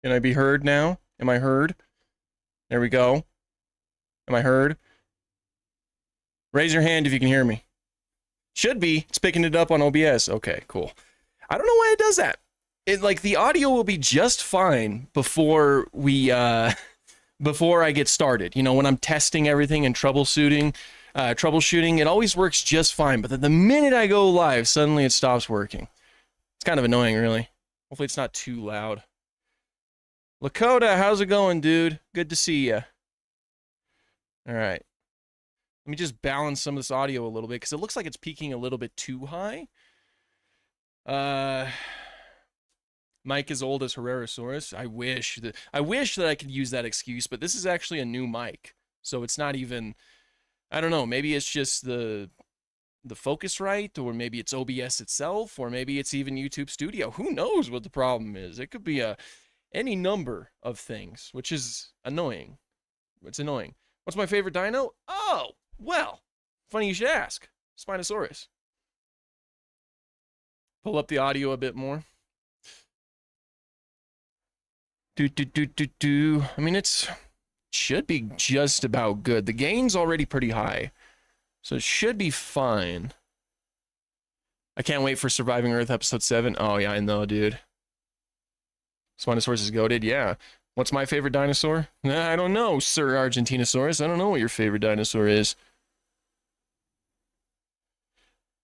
Can I be heard now? Am I heard? There we go. Am I heard? Raise your hand if you can hear me. Should be. It's picking it up on OBS. Okay, cool. I don't know why it does that. Like the audio will be just fine before before I get started. You know, when I'm testing everything and troubleshooting, it always works just fine. But then the minute I go live, suddenly it stops working. It's kind of annoying, really. Hopefully it's not too loud. Lakota, how's it going, dude? Good to see you. All right. Let me just balance some of this audio a little bit because it looks like it's peaking a little bit too high. Mike is old as Herrerasaurus. I wish that I could use that excuse, but this is actually a new mic. So it's not even, I don't know, maybe it's just the Focusrite, or maybe it's OBS itself, or maybe it's even YouTube Studio. Who knows what the problem is? It could be any number of things, which is annoying. It's annoying. What's my favorite dino? Oh, well, funny you should ask. Spinosaurus. Pull up the audio a bit more. I mean, should be just about good. The gain's already pretty high, so it should be fine. I can't wait for Surviving Earth episode 7. Oh yeah, I know, dude. Spinosaurus is goated, yeah. What's my favorite dinosaur? I don't know, Sir Argentinosaurus. I don't know what your favorite dinosaur is.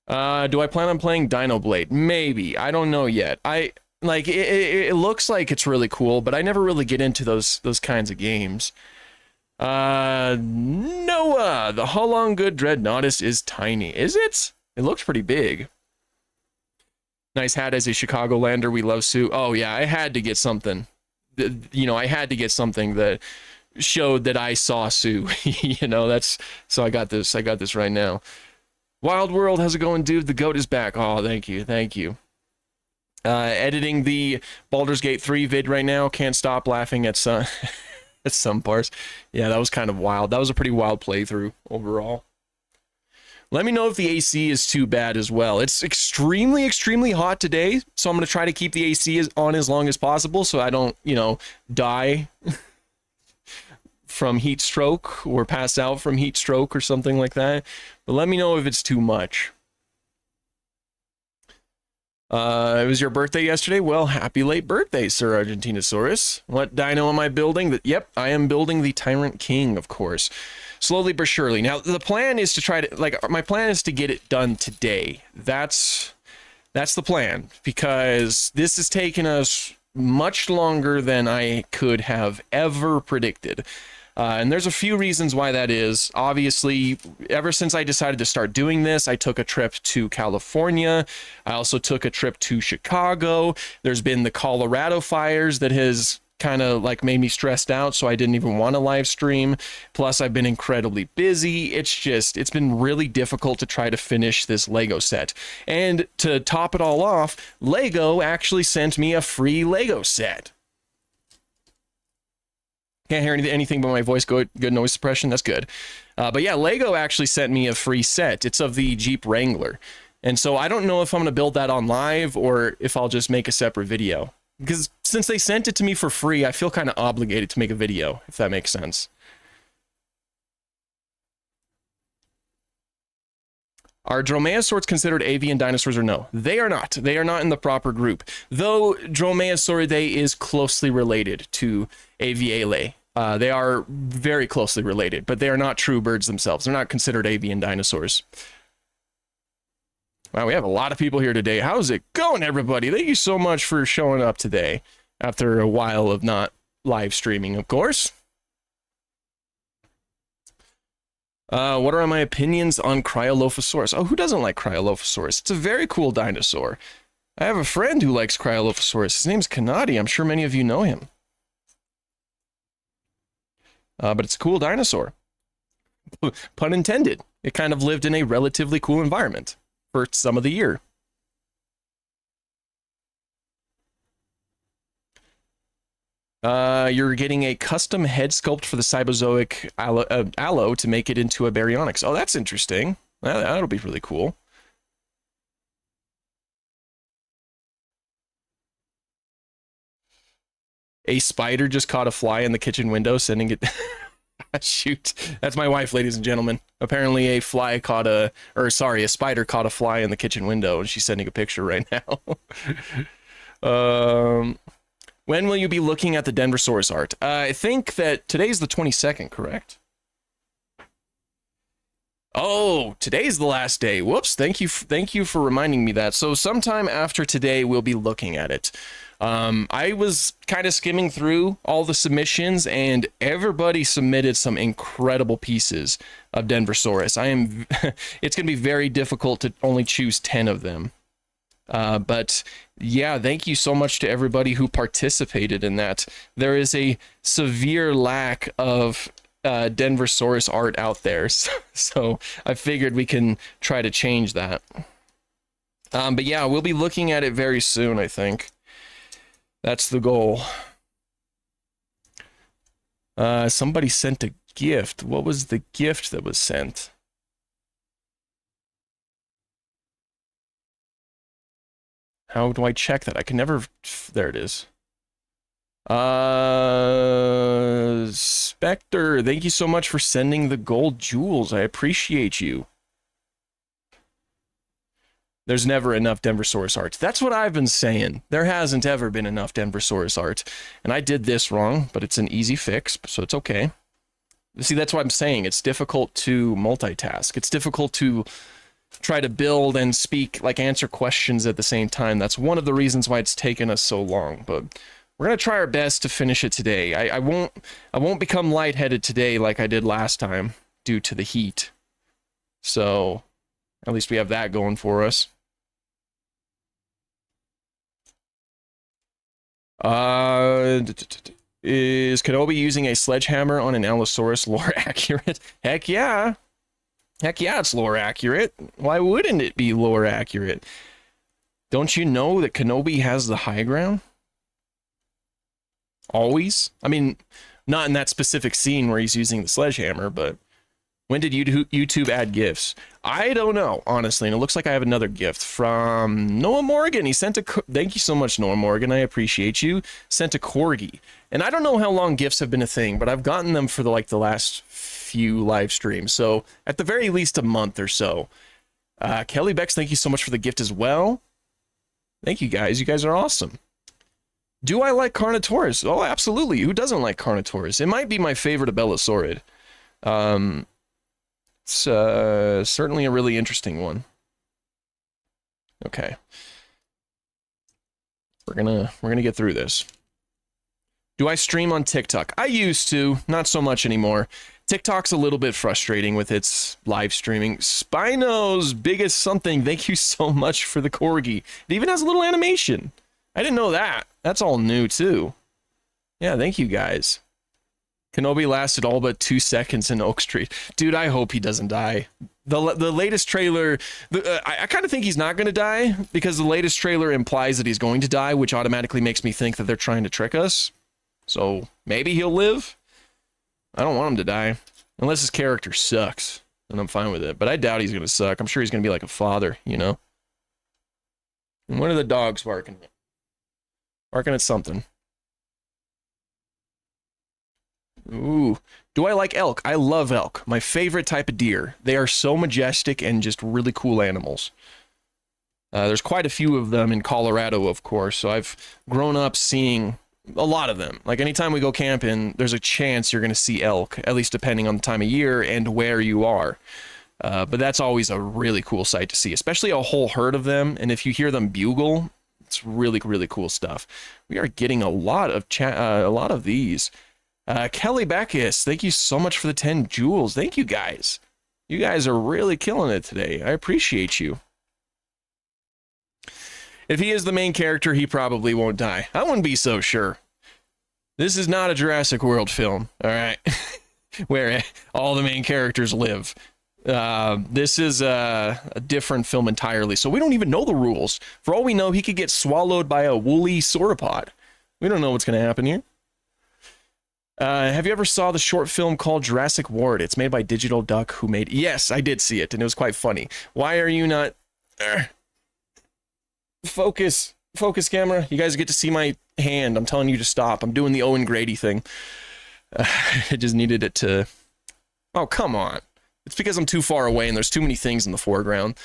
Do I plan on playing Dino Blade? Maybe. I don't know yet. It looks like it's really cool, but I never really get into those kinds of games. Noah, the Hullong Good Dreadnoughtus is tiny. Is it? It looks pretty big. Nice hat as a Chicago-lander. We love Sue. Oh yeah, I had to get something. You know, I had to get something that showed that I saw Sue. You know, so I got this right now. Wild World, how's it going, dude? The goat is back. Oh, thank you. Editing the Baldur's Gate 3 vid right now. Can't stop laughing at some at some parts. Yeah, that was kind of wild. That was a pretty wild playthrough overall. Let me know if the AC is too bad as well. It's extremely, extremely hot today, so I'm going to try to keep the AC on as long as possible so I don't, you know, die from heat stroke or pass out from heat stroke or something like that. But let me know if it's too much. It was your birthday yesterday? Well, happy late birthday, Sir Argentinosaurus. What dino am I building? Yep, I am building the Tyrant King, of course. Slowly but surely. Now, the plan is to try to, my plan is to get it done today. That's the plan, because this has taken us much longer than I could have ever predicted. And there's a few reasons why that is. Obviously, ever since I decided to start doing this, I took a trip to California. I also took a trip to Chicago. There's been the Colorado fires that has kind of like made me stressed out, so I didn't even want to live stream. Plus, I've been incredibly busy. It's been really difficult to try to finish this Lego set. And to top it all off, Lego actually sent me a free Lego set. Can't hear anything but my voice. Good noise suppression. That's good. But yeah, Lego actually sent me a free set. It's of the Jeep Wrangler. And so I don't know if I'm going to build that on live or if I'll just make a separate video. Because since they sent it to me for free, I feel kind of obligated to make a video, if that makes sense. Are dromaeosaurs considered avian dinosaurs or no? They are not. They are not in the proper group. Though Dromaeosauridae is closely related to Avialae. They are very closely related, but they are not true birds themselves. They're not considered avian dinosaurs. Wow, we have a lot of people here today. How's it going, everybody? Thank you so much for showing up today after a while of not live streaming, of course. What are my opinions on Cryolophosaurus? Oh, who doesn't like Cryolophosaurus? It's a very cool dinosaur. I have a friend who likes Cryolophosaurus. His name's Kanadi. I'm sure many of you know him. But it's a cool dinosaur. Pun intended. It kind of lived in a relatively cool environment for some of the year. You're getting a custom head sculpt for the Cybozoic allo to make it into a baryonyx. Oh, that's interesting. That'll be really cool. A spider just caught a fly in the kitchen window, sending it... Shoot. That's my wife, ladies and gentlemen. Apparently a spider caught a fly in the kitchen window, and she's sending a picture right now. When will you be looking at the Dinosaurs art? I think that today's the 22nd, correct? Oh, today's the last day. Whoops. Thank you for reminding me that. So sometime after today, we'll be looking at it. I was kind of skimming through all the submissions, and everybody submitted some incredible pieces of Dinosaurs. It's going to be very difficult to only choose 10 of them. But yeah, thank you so much to everybody who participated in that. There is a severe lack of Dinosaurs art out there, so I figured we can try to change that. But yeah, we'll be looking at it very soon, I think. That's the goal. Somebody sent a gift. What was the gift that was sent? How do I check that? I can never... There it is. Spectre, thank you so much for sending the gold jewels. I appreciate you. There's never enough Dinosaurs art. That's what I've been saying. There hasn't ever been enough Dinosaurs art. And I did this wrong, but it's an easy fix, so it's okay. See, that's what I'm saying. It's difficult to multitask. It's difficult to try to build and speak, like answer questions at the same time. That's one of the reasons why it's taken us so long, but we're going to try our best to finish it today. I won't become lightheaded today like I did last time due to the heat. So, at least we have that going for us. Is Kenobi using a sledgehammer on an Allosaurus lore accurate? Heck yeah. Heck yeah, it's lore accurate. Why wouldn't it be lore accurate? Don't you know that Kenobi has the high ground? Always? I mean, not in that specific scene where he's using the sledgehammer, but when did YouTube add gifts? I don't know, honestly, and it looks like I have another gift from Noah Morgan. He sent a... Thank you so much, Noah Morgan. I appreciate you. Sent a corgi. And I don't know how long gifts have been a thing, but I've gotten them for the last few live streams. So at the very least a month or so. Kelly Bex, thank you so much for the gift as well. Thank you guys. You guys are awesome. Do I like Carnotaurus? Oh, absolutely. Who doesn't like Carnotaurus? It might be my favorite Abelosaurid. It's certainly a really interesting one. Okay. We're gonna get through this. Do I stream on TikTok? I used to, not so much anymore. TikTok's a little bit frustrating with its live streaming. Spino's biggest something. Thank you so much for the corgi. It even has a little animation. I didn't know that. That's all new too. Yeah, thank you guys. Kenobi lasted all but 2 seconds in Oak Street. Dude, I hope he doesn't die. The latest trailer, I kind of think he's not going to die because the latest trailer implies that he's going to die, which automatically makes me think that they're trying to trick us. So maybe he'll live. I don't want him to die. Unless his character sucks, then I'm fine with it. But I doubt he's going to suck. I'm sure he's going to be like a father, you know? And what are the dogs barking at? Barking at something. Ooh. Do I like elk? I love elk. My favorite type of deer. They are so majestic and just really cool animals. There's quite a few of them in Colorado, of course, so I've grown up seeing a lot of them. Like anytime we go camping, there's a chance you're going to see elk, at least depending on the time of year and where you are. But that's always a really cool sight to see, especially a whole herd of them. And if you hear them bugle, it's really, really cool stuff. We are getting a lot of these. Kelly Backus, thank you so much for the 10 jewels. Thank you guys. You guys are really killing it today. I appreciate you. If he is the main character, he probably won't die. I wouldn't be so sure. This is not a Jurassic World film, all right, where all the main characters live. This is a different film entirely, so we don't even know the rules. For all we know, he could get swallowed by a woolly sauropod. We don't know what's going to happen here. Have you ever saw the short film called Jurassic World? It's made by Digital Duck, who made... Yes, I did see it, and it was quite funny. Why are you not... Focus. Focus camera. You guys get to see my hand. I'm telling you to stop. I'm doing the Owen Grady thing. I just needed it to... Oh, come on. It's because I'm too far away and there's too many things in the foreground.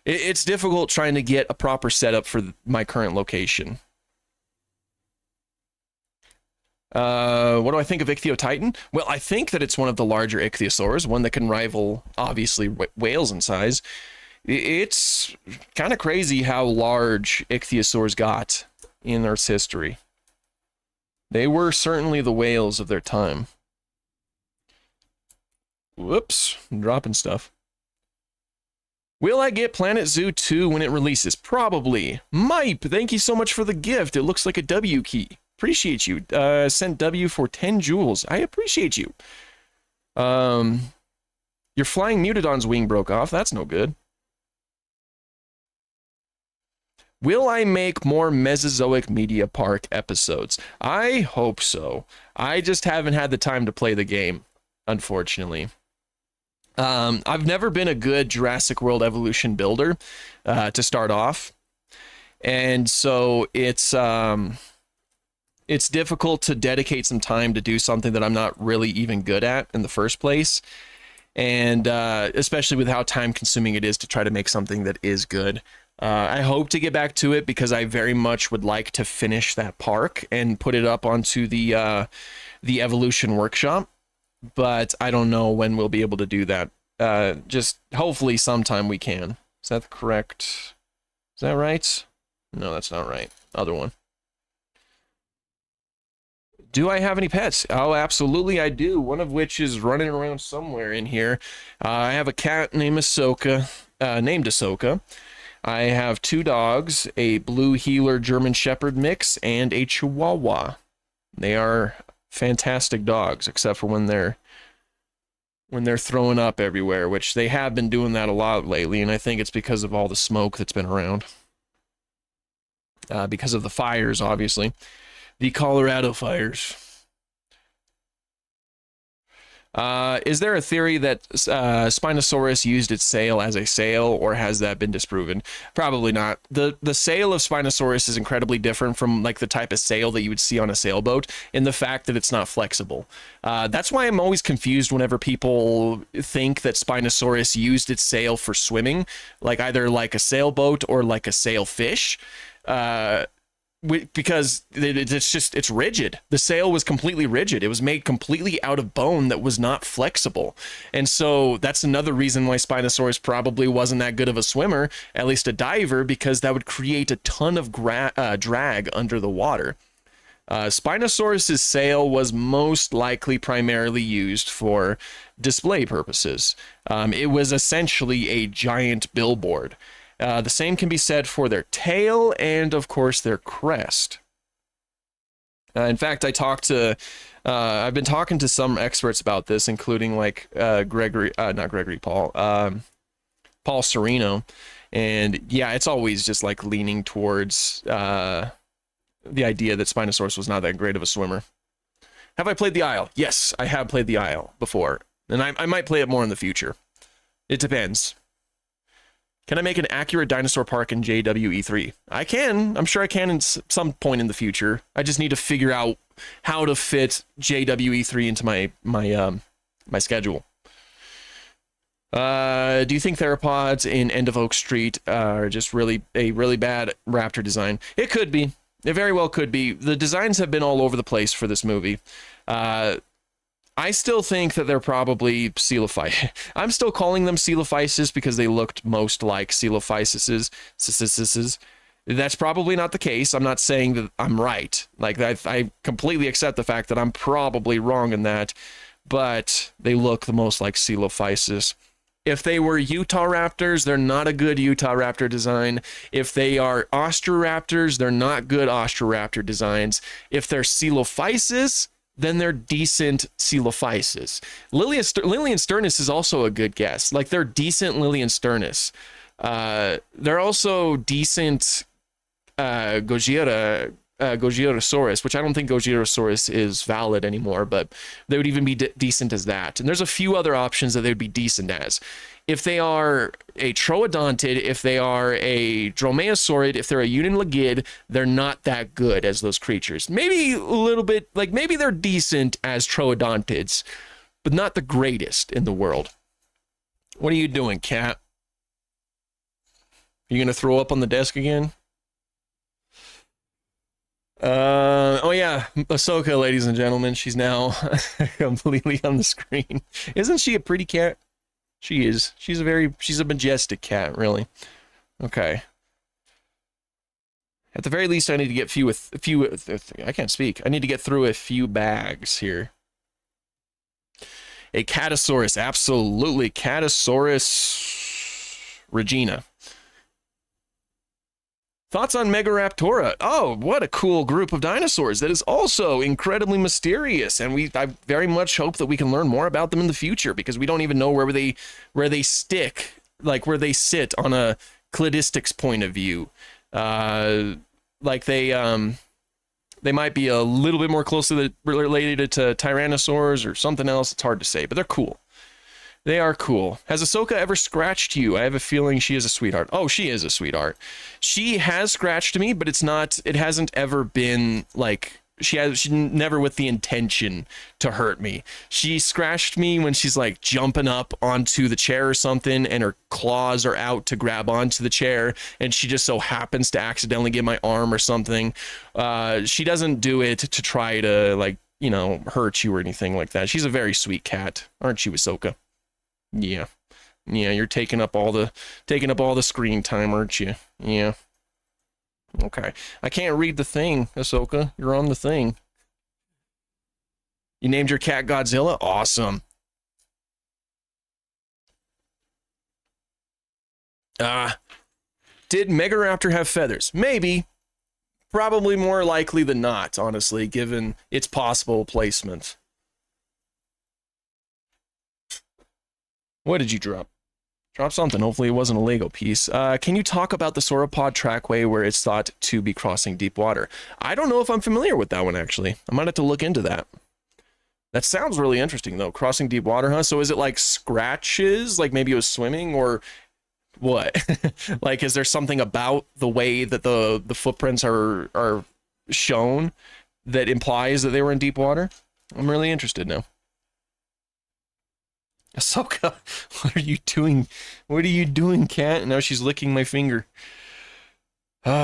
It's difficult trying to get a proper setup for my current location. What do I think of Ichthyotitan? Well, I think that it's one of the larger ichthyosaurs, one that can rival, obviously, whales in size. It's kind of crazy how large ichthyosaurs got in Earth's history. They were certainly the whales of their time. Whoops, I'm dropping stuff. Will I get Planet Zoo 2 when it releases? Probably. Mipe, thank you so much for the gift. It looks like a W key. Appreciate you. Sent W for 10 jewels. I appreciate you. Your flying Mutodon's wing broke off. That's no good. Will I make more Mesozoic Media Park episodes? I hope so. I just haven't had the time to play the game, unfortunately. I've never been a good Jurassic World Evolution builder to start off. And so it's difficult to dedicate some time to do something that I'm not really even good at in the first place. And especially with how time consuming it is to try to make something that is good. I hope to get back to it because I very much would like to finish that park and put it up onto the Evolution Workshop. But I don't know when we'll be able to do that. Just hopefully sometime we can. Is that correct? Is that right? No, that's not right. Other one. Do I have any pets? Oh, absolutely I do. One of which is running around somewhere in here. I have a cat named Ahsoka. I have 2 dogs, a blue heeler German Shepherd mix, and a Chihuahua. They are fantastic dogs, except for when they're throwing up everywhere, which they have been doing that a lot lately, and I think it's because of all the smoke that's been around. Because of the fires, obviously. The Colorado fires. Is there a theory that Spinosaurus used its sail as a sail, or has that been disproven? Probably not. The sail of Spinosaurus is incredibly different from like the type of sail that you would see on a sailboat in the fact that it's not flexible. That's why I'm always confused whenever people think that Spinosaurus used its sail for swimming, like either like a sailboat or like a sailfish. Because it's rigid. The sail was completely rigid. It was made completely out of bone that was not flexible. And so that's another reason why Spinosaurus probably wasn't that good of a swimmer, at least a diver, because that would create a ton of drag under the water. Spinosaurus's sail was most likely primarily used for display purposes. It was essentially a giant billboard. The same can be said for their tail and, of course, their crest. In fact, I've been talking to some experts about this, including like Paul Sereno. And yeah, it's always just like leaning towards the idea that Spinosaurus was not that great of a swimmer. Have I played the Isle? Yes, I have played the Isle before. And I might play it more in the future. It depends. Can I make an accurate dinosaur park in JWE3? I can. I'm sure I can in some point in the future. I just need to figure out how to fit JWE3 into my schedule. Do you think theropods in End of Oak Street are just really bad raptor design? It could be. It very well could be. The designs have been all over the place for this movie. I still think that they're probably coelophysis. I'm still calling them coelophysis because they looked most like coelophyses. That's probably not the case. I'm not saying that I'm right. Like, I completely accept the fact that I'm probably wrong in that, but they look the most like coelophysis. If they were Utah Raptors, they're not a good Utah Raptor design. If they are Austroraptors, they're not good Austroraptor designs. If they're coelophysis, then they're decent coelophysis. Lilian sternus is also a good guess. Like, they're decent Lilian sternus. They're also decent Gojira Gogiotosaurus, which I don't think Gogiotosaurus is valid anymore, but they would even be decent as that. And there's a few other options that they would be decent as. If they are a Troodontid, if they are a Dromaeosaurid, if they're a Unilagid, they're not that good as those creatures. Maybe a little bit, like maybe they're decent as Troodontids, but not the greatest in the world. What are you doing, cat? Are you going to throw up on the desk again? Oh yeah, Ahsoka, ladies and gentlemen, she's now completely on the screen. Isn't she a pretty cat? She is. She's a majestic cat, really. Okay. At the very least, I need to get I can't speak. I need to get through a few bags here. A Catosaurus, absolutely. Catosaurus Regina. Thoughts on Megaraptora? Oh, what a cool group of dinosaurs that is also incredibly mysterious, and I very much hope that we can learn more about them in the future, because we don't even know where they stick, like where they sit on a cladistics point of view. Like they might be a little bit more closely related to Tyrannosaurs or something else. It's hard to say, but they're cool. They are cool. Has Ahsoka ever scratched you? I have a feeling she is a sweetheart. Oh, she is a sweetheart. She has scratched me, but it hasn't ever been like, she's never with the intention to hurt me. She scratched me when she's like jumping up onto the chair or something, and her claws are out to grab onto the chair, and she just so happens to accidentally get my arm or something. She doesn't do it to try to, like, you know, hurt you or anything like that. She's a very sweet cat, aren't you, Ahsoka? Yeah. Yeah, you're taking up all the screen time, aren't you? Yeah. Okay. I can't read the thing, Ahsoka. You're on the thing. You named your cat Godzilla? Awesome. Did Megaraptor have feathers? Maybe. Probably more likely than not, honestly, given its possible placement. What did you drop? Drop something. Hopefully it wasn't a Lego piece. Can you talk about the sauropod trackway where it's thought to be crossing deep water? I don't know if I'm familiar with that one, actually. I might have to look into that. That sounds really interesting, though. Crossing deep water, huh? So is it like scratches? Like maybe it was swimming? Or what? Like, is there something about the way that the footprints are shown that implies that they were in deep water? I'm really interested now. Ahsoka, what are you doing? What are you doing, cat? Now she's licking my finger. Today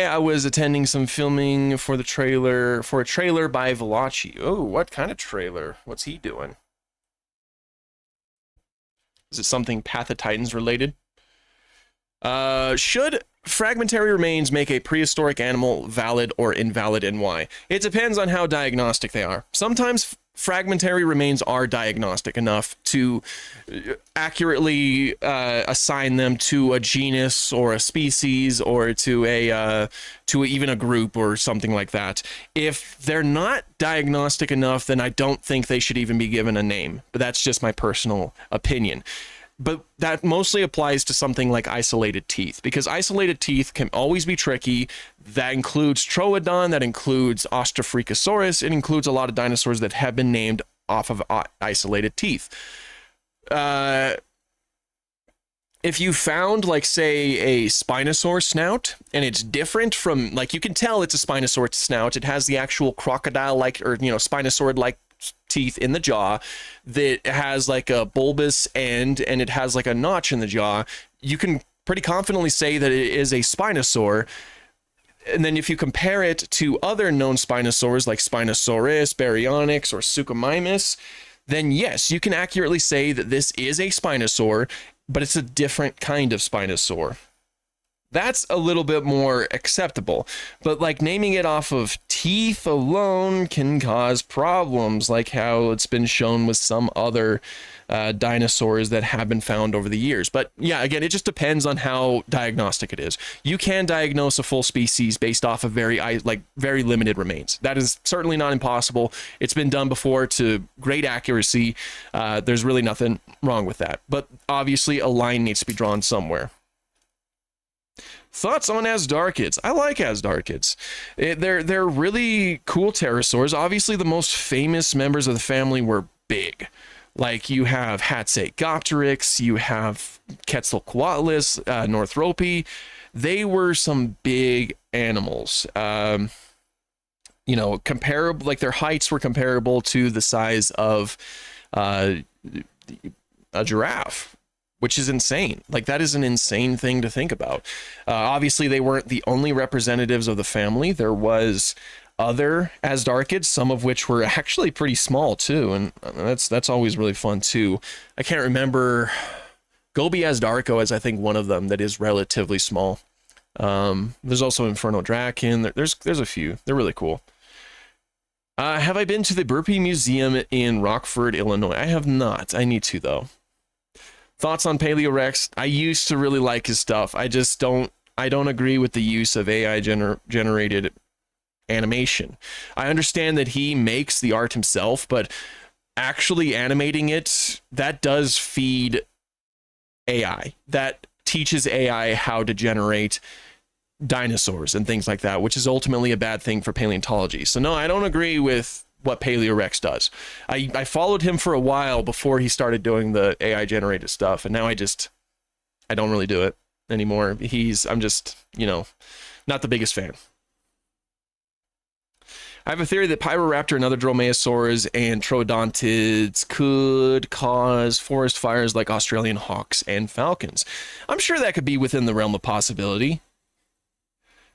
I was attending some filming for a trailer by Veloci. Oh, what kind of trailer? What's he doing? Is it something Path of Titans related? Should fragmentary remains make a prehistoric animal valid or invalid, and why? It depends on how diagnostic they are. Sometimes fragmentary remains are diagnostic enough to accurately assign them to a genus or a species, or to even a group or something like that. If they're not diagnostic enough, then I don't think they should even be given a name. But that's just my personal opinion. But that mostly applies to something like isolated teeth, because isolated teeth can always be tricky. That includes Troodon, that includes Austrofreakosaurus, it includes a lot of dinosaurs that have been named off of isolated teeth. If you found, like, say, a Spinosaur snout, and it's different from, like, you can tell it's a Spinosaur snout, it has the actual crocodile-like, or, you know, Spinosaur-like teeth in the jaw, that has like a bulbous end, and it has like a notch in the jaw, you can pretty confidently say that it is a Spinosaur. And then if you compare it to other known Spinosaurs like Spinosaurus, Baryonyx, or Suchomimus, then yes, you can accurately say that this is a Spinosaur, but it's a different kind of Spinosaur. That's a little bit more acceptable, but like naming it off of teeth alone can cause problems, like how it's been shown with some other dinosaurs that have been found over the years. But yeah, again, it just depends on how diagnostic it is. You can diagnose a full species based off of very limited remains. That is certainly not impossible. It's been done before to great accuracy. There's really nothing wrong with that. But obviously, a line needs to be drawn somewhere. Thoughts on Asdarchids? I like Asdarchids. They're really cool pterosaurs. Obviously, the most famous members of the family were big. Like you have Hatzegopteryx, you have Quetzalcoatlus, Northropi. They were some big animals. You know, comparable, like their heights were comparable to the size of a giraffe, which is insane. Like that is an insane thing to think about. Obviously, they weren't the only representatives of the family. There was other Asdarchids, some of which were actually pretty small too, and that's always really fun too. I can't remember. Gobi Asdarco is, I think, one of them that is relatively small. There's also Inferno Draken. There's a few. They're really cool. Have I been to the Burpee Museum in Rockford, Illinois? I have not. I need to, though. Thoughts on Paleorex? I used to really like his stuff. I don't agree with the use of AI generated animation. I understand that he makes the art himself, but actually animating it, that does feed AI. That teaches AI how to generate dinosaurs and things like that, which is ultimately a bad thing for paleontology. So no, I don't agree with what Paleorex does. I followed him for a while before he started doing the AI generated stuff, and now I don't really do it anymore. I'm just, you know, not the biggest fan. I have a theory that Pyroraptor and other dromaeosaurs and troodontids could cause forest fires like Australian hawks and falcons. I'm sure that could be within the realm of possibility.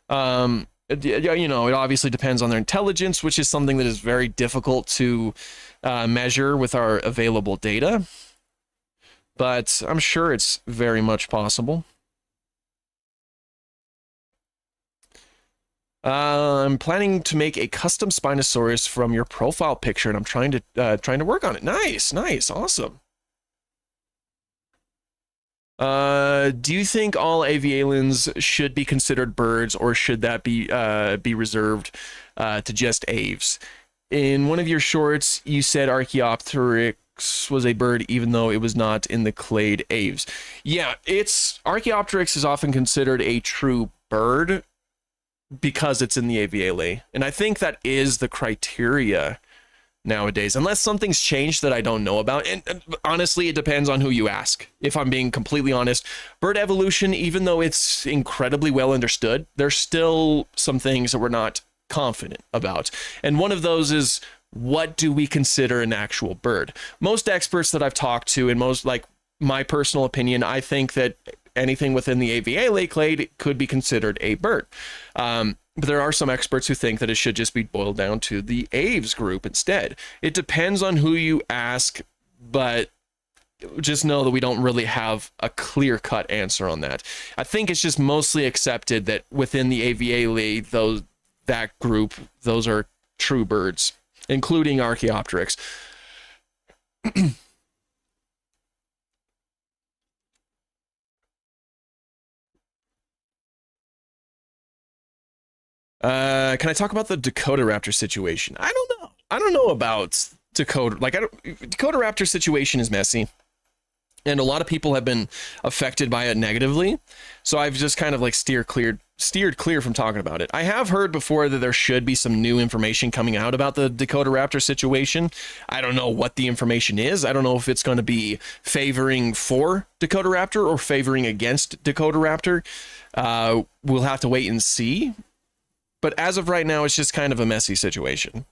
You know, it obviously depends on their intelligence, which is something that is very difficult to measure with our available data. But I'm sure it's very much possible. I'm planning to make a custom Spinosaurus from your profile picture, and I'm trying to work on it. Nice, awesome. Do you think all avialans should be considered birds, or should that be reserved to just aves? In one of your shorts, you said Archaeopteryx was a bird, even though it was not in the clade aves. Yeah, Archaeopteryx is often considered a true bird because it's in the avialae, and I think that is the criteria nowadays, unless something's changed that I don't know about. And honestly, it depends on who you ask. If I'm being completely honest, bird evolution, even though it's incredibly well understood, there's still some things that we're not confident about. And one of those is, what do we consider an actual bird? Most experts that I've talked to, and most, like, my personal opinion, I think that anything within the avialae clade could be considered a bird. But there are some experts who think that it should just be boiled down to the aves group instead. It depends on who you ask, but just know that we don't really have a clear-cut answer on that. I think it's just mostly accepted that within the avialae, that group, those are true birds, including Archaeopteryx. Can I talk about the Dakota Raptor situation? I don't know. I don't know about Dakota. Like, Dakota Raptor situation is messy, and a lot of people have been affected by it negatively. So I've just kind of like steered clear from talking about it. I have heard before that there should be some new information coming out about the Dakota Raptor situation. I don't know what the information is. I don't know if it's going to be favoring for Dakota Raptor or favoring against Dakota Raptor. We'll have to wait and see. But as of right now, it's just kind of a messy situation.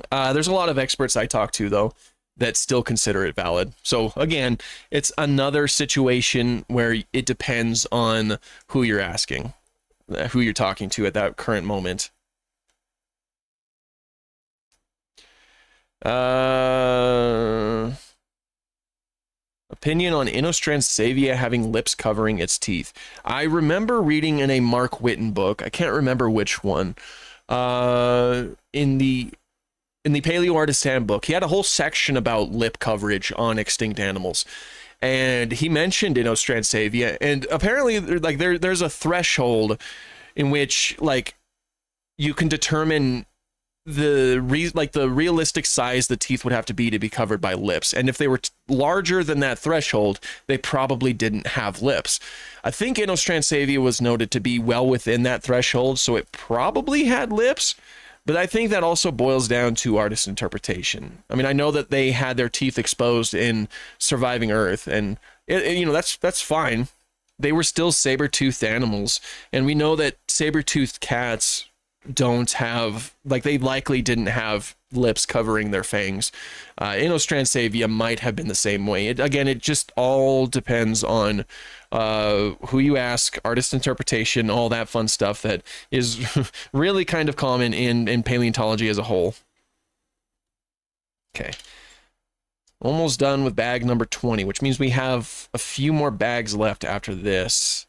There's a lot of experts I talk to, though, that still consider it valid. So again, it's another situation where it depends on who you're asking, who you're talking to at that current moment. Opinion on Inostransavia having lips covering its teeth. I remember reading in a Mark Whitten book, I can't remember which one, in the Paleo Artist Handbook, he had a whole section about lip coverage on extinct animals, and he mentioned Inostransavia, and apparently, like, there's a threshold in which, like, you can determine the realistic size the teeth would have to be covered by lips, and if they were larger than that threshold, they probably didn't have lips. I think Inostransavia was noted to be well within that threshold, so it probably had lips, but I think that also boils down to artist interpretation. I mean, I know that they had their teeth exposed in Surviving Earth, and that's fine. They were still saber-toothed animals, and we know that saber-toothed cats don't have, like, they likely didn't have lips covering their fangs. Inostransavia might have been the same way. It just all depends on who you ask, artist interpretation, all that fun stuff that is really kind of common in paleontology as a whole. Okay. Almost done with bag number 20, which means we have a few more bags left after this.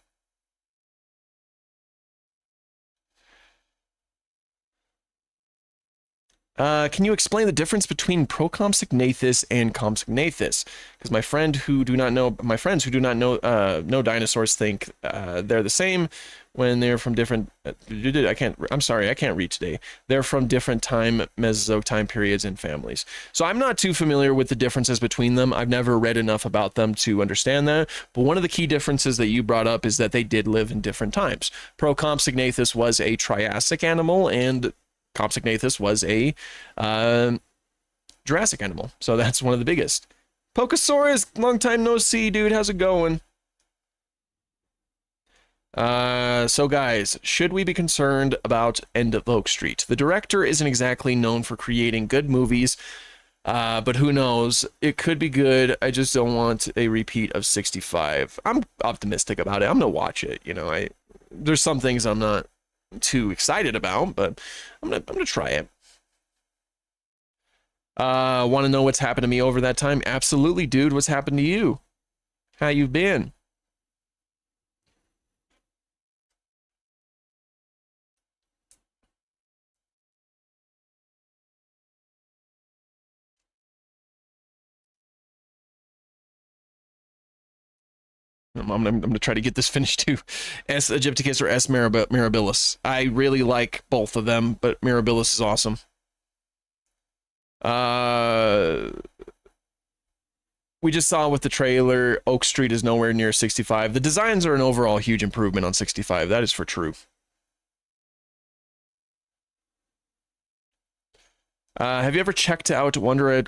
Can you explain the difference between Procompsognathus and Compsognathus? Because my friends who do not know dinosaurs think they're the same when they're from different. I'm sorry, I can't read today. They're from different Mesozoic time periods and families. So I'm not too familiar with the differences between them. I've never read enough about them to understand that. But one of the key differences that you brought up is that they did live in different times. Procompsognathus was a Triassic animal, and Compsognathus was a Jurassic animal. So that's one of the biggest. Pokesaurus, long time no see, dude. How's it going? So guys, should we be concerned about End of Oak Street? The director isn't exactly known for creating good movies, but who knows? It could be good. I just don't want a repeat of 65. I'm optimistic about it. I'm gonna watch it. There's some things I'm not too excited about, but I'm gonna try it. Want to know what's happened to me over that time? Absolutely, dude. What's happened to you? How you been? I'm gonna try to get this finished too. S. Aegypticus or S. Mirabilis. I really like both of them, but Mirabilis is awesome. We just saw with the trailer, Oak Street is nowhere near 65. The designs are an overall huge improvement on 65. That is for true. Have you ever checked out Wonder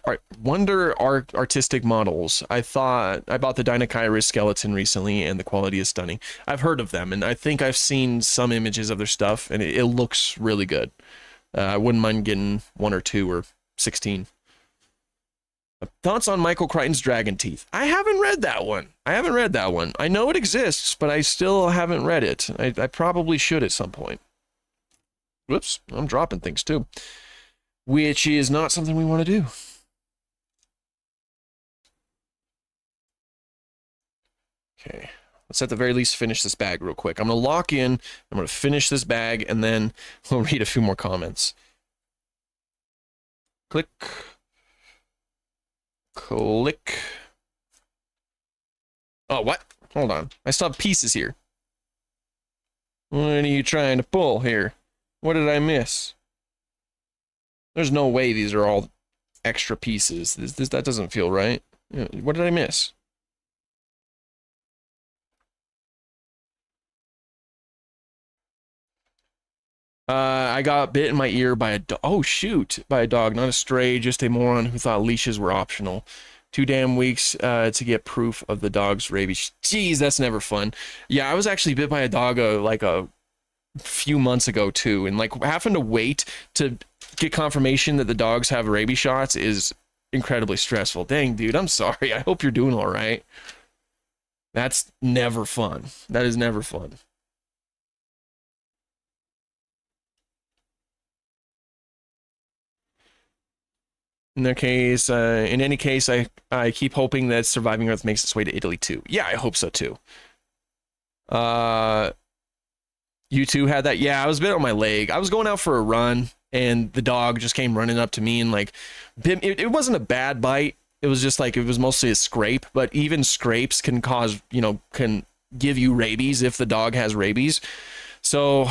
Artistic Models? I bought the Dinosaurs skeleton recently, and the quality is stunning. I've heard of them, and I think I've seen some images of their stuff, and it looks really good. I wouldn't mind getting 1 or 2 or 16. Thoughts on Michael Crichton's Dragon Teeth? I haven't read that one. I know it exists, but I still haven't read it. I probably should at some point. Whoops, I'm dropping things too. Which is not something we want to do. Okay, let's at the very least finish this bag real quick. I'm going to lock in, I'm going to finish this bag, and then we'll read a few more comments. Click. Click. Oh, what? Hold on. I still have pieces here. What are you trying to pull here? What did I miss? There's no way these are all extra pieces. That doesn't feel right. What did I miss? I got bit in my ear by a dog. Oh, shoot. By a dog, not a stray, just a moron who thought leashes were optional. 2 damn weeks to get proof of the dog's rabies. Jeez, that's never fun. Yeah, I was actually bit by a dog like a few months ago too, and like having to wait to get confirmation that the dogs have rabies shots is incredibly stressful. Dang, dude, I'm sorry. I hope you're doing all right. That's never fun. That is never fun. In any case, I keep hoping that Surviving Earth makes its way to Italy too. Yeah, I hope so too. You too had that? Yeah, I was bit on my leg. I was going out for a run, and the dog just came running up to me and like bit. It wasn't a bad bite. It was just like, it was mostly a scrape, but even scrapes can cause, can give you rabies if the dog has rabies. So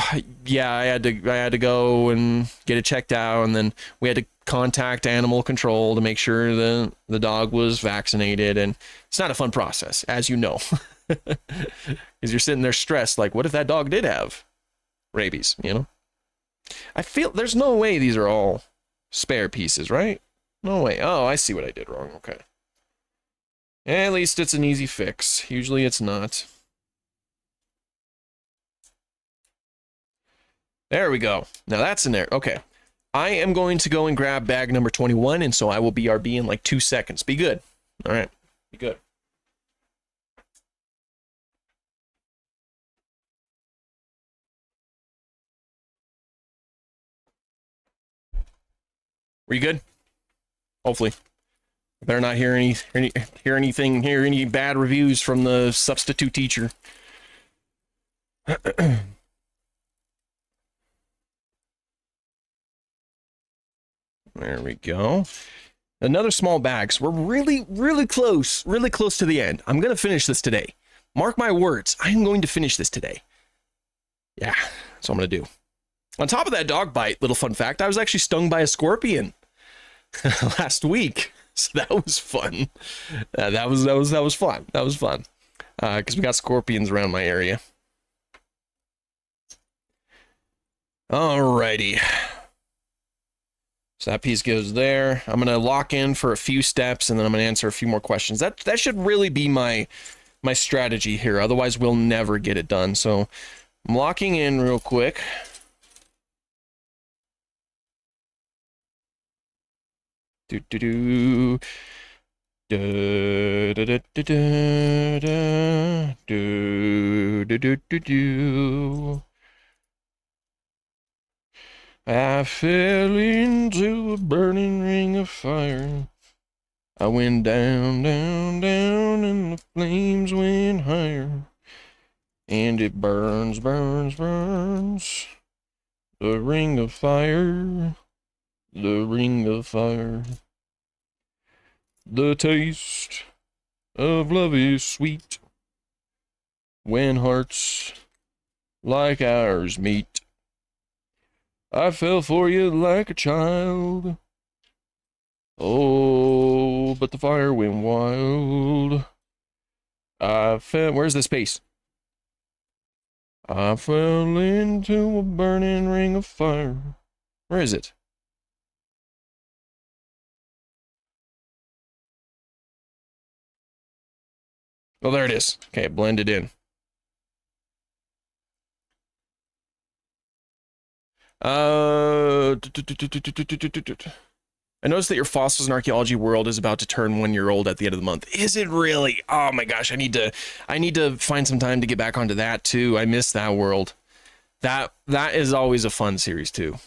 yeah, I had to go and get it checked out, and then we had to contact animal control to make sure the dog was vaccinated, and it's not a fun process, as you know. Because you're sitting there stressed, like, what if that dog did have rabies, you know? I feel there's no way these are all spare pieces, right? No way. Oh, I see what I did wrong. Okay. At least it's an easy fix. Usually it's not. There we go. Now that's in there. Okay. I am going to go and grab bag number 21, and so I will BRB in like 2 seconds. Be good. All right. Be good. Were you good? Hopefully. I better not hear any bad reviews from the substitute teacher. There we go. Another small bag. So we're really close to the end. I'm going to finish this today. Mark my words. I'm going to finish this today. Yeah, that's what I'm going to do. On top of that dog bite, little fun fact, I was actually stung by a scorpion last week. So that was fun. That was fun. That was fun. Because we got scorpions around my area. Alrighty. So that piece goes there. I'm going to lock in for a few steps, and then I'm going to answer a few more questions. That should really be my strategy here. Otherwise, we'll never get it done. So I'm locking in real quick. Do do do. Do do do do do do do do do do. I fell into a burning ring of fire. I went down, down, down, and the flames went higher. And it burns, burns, burns. The ring of fire. The ring of fire. The taste of love is sweet when hearts like ours meet. I fell for you like a child. Oh, but the fire went wild. I fell. Where's the space? I fell into a burning ring of fire. Where is it? Oh, there it is. Okay, blended in. I noticed that your Fossils and Archaeology world is about to turn 1 year old at the end of the month. Is it really? Oh my gosh, I need to find some time to get back onto that too. I miss that world. That is always a fun series too.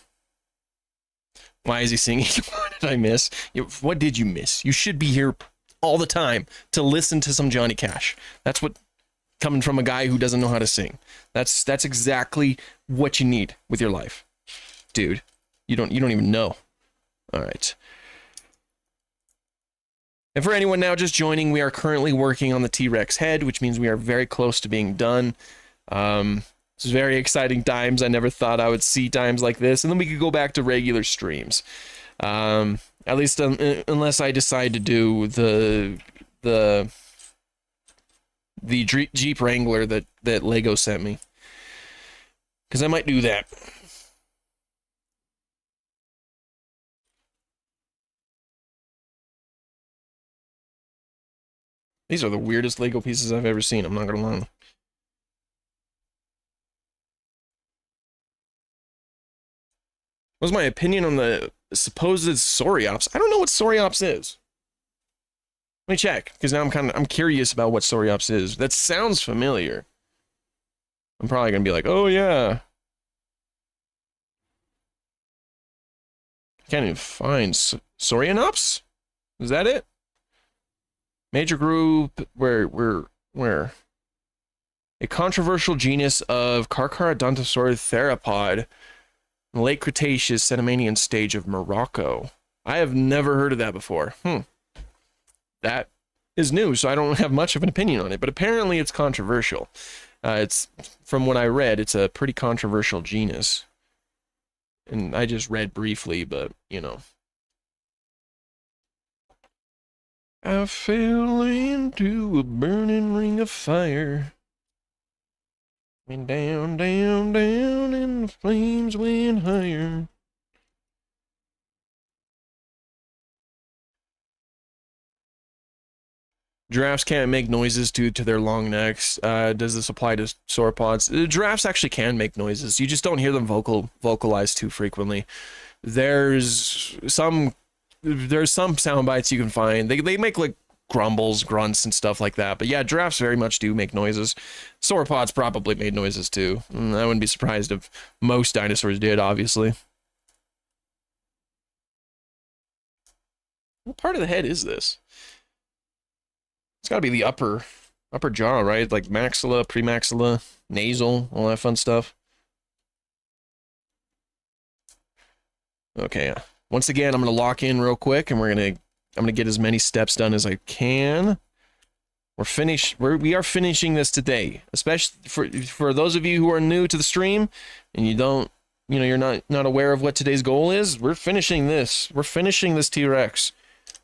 Why is he singing? What did I miss? What did you miss? You should be here all the time to listen to some Johnny Cash. That's what, coming from a guy who doesn't know how to sing. That's exactly what you need with your life. Dude, you don't even know. All right. And for anyone now just joining, we are currently working on the T-Rex head, which means we are very close to being done. This is very exciting times. I never thought I would see times like this, and then we could go back to regular streams. At least unless I decide to do the Jeep Wrangler that Lego sent me, because I might do that. These are the weirdest Lego pieces I've ever seen. I'm not gonna lie. What's my opinion on the supposed Sauriops? I don't know what Sauriops is. Let me check, because now I'm curious about what Sauriops is. That sounds familiar. I'm probably gonna be like, oh yeah. I can't even find Sauriops? Is that it? Major group, where? A controversial genus of Carcharodontosaur theropod, in the late Cretaceous Cenomanian stage of Morocco. I have never heard of that before. That is new, so I don't have much of an opinion on it, but apparently it's controversial. It's from what I read, it's a pretty controversial genus. And I just read briefly, but, you know. I fell into a burning ring of fire. And down, down, down, and the flames went higher. Giraffes can't make noises due to their long necks. Does this apply to sauropods? Giraffes actually can make noises. You just don't hear them vocalized too frequently. There's some sound bites you can find. They make like grumbles, grunts, and stuff like that. But yeah, giraffes very much do make noises. Sauropods probably made noises too. I wouldn't be surprised if most dinosaurs did, obviously. What part of the head is this? It's gotta be the upper jaw, right? Like maxilla, premaxilla, nasal, all that fun stuff. Okay, once again, I'm gonna lock in real quick, and I'm gonna get as many steps done as I can. We are finishing this today, especially for those of you who are new to the stream, and you're not aware of what today's goal is. We're finishing this. We're finishing this T-Rex.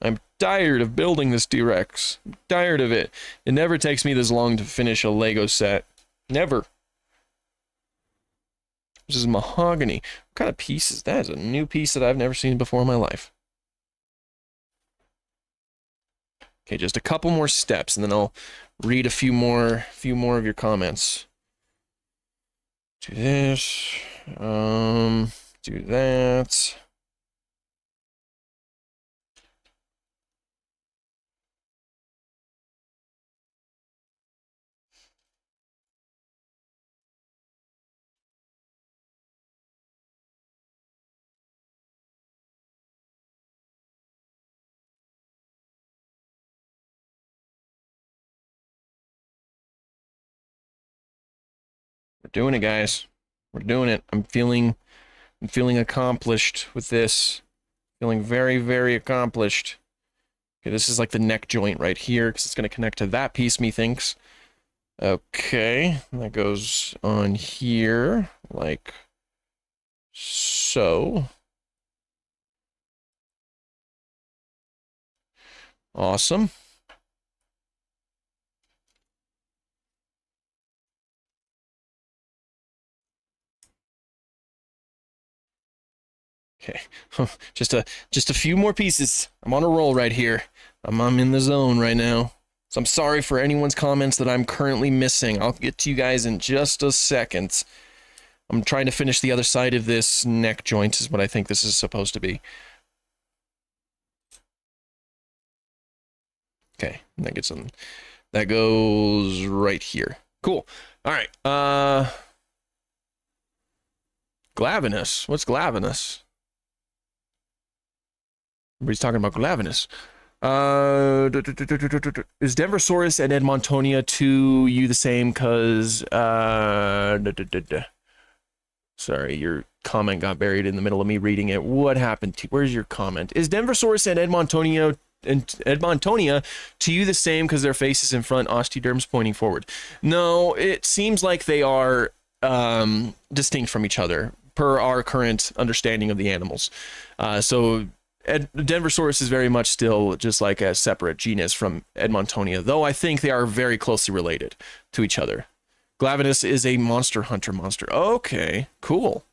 I'm tired of building this T-Rex. I'm tired of it. It never takes me this long to finish a Lego set. Never. This is mahogany. What kind of piece is that? That is a new piece that I've never seen before in my life. Okay, just a couple more steps, and then I'll read a few more of your comments. Do this. Do that. We're doing it, guys. We're doing it. I'm feeling accomplished with this. Feeling very, very accomplished. Okay, this is like the neck joint right here, because it's going to connect to that piece, methinks. Okay, that goes on here, like so. Awesome. Okay, just a few more pieces. I'm on a roll right here. I'm in the zone right now. So I'm sorry for anyone's comments that I'm currently missing. I'll get to you guys in just a second. I'm trying to finish the other side of this neck joint is what I think this is supposed to be. Okay, that goes right here. Cool. All right. Glavinus. What's Glavinus? Everybody's talking about Glavinus. Is Dinosaurs and Edmontonia to you the same? Cause sorry, your comment got buried in the middle of me reading it. What happened to? Where's your comment? Is Dinosaurs and Edmontonia to you the same? Because their faces in front, osteoderms pointing forward. No, it seems like they are distinct from each other per our current understanding of the animals. So Dinosaurs is very much still just like a separate genus from Edmontonia, though I think they are very closely related to each other. Glavinus is a monster hunter monster. Okay, cool.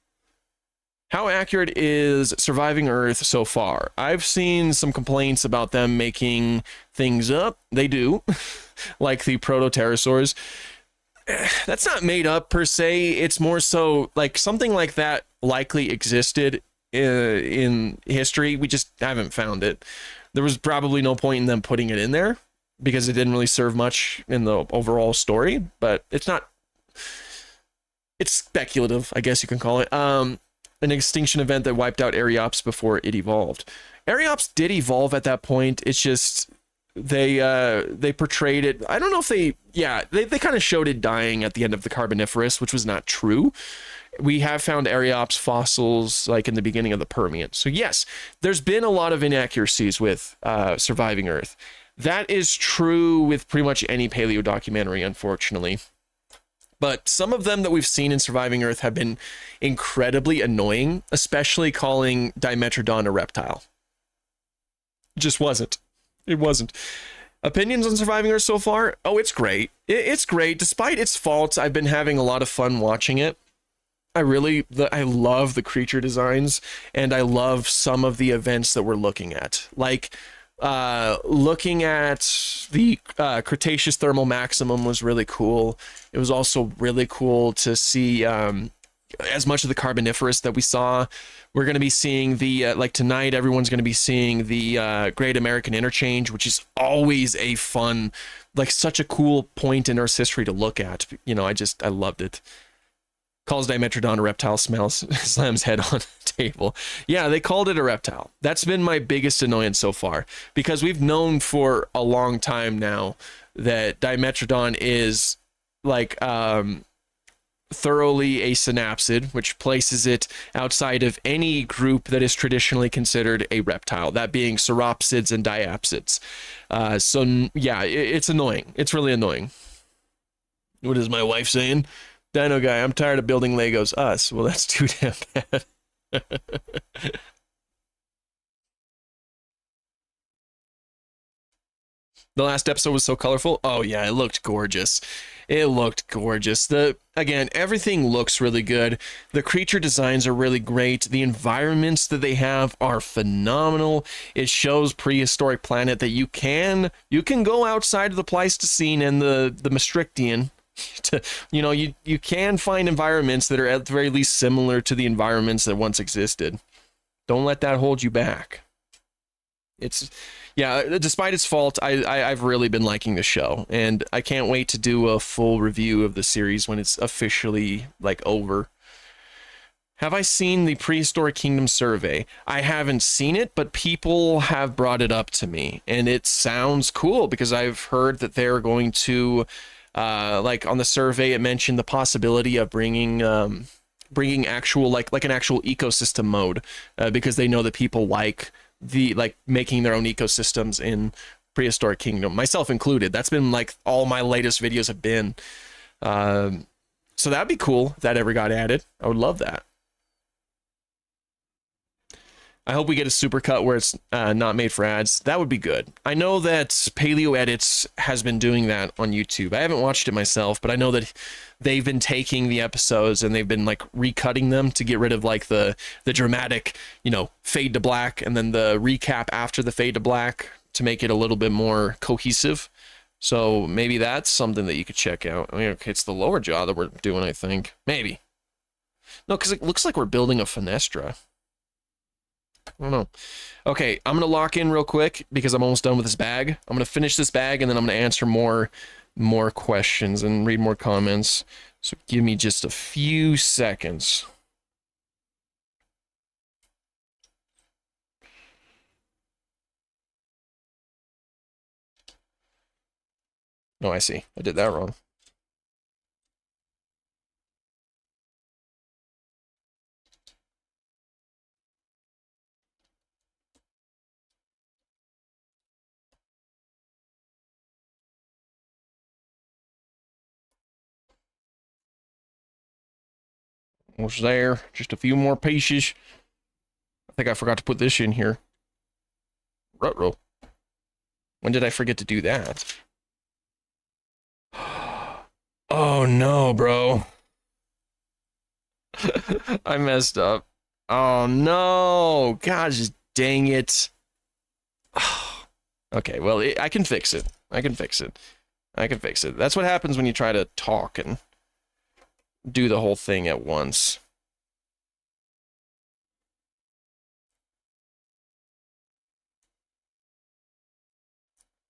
How accurate is Surviving Earth so far? I've seen some complaints about them making things up. They do, like the Proto-Pterosaurs. That's not made up per se. It's more so like something like that likely existed in history. We just haven't found it. There was probably no point in them putting it in there because it didn't really serve much in the overall story, but it's speculative, I guess you can call it. An extinction event that wiped out Archaeops before it evolved. Archaeops did evolve at that point. It's just they portrayed it. I don't know if they kind of showed it dying at the end of the Carboniferous, which was not true. We have found Archaeops fossils like in the beginning of the Permian. So yes, there's been a lot of inaccuracies with Surviving Earth. That is true with pretty much any paleo documentary, unfortunately. But some of them that we've seen in Surviving Earth have been incredibly annoying, especially calling Dimetrodon a reptile. Just wasn't. It wasn't. Opinions on Surviving Earth so far? Oh, it's great. It's great. Despite its faults, I've been having a lot of fun watching it. I love the creature designs, and I love some of the events that we're looking at. Like, looking at the Cretaceous thermal maximum was really cool. It was also really cool to see as much of the Carboniferous that we saw. We're going to be seeing the, like tonight, everyone's going to be seeing the Great American Interchange, which is always a fun, like such a cool point in Earth's history to look at. You know, I loved it. Calls Dimetrodon a reptile, slams head on table. Yeah, they called it a reptile. That's been my biggest annoyance so far, because we've known for a long time now that Dimetrodon is like thoroughly a synapsid, which places it outside of any group that is traditionally considered a reptile, that being sauropsids and diapsids. So yeah, it's annoying. It's really annoying. What is my wife saying? Dino guy, I'm tired of building Legos. Us. Well, that's too damn bad. The last episode was so colorful. Oh yeah, it looked gorgeous. It looked gorgeous. Again, everything looks really good. The creature designs are really great. The environments that they have are phenomenal. It shows prehistoric planet that you can go outside of the Pleistocene and the Maastrichtian. You can find environments that are at the very least similar to the environments that once existed. Don't let that hold you back. Yeah, despite its fault, I've really been liking the show, and I can't wait to do a full review of the series when it's officially like over. Have I seen the Prehistoric Kingdom survey? I haven't seen it, but people have brought it up to me, and it sounds cool because I've heard that they're going to like on the survey, it mentioned the possibility of bringing actual like an actual ecosystem mode, because they know that people like making their own ecosystems in Prehistoric Kingdom, myself included. That's been like all my latest videos have been. So that'd be cool if that ever got added. I would love that. I hope we get a supercut where it's not made for ads. That would be good. I know that Paleo Edits has been doing that on YouTube. I haven't watched it myself, but I know that they've been taking the episodes and they've been like recutting them to get rid of like the dramatic, fade to black, and then the recap after the fade to black to make it a little bit more cohesive. So maybe that's something that you could check out. I mean, okay, it's the lower jaw that we're doing, I think. Maybe. No, because it looks like we're building a fenestra. I don't know. Okay, I'm going to lock in real quick because I'm almost done with this bag. I'm going to finish this bag, and then I'm going to answer more questions and read more comments. So give me just a few seconds. Oh, I see. I did that wrong. Almost there. Just a few more pieces. I think I forgot to put this in here. Ruh-roh. When did I forget to do that? Oh no, bro. I messed up. Oh no. Gosh, dang it. Okay, well, I can fix it. I can fix it. That's what happens when you try to talk and do the whole thing at once.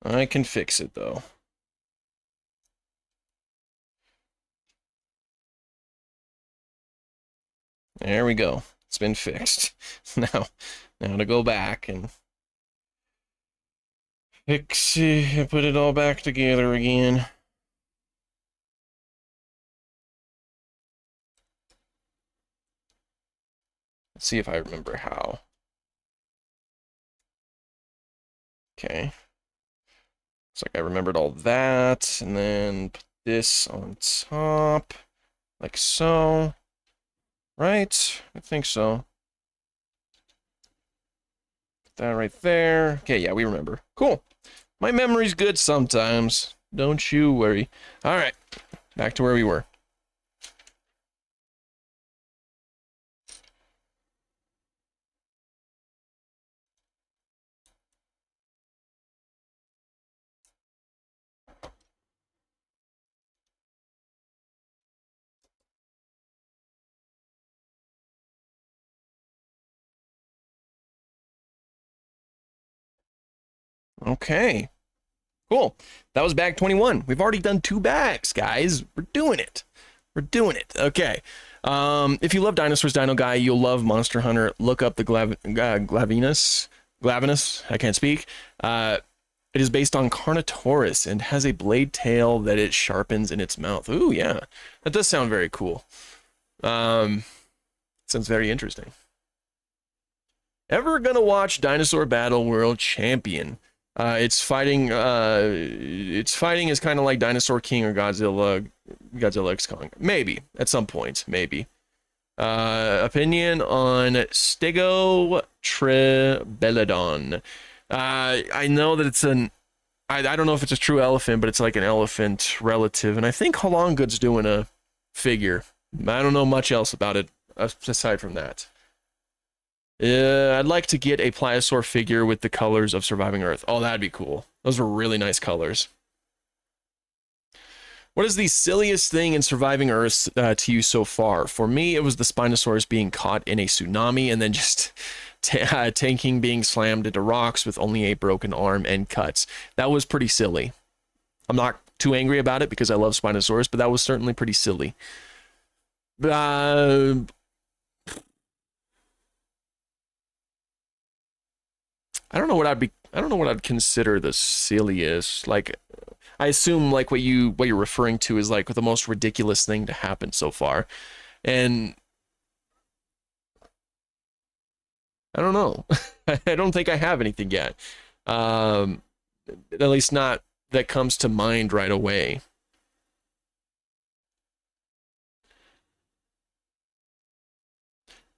I can fix it, though. There we go. It's been fixed. Now to go back and fix it, put it all back together again. Let's see if I remember how. Okay. Looks like I remembered all that, and then put this on top, like so. Right? I think so. Put that right there. Okay, yeah, we remember. Cool. My memory's good sometimes. Don't you worry. All right, back to where we were. Okay, cool. That was bag 21. We've already done 2 bags, guys. We're doing it. We're doing it. Okay. If you love Dinosaurs, Dino Guy, you'll love Monster Hunter. Look up the Glavinus. I can't speak. It is based on Carnotaurus and has a blade tail that it sharpens in its mouth. Ooh, yeah. That does sound very cool. Sounds very interesting. Ever gonna watch Dinosaur Battle World Champion? It's fighting is kind of like Dinosaur King or Godzilla X Kong. Maybe at some point, maybe. Opinion on Stegotribelodon. I know that it's I don't know if it's a true elephant, but it's like an elephant relative, and I think Holongood's doing a figure. I don't know much else about it aside from that. I'd like to get a Pliosaur figure with the colors of Surviving Earth. Oh, that'd be cool. Those were really nice colors. What is the silliest thing in Surviving Earth to you so far? For me, it was the Spinosaurus being caught in a tsunami and then just tanking being slammed into rocks with only a broken arm and cuts. That was pretty silly. I'm not too angry about it because I love Spinosaurus, but that was certainly pretty silly. I don't know what I'd consider the silliest. Like, I assume like what you're referring to is like the most ridiculous thing to happen so far. And I don't know. I don't think I have anything yet. At least not that comes to mind right away.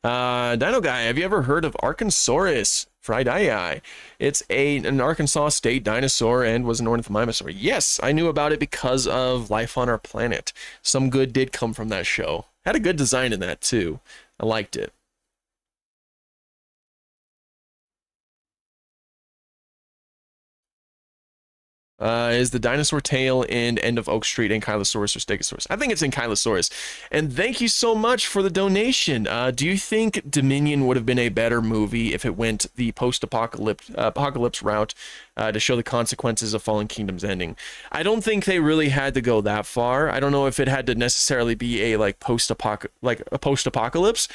Dino Guy, have you ever heard of Arkansaurus Friedii? It's an Arkansas state dinosaur and was an ornithomimosaur. Yes, I knew about it because of Life on Our Planet. Some good did come from that show. Had a good design in that too. I liked it. Is the dinosaur tail in End of Oak Street in Kylosaurus or Stegosaurus? I think it's in Kylosaurus. And thank you so much for the donation. Do you think Dominion would have been a better movie if it went the post-apocalypse route to show the consequences of Fallen Kingdom's ending? I don't think they really had to go that far. I don't know if it had to necessarily be a post-apocalypse.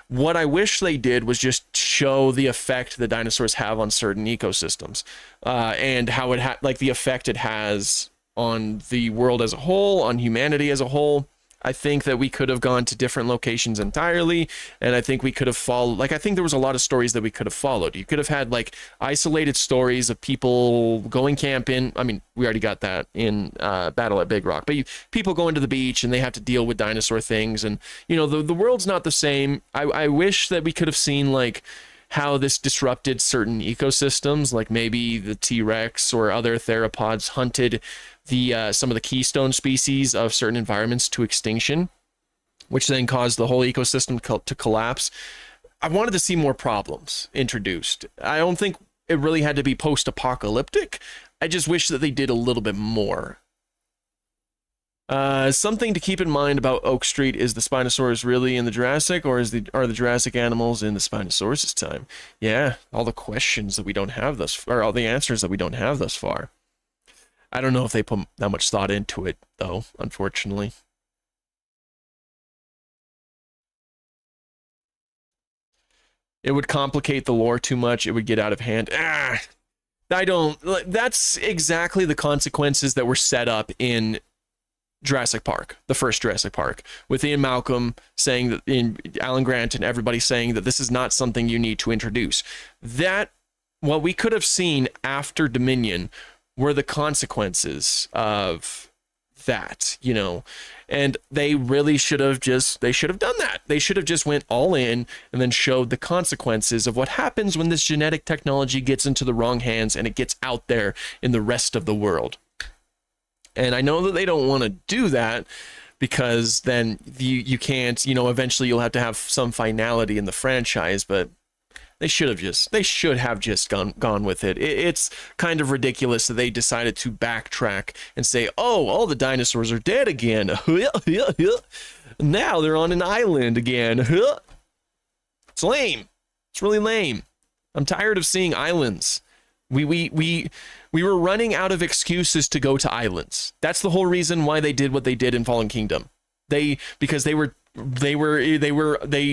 What I wish they did was just show the effect the dinosaurs have on certain ecosystems, and how it like the effect it has on the world as a whole, on humanity as a whole. I think that we could have gone to different locations entirely, and I think we could have followed, like, I think there was a lot of stories that we could have followed. You could have had, like, isolated stories of people going camping. I mean, we already got that in Battle at Big Rock, but people going to the beach, and they have to deal with dinosaur things, and, you know, the world's not the same. I wish that we could have seen, like, how this disrupted certain ecosystems, like maybe the T-Rex or other theropods hunted some of the keystone species of certain environments to extinction, which then caused the whole ecosystem to collapse. I wanted to see more problems introduced. I don't think it really had to be post-apocalyptic. I just wish that they did a little bit more. Something to keep in mind about Oak Street: is the Spinosaurus really in the Jurassic, or are the Jurassic animals in the Spinosaurus' time? Yeah, all the questions that we don't have thus far, or all the answers that we don't have thus far. I don't know if they put that much thought into it, though, unfortunately. It would complicate the lore too much. It would get out of hand. I don't. That's exactly the consequences that were set up in Jurassic Park, the first Jurassic Park, with Ian Malcolm saying that, in Alan Grant and everybody saying that this is not something you need to introduce. That, what we could have seen after Dominion were the consequences of that, you know. And they really should have done that. They should have just went all in and then showed the consequences of what happens when this genetic technology gets into the wrong hands and it gets out there in the rest of the world. And I know that they don't want to do that, because then you can't, you know, eventually you'll have to have some finality in the franchise, but they should have just gone with it. It's kind of ridiculous that they decided to backtrack and say, oh, all the dinosaurs are dead again. Now they're on an island again. It's lame. It's really lame. I'm tired of seeing islands. We were running out of excuses to go to islands. That's the whole reason why they did what they did in Fallen Kingdom. Because they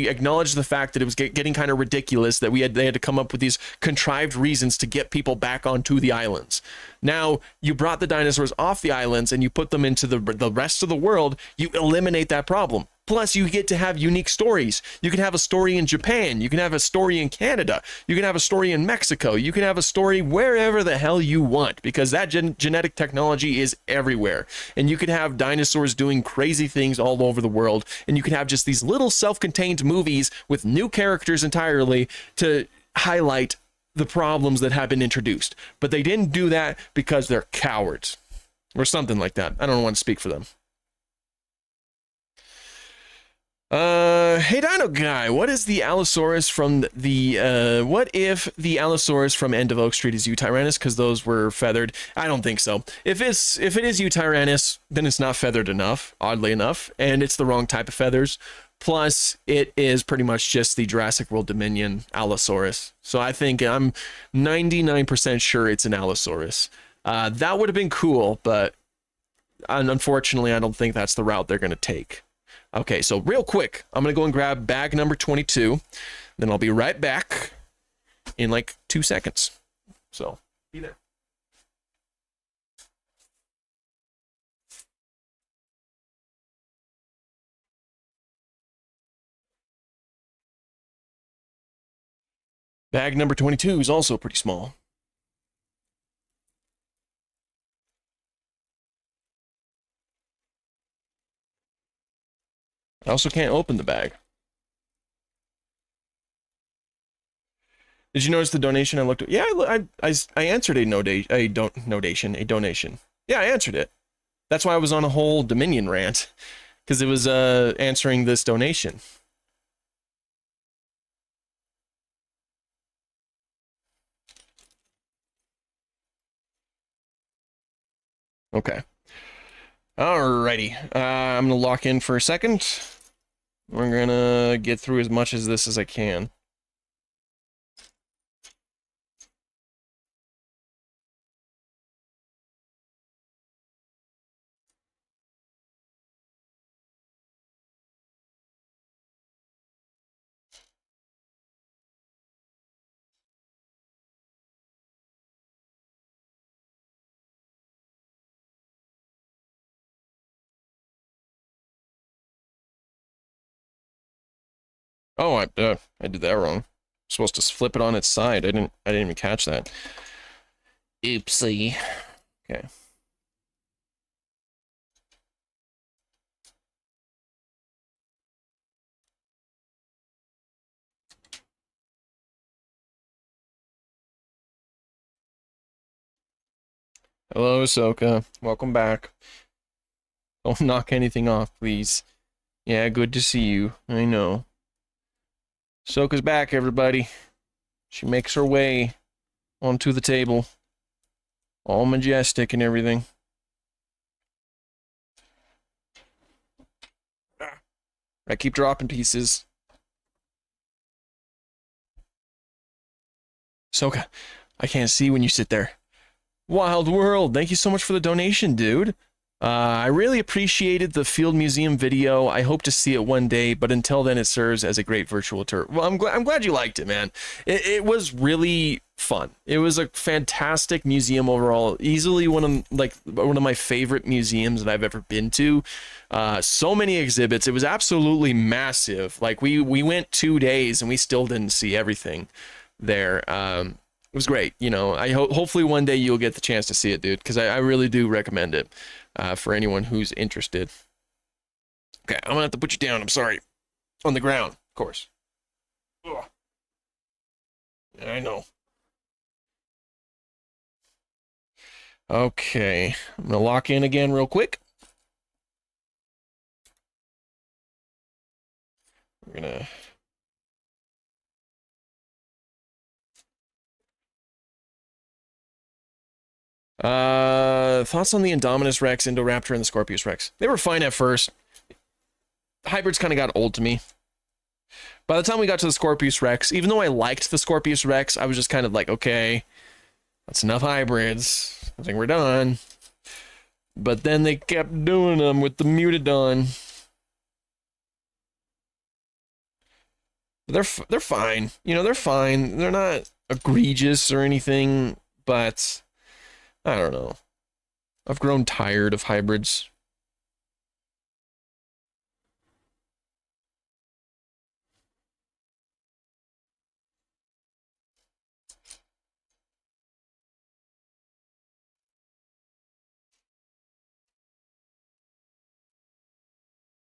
acknowledged the fact that it was getting kind of ridiculous that they had to come up with these contrived reasons to get people back onto the islands. Now you brought the dinosaurs off the islands and you put them into the rest of the world. You eliminate that problem. Plus, you get to have unique stories. You can have a story in Japan. You can have a story in Canada. You can have a story in Mexico. You can have a story wherever the hell you want, because that genetic technology is everywhere. And you can have dinosaurs doing crazy things all over the world. And you can have just these little self-contained movies with new characters entirely to highlight the problems that have been introduced. But they didn't do that because they're cowards or something like that. I don't want to speak for them. Hey Dino Guy, what is the Allosaurus from what if the Allosaurus from End of Oak Street is Eutyrannus, because those were feathered? I don't think so. If it is Eutyrannus, then it's not feathered enough, oddly enough, and it's the wrong type of feathers. Plus, it is pretty much just the Jurassic World Dominion Allosaurus. So I think I'm 99% sure it's an Allosaurus. That would have been cool, but unfortunately, I don't think that's the route they're going to take. Okay, so real quick, I'm going to go and grab bag number 22. Then I'll be right back in like 2 seconds. So, be there. Bag number 22 is also pretty small. I also can't open the bag. Did you notice the donation I looked at? Yeah, I answered a donation. Yeah, I answered it. That's why I was on a whole Dominion rant, because it was answering this donation. Okay. Alrighty. I'm gonna lock in for a second. We're gonna get through as much of this as I can. Oh, I did that wrong. I'm supposed to flip it on its side. I didn't even catch that. Oopsie. Okay. Hello, Ahsoka. Welcome back. Don't knock anything off, please. Yeah, good to see you. I know. Ahsoka's back, everybody. She makes her way onto the table. All majestic and everything. I keep dropping pieces. Ahsoka, I can't see when you sit there. Wild World, thank you so much for the donation, dude. I really appreciated the Field Museum video. I hope to see it one day, but until then, it serves as a great virtual tour. Well, I'm glad you liked it, man. It was really fun. It was a fantastic museum overall. Easily one of my favorite museums that I've ever been to. So many exhibits. It was absolutely massive. Like we went 2 days and we still didn't see everything there. It was great. You know, hopefully one day you'll get the chance to see it, dude, because I really do recommend it. for anyone who's interested. Okay, I'm gonna have to put you down. I'm sorry. On the ground, of course. Ugh. I know. Okay, I'm gonna lock in again real quick. We're gonna... thoughts on the Indominus Rex, Indoraptor, and the Scorpius Rex? They were fine at first. Hybrids kind of got old to me. By the time we got to the Scorpius Rex, even though I liked the Scorpius Rex, I was just kind of like, okay, that's enough hybrids. I think we're done. But then they kept doing them with the Mutadon. They're fine. You know, they're fine. They're not egregious or anything, but I don't know. I've grown tired of hybrids.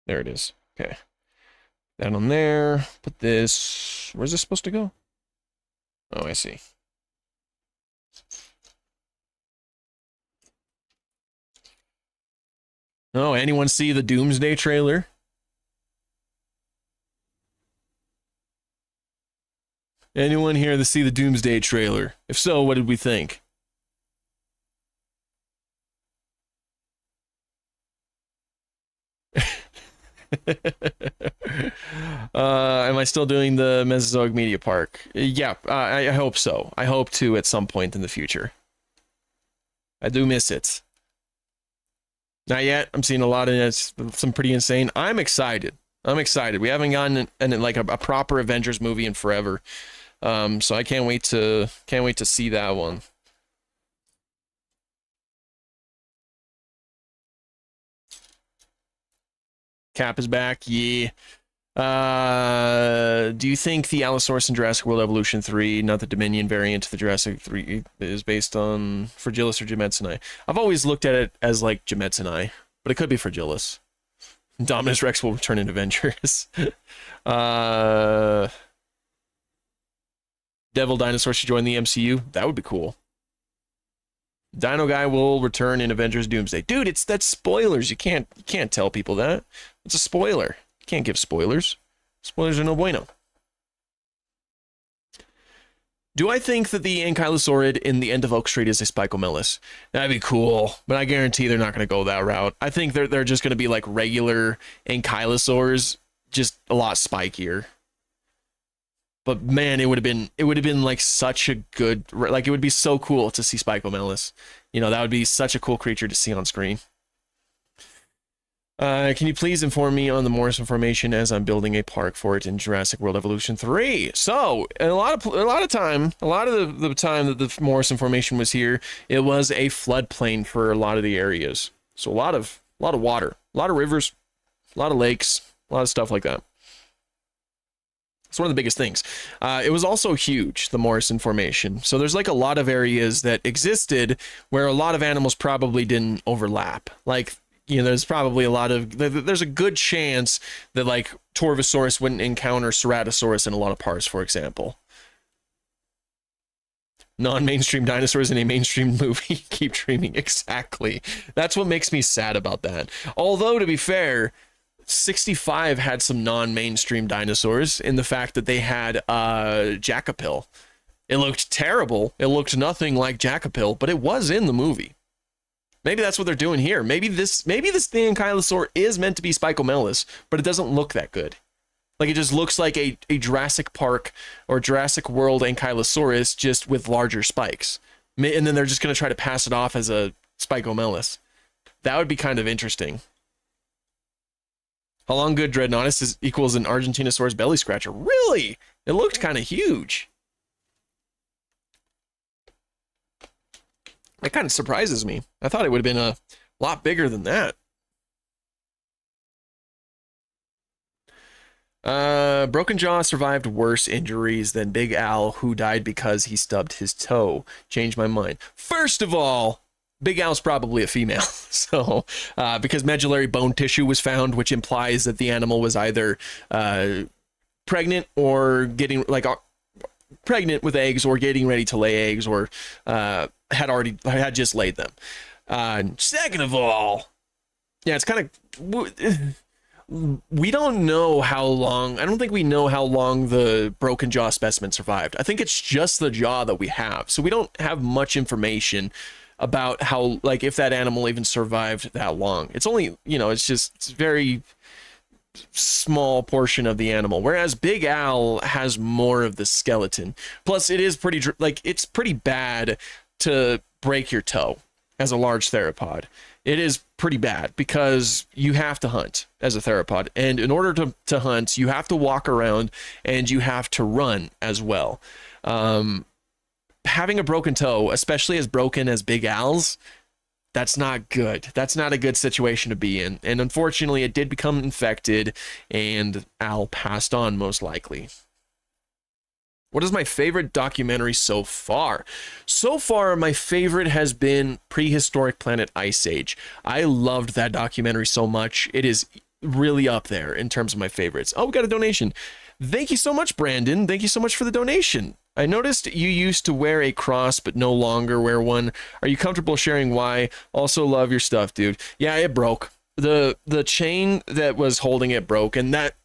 There it is. Okay. That on there. Put this... Where's this supposed to go? Oh, I see. Oh, anyone see the Doomsday trailer? Anyone here to see the Doomsday trailer? If so, what did we think? Am I still doing the Mesozoic Media Park? Yeah, I hope so. I hope to at some point in the future. I do miss it. Not yet. I'm seeing a lot of it. Some pretty insane. I'm excited. I'm excited. We haven't gotten like a proper Avengers movie in forever. So I can't wait to see that one. Cap is back. Yeah. Do you think the Allosaurus in Jurassic World Evolution 3, not the Dominion variant, the Jurassic 3, is based on Fragilis or Jemetsini? I've always looked at it as like Jemetsini, but it could be Fragilis. Dominus Rex will return in Avengers. Devil Dinosaur should join the MCU. That would be cool. Dino Guy will return in Avengers Doomsday. Dude, that's spoilers. You can't tell people that. It's a spoiler. You can't give spoilers. Spoilers are no bueno. Do I think that the Ankylosaurid in the end of Oak Street is a Spicomelis? That'd be cool, but I guarantee they're not going to go that route. I think they're just going to be like regular Ankylosaurs, just a lot spikier. But man, it would have been like such a good, like it would be so cool to see Spicomelis. You know, that would be such a cool creature to see on screen. Can you please inform me on the Morrison Formation as I'm building a park for it in Jurassic World Evolution 3? So, a lot of the time that the Morrison Formation was here, it was a floodplain for a lot of the areas. So a lot of water, a lot of rivers, a lot of lakes, a lot of stuff like that. It's one of the biggest things. It was also huge, the Morrison Formation. So there's like a lot of areas that existed where a lot of animals probably didn't overlap. Like, you know, there's probably there's a good chance that like Torvosaurus wouldn't encounter Ceratosaurus in a lot of parts, for example. Non-mainstream dinosaurs in a mainstream movie. Keep dreaming. Exactly. That's what makes me sad about that. Although, to be fair, 65 had some non-mainstream dinosaurs in the fact that they had Jackapil. It looked terrible. It looked nothing like Jackapil, but it was in the movie. Maybe that's what they're doing here. Maybe this thing Ankylosaur is meant to be Spicomelis, but it doesn't look that good. Like it just looks like a Jurassic Park or Jurassic World Ankylosaurus just with larger spikes. And then they're just going to try to pass it off as a Spicomelis. That would be kind of interesting. How long good Dreadnoughtus equals an Argentinosaurus belly scratcher? Really? It looked kind of huge. That kind of surprises me. I thought it would have been a lot bigger than that. Broken Jaw survived worse injuries than Big Al, who died because he stubbed his toe. Changed my mind. First of all, Big Al's probably a female. So, because medullary bone tissue was found, which implies that the animal was either pregnant or getting like pregnant with eggs or getting ready to lay eggs or had just laid them. Second of all, yeah, it's kind of, we don't know how long, I don't think we know how long the broken jaw specimen survived. I think it's just the jaw that we have. So we don't have much information about how, like, if that animal even survived that long. It's only, it's very small portion of the animal, whereas Big Al has more of the skeleton. Plus, it is pretty, it's pretty bad to break your toe as a large theropod. It is pretty bad because you have to hunt as a theropod. And in order to hunt, you have to walk around and you have to run as well. Having a broken toe, especially as broken as Big Al's, that's not good. That's not a good situation to be in. And unfortunately, it did become infected and Al passed on most likely. What is my favorite documentary so far? So far, my favorite has been Prehistoric Planet Ice Age. I loved that documentary so much. It is really up there in terms of my favorites. Oh, we got a donation. Thank you so much, Brandon. Thank you so much for the donation. I noticed you used to wear a cross, but no longer wear one. Are you comfortable sharing why? Also love your stuff, dude. Yeah, it broke. The chain that was holding it broke, and that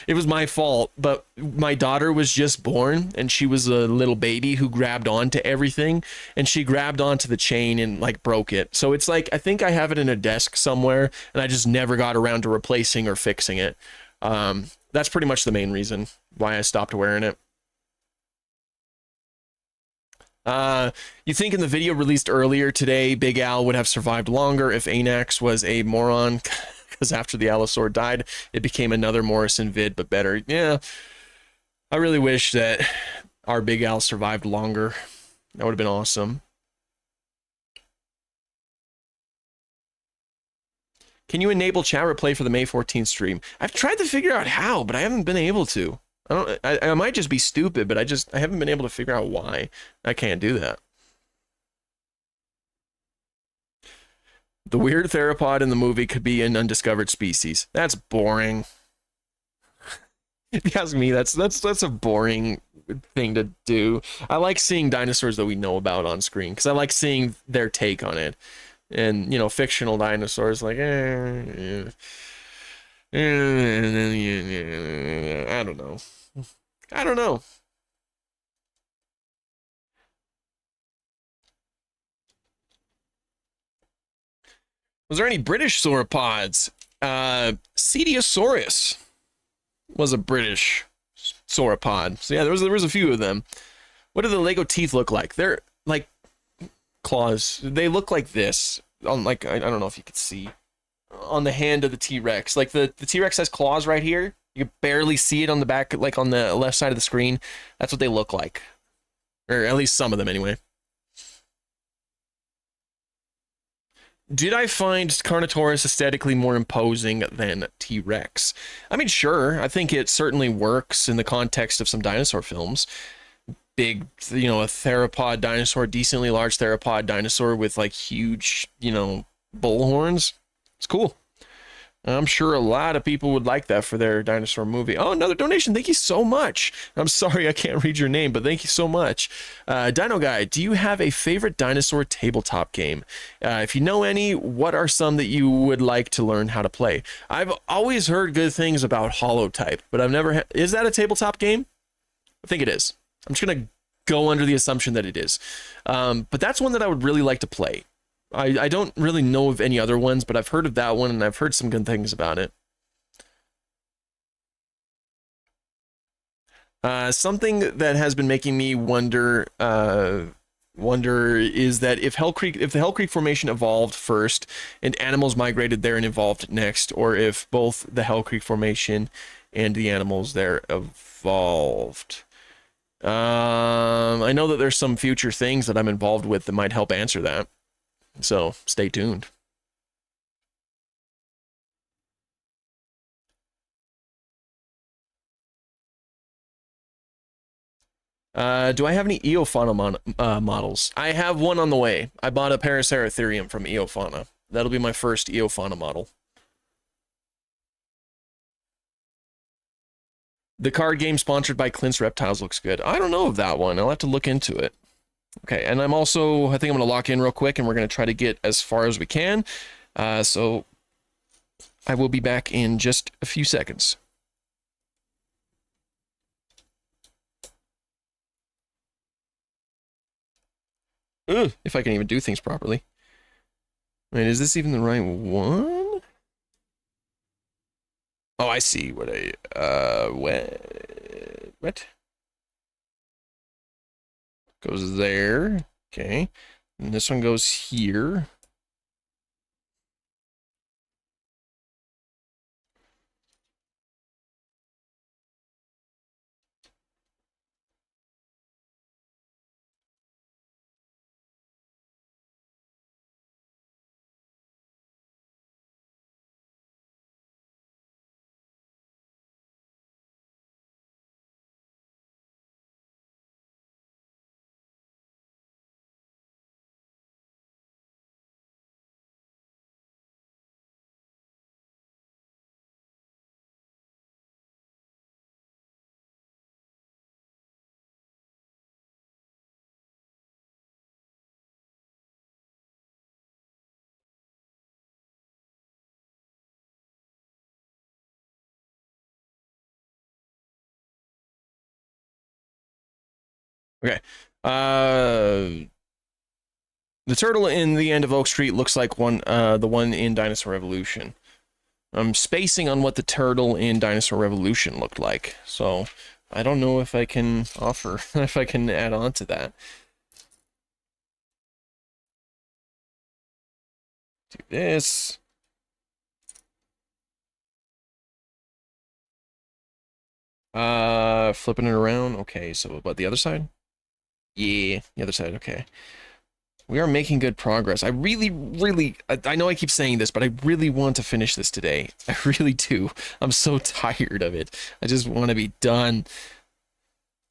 it was my fault, but my daughter was just born and she was a little baby who grabbed onto everything, and she grabbed onto the chain and like broke it. So it's like, I think I have it in a desk somewhere and I just never got around to replacing or fixing it. That's pretty much the main reason why I stopped wearing it. You think in the video released earlier today, Big Al would have survived longer if Anax was a moron? Because after the Allosaur died, it became another Morrison vid, but better. Yeah, I really wish that our Big Al survived longer. That would have been awesome. Can you enable chat replay for the May 14th stream? I've tried to figure out how, but I haven't been able to. I might just be stupid, but I haven't been able to figure out why I can't do that. The weird theropod in the movie could be an undiscovered species. That's boring. If you ask me, that's a boring thing to do. I like seeing dinosaurs that we know about on screen because I like seeing their take on it. And, fictional dinosaurs, like, I don't know. I don't know. Was there any British sauropods? Cetiosaurus was a British sauropod. So yeah, there was a few of them. What do the Lego teeth look like? They're like claws. They look like this. On like, I don't know if you could see on the hand of the T-Rex. Like the T-Rex has claws right here. You can barely see it on the back, like on the left side of the screen. That's what they look like. Or at least some of them anyway. Did I find Carnotaurus aesthetically more imposing than T-Rex? I mean, sure. I think it certainly works in the context of some dinosaur films. Big, a theropod dinosaur, decently large theropod dinosaur with like huge, bull horns. It's cool. I'm sure a lot of people would like that for their dinosaur movie. Oh, another donation. Thank you so much. I'm sorry I can't read your name, but thank you so much. Dino Guy, do you have a favorite dinosaur tabletop game? If you know any, what are some that you would like to learn how to play? I've always heard good things about Holotype, but I've never... Is that a tabletop game? I think it is. I'm just going to go under the assumption that it is. But that's one that I would really like to play. I don't really know of any other ones, but I've heard of that one, and I've heard some good things about it. Something that has been making me wonder is that if the Hell Creek Formation evolved first and animals migrated there and evolved next, or if both the Hell Creek Formation and the animals there evolved. I know that there's some future things that I'm involved with that might help answer that. So stay tuned. Do I have any Eofauna models? I have one on the way. I bought a Paraceratherium from Eofauna. That'll be my first Eofauna model. The card game sponsored by Clint's Reptiles looks good. I don't know of that one. I'll have to look into it. Okay, and I'm also, I think I'm going to lock in real quick, and we're going to try to get as far as we can. So I will be back in just a few seconds. Ugh, if I can even do things properly. Wait, is this even the right one? Oh, I see what what? Goes there. Okay. And this one goes here. Okay. The turtle in the end of Oak Street looks like the one in Dinosaur Revolution. I'm spacing on what the turtle in Dinosaur Revolution looked like, so I don't know if I can offer, if I can add on to that. Do this. Flipping it around. Okay, so about the other side? Yeah, the other side, okay. We are making good progress. I really, I know I keep saying this, but I really want to finish this today. I really do. I'm so tired of it. I just want to be done.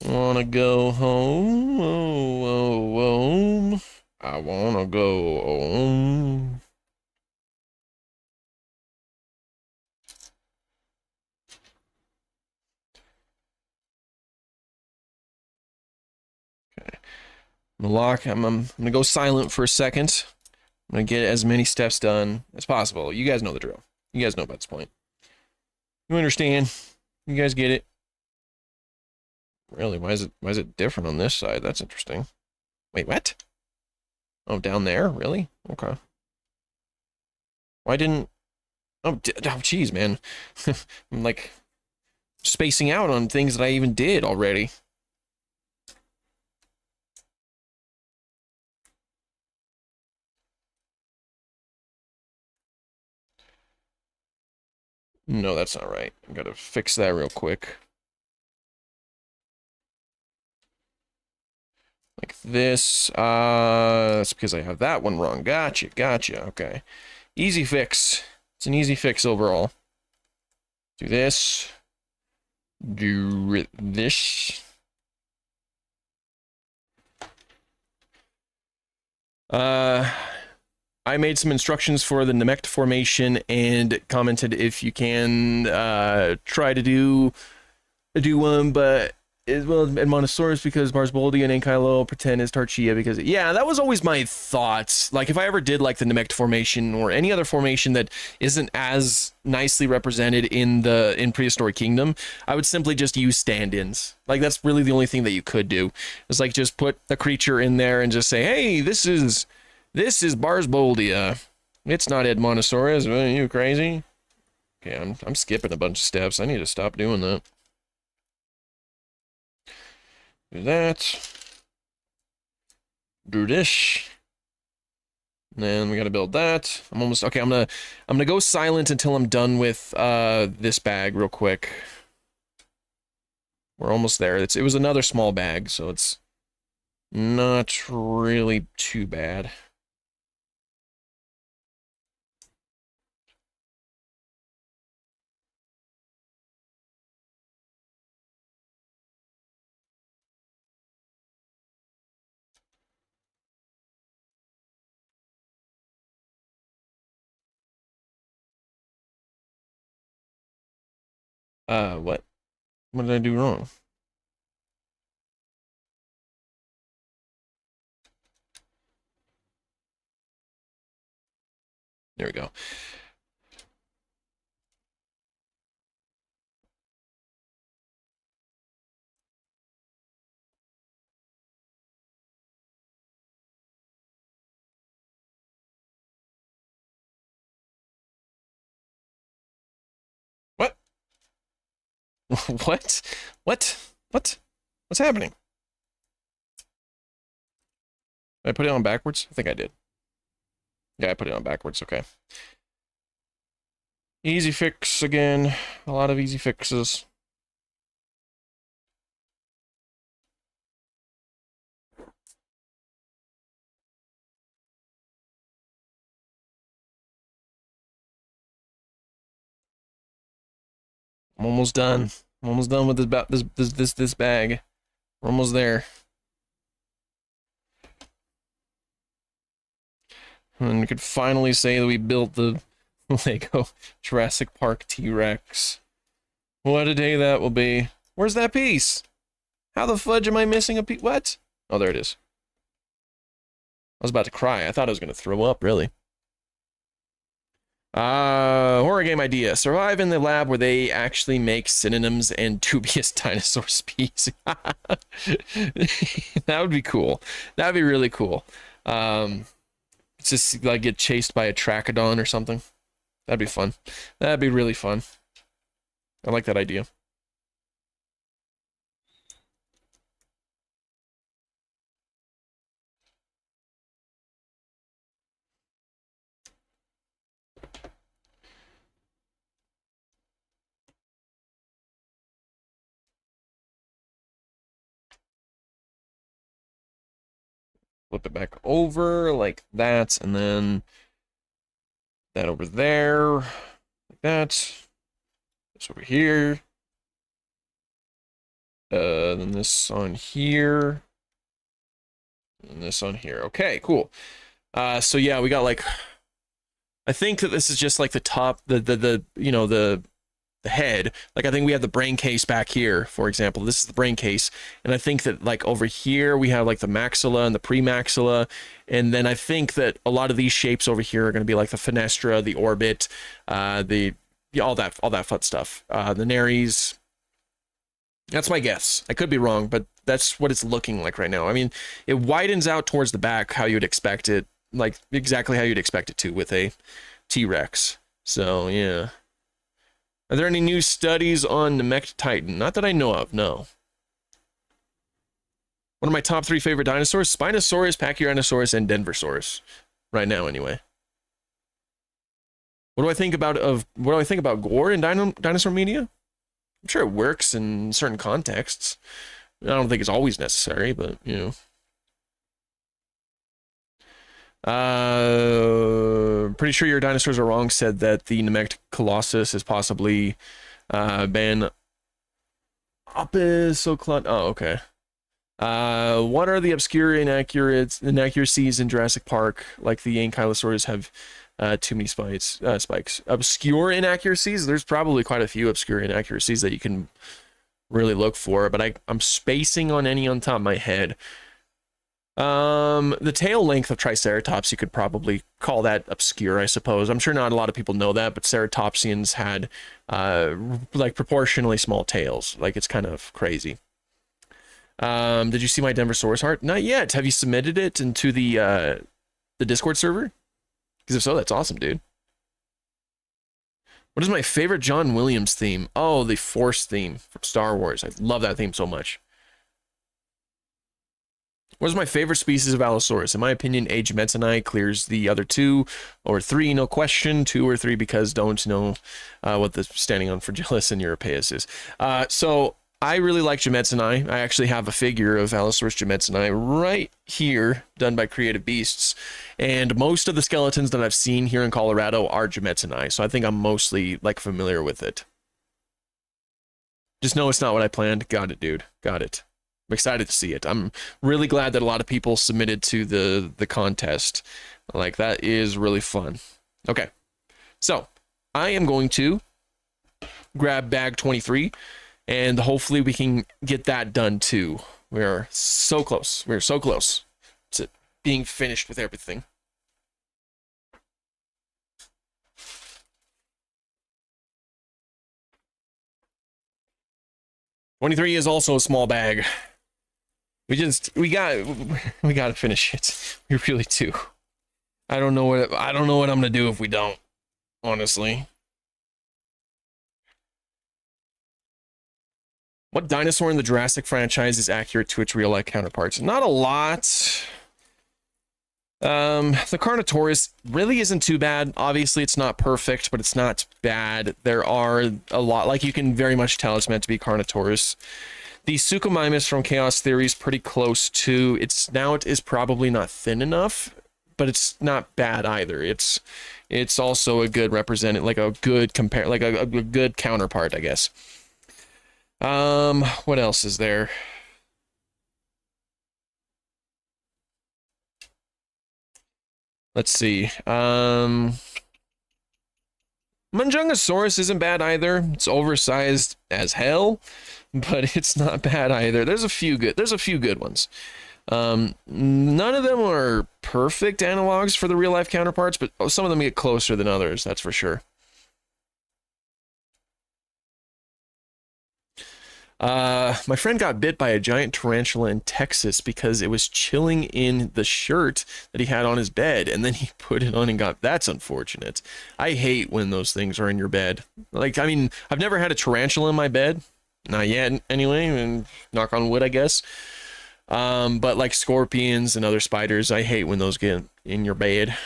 Wanna go home? Home. I wanna go home. Okay. I'm gonna go silent for a second. I'm gonna get as many steps done as possible. You guys know the drill. You guys know about this point. You understand. You guys get it. Really, why is it different on this side? That's interesting. Wait, what? Oh, down there? Really? Okay. Why didn't... Oh, jeez, man. I'm like spacing out on things that I even did already. No, that's not right. I gotta fix that real quick. Like this. That's because I have that one wrong. Gotcha. Okay. Easy fix. It's an easy fix overall. Do this. Do this. I made some instructions for the Namek formation and commented if you can try to do one, but as well as Monosaurus because Barsboldi and Ankylo pretend as Tarchia because yeah, that was always my thoughts. Like if I ever did like the Namek formation or any other formation that isn't as nicely represented in Prehistoric Kingdom, I would simply just use stand-ins. Like that's really the only thing that you could do. It's like just put a creature in there and just say, hey, this is Barsboldia. It's not Edmontosaurus. Are you crazy? Okay, I'm skipping a bunch of steps. I need to stop doing that. Do that. Do this. And then we gotta build that. I'm almost okay. I'm gonna go silent until I'm done with this bag real quick. We're almost there. It was another small bag, so it's not really too bad. What? What did I do wrong? There we go. What? What? What? What? What's happening? Did I put it on backwards? I think I did. Yeah, I put it on backwards. Okay. Easy fix again. A lot of easy fixes. I'm almost done. I'm almost done with this bag. We're almost there. And we could finally say that we built the Lego Jurassic Park T-Rex. What a day that will be. Where's that piece? How the fudge am I missing a piece? What? Oh, there it is. I was about to cry. I thought I was going to throw up, really. Horror game idea. Survive in the lab where they actually make synonyms and dubious dinosaur species. That would be cool. That would be really cool. Just like get chased by a trachodon or something. That'd be fun. That'd be really fun. I like that idea. Flip it back over like that, and then that over there, like that. This over here. Then this on here. And this on here. Okay, cool. So yeah, we got like, I think that this is just like the top, you know, the head. Like I think we have the brain case back here, for example. This is the brain case, and I think that like over here we have like the maxilla and the premaxilla, and then I think that a lot of these shapes over here are going to be like the fenestra, the orbit, the yeah, all that fun stuff. The nares. That's my guess. I could be wrong, but that's what it's looking like right now. I mean, it widens out towards the back how you'd expect it, like exactly how you'd expect it to with a T-Rex. So yeah. Are there any new studies on Nemectitan? Not that I know of, no. One of my top 3 favorite dinosaurs, Spinosaurus, Pachyrhinosaurus, and Denversaurus. Right now, anyway. What do I think about gore in dinosaur media? I'm sure it works in certain contexts. I don't think it's always necessary, but, you know. Pretty sure your dinosaurs are wrong. Said that the Namek Colossus is possibly ban Opistoclon. Oh, okay. What are the obscure inaccuracies in Jurassic Park? Like the Ankylosaurs have too many spikes. Obscure inaccuracies? There's probably quite a few obscure inaccuracies that you can really look for, but I'm spacing on any on top of my head. The tail length of Triceratops, you could probably call that obscure, I suppose. I'm sure not a lot of people know that, but Ceratopsians had like proportionally small tails. Like it's kind of crazy. Did you see my Denversaurus heart? Not yet. Have you submitted it into the Discord server? Because if so, that's awesome, dude. What is my favorite John Williams theme? Oh, the Force theme from Star Wars. I love that theme so much. What is my favorite species of Allosaurus? In my opinion, A. Gemetsoni clears the other 2 or 3, no question. 2 or 3 because don't know what the standing on Fragilis and Europaeus is. So I really like Gemetsoni. I actually have a figure of Allosaurus Gemetsoni right here, done by Creative Beasts. And most of the skeletons that I've seen here in Colorado are Gemetsoni, so I think I'm mostly like familiar with it. Just know it's not what I planned. Got it, dude. Got it. I'm excited to see it. I'm really glad that a lot of people submitted to the contest. Like, that is really fun. Okay. So, I am going to grab bag 23, and hopefully we can get that done too. We're so close. We're so close to being finished with everything. $23 is also a small bag. We gotta finish it. We really do. I don't know what I'm gonna do if we don't, honestly. What dinosaur in the Jurassic franchise is accurate to its real-life counterparts? Not a lot. The Carnotaurus really isn't too bad. Obviously, it's not perfect, but it's not bad. There are a lot, like you can very much tell it's meant to be Carnotaurus. The Suchomimus from Chaos Theory is pretty close to. Its snout is probably not thin enough, but it's not bad either. It's also a good representative, like a good a good counterpart, I guess. What else is there? Let's see. Manjungasaurus isn't bad either. It's oversized as hell, but it's not bad either. There's a few good ones. None of them are perfect analogs for the real life counterparts, but some of them get closer than others, that's for sure. My friend got bit by a giant tarantula in Texas because it was chilling in the shirt that he had on his bed, and then he put it on and that's unfortunate. I hate when those things are in your bed. Like, I mean, I've never had a tarantula in my bed. Not yet, anyway, and knock on wood, I guess. But like scorpions and other spiders, I hate when those get in your bed.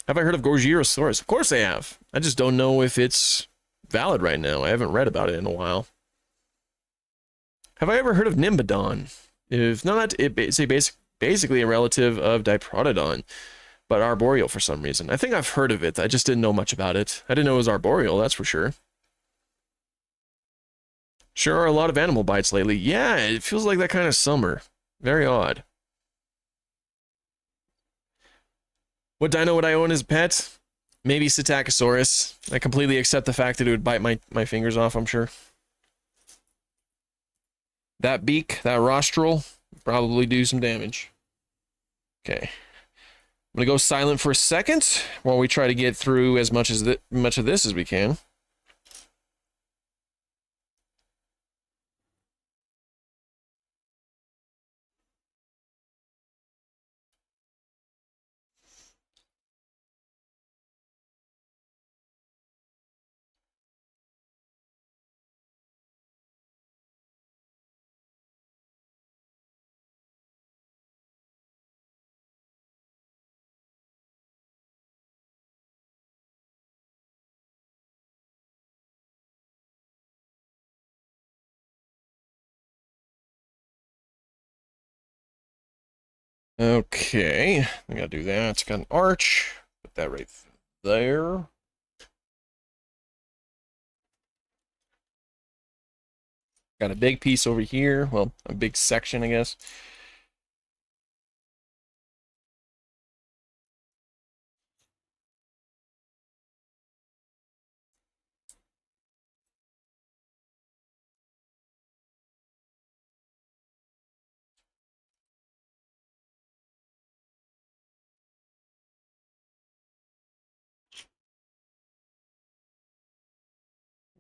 Have I heard of Gorgiosaurus? Of course I have. I just don't know if it's valid right now. I haven't read about it in a while. Have I ever heard of Nimbodon? If not, it's basically a relative of Diprotodon, but arboreal for some reason. I think I've heard of it. I just didn't know much about it. I didn't know it was arboreal, that's for sure. Sure are a lot of animal bites lately. Yeah, it feels like that kind of summer. Very odd. What dino would I own as a pet? Maybe Psittacosaurus. I completely accept the fact that it would bite my fingers off, I'm sure. That beak, that rostral, probably do some damage. Okay. I'm gonna go silent for a second while we try to get through as much of this as we can. Okay, we gotta do that. It's got an arch. Put that right there. Got a big piece over here. Well, a big section, I guess.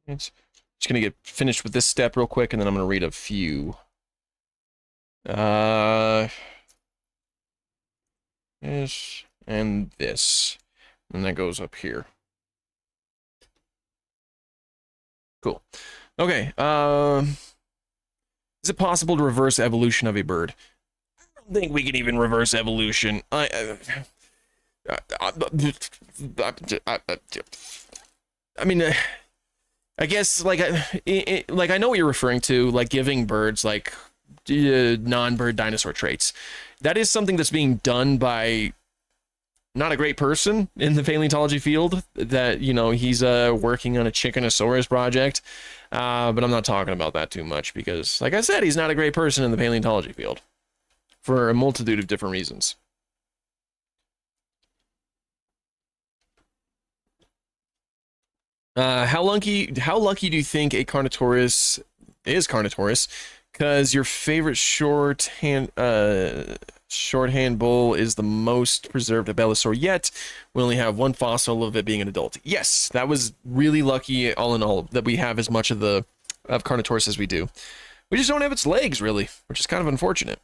It's just gonna get finished with this step real quick, and then I'm gonna read a few. This and this, and that goes up here. Cool. Okay. Is it possible to reverse evolution of a bird? I don't think we can even reverse evolution. I mean, I guess like I know what you're referring to, like giving birds like non-bird dinosaur traits. That is something that's being done by not a great person in the paleontology field. That, you know, he's working on a Chickenosaurus project, but I'm not talking about that too much because, like I said, he's not a great person in the paleontology field for a multitude of different reasons. How lucky do you think a Carnotaurus is Carnotaurus? Because your favorite shorthand bull is the most preserved Abelisaur yet. We only have one fossil of it being an adult. Yes, that was really lucky all in all that we have as much of Carnotaurus as we do. We just don't have its legs really, which is kind of unfortunate.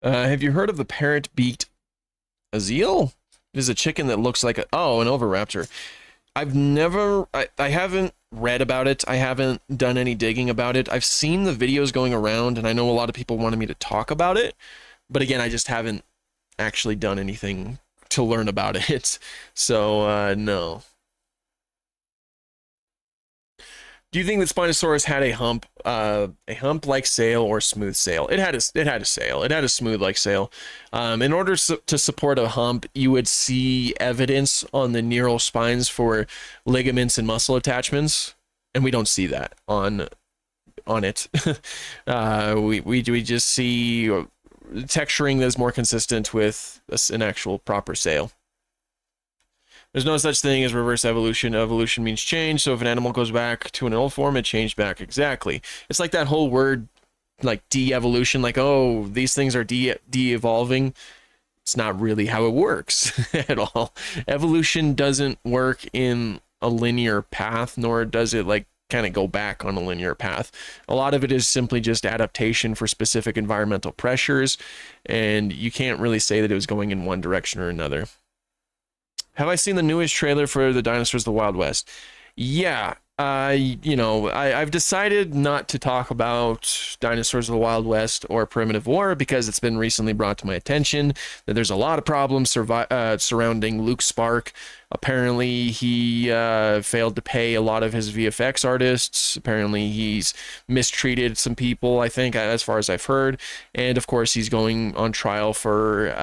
Have you heard of the parrot-beaked Azeel? It is a chicken that looks like an oviraptor. I haven't read about it. I haven't done any digging about it. I've seen the videos going around, and I know a lot of people wanted me to talk about it. But again, I just haven't actually done anything to learn about it. So, no. Do you think that Spinosaurus had a hump-like sail or smooth sail? It had a sail. It had a smooth-like sail. In order to support a hump, you would see evidence on the neural spines for ligaments and muscle attachments, and we don't see that on it. We just see texturing that's more consistent with an actual proper sail. There's no such thing as reverse evolution. Evolution means change, so if an animal goes back to an old form, it changed back. Exactly. It's like that whole word, like de-evolution, like, oh, these things are de-evolving. It's not really how it works at all. Evolution doesn't work in a linear path, nor does it, like, kind of go back on a linear path. A lot of it is simply just adaptation for specific environmental pressures, and you can't really say that it was going in one direction or another. Have I seen the newest trailer for the Dinosaurs of the Wild West? Yeah, I've decided not to talk about Dinosaurs of the Wild West or Primitive War because it's been recently brought to my attention that there's a lot of problems surrounding Luke Spark. Apparently, he failed to pay a lot of his VFX artists. Apparently, he's mistreated some people, I think, as far as I've heard. And, of course, he's going on trial for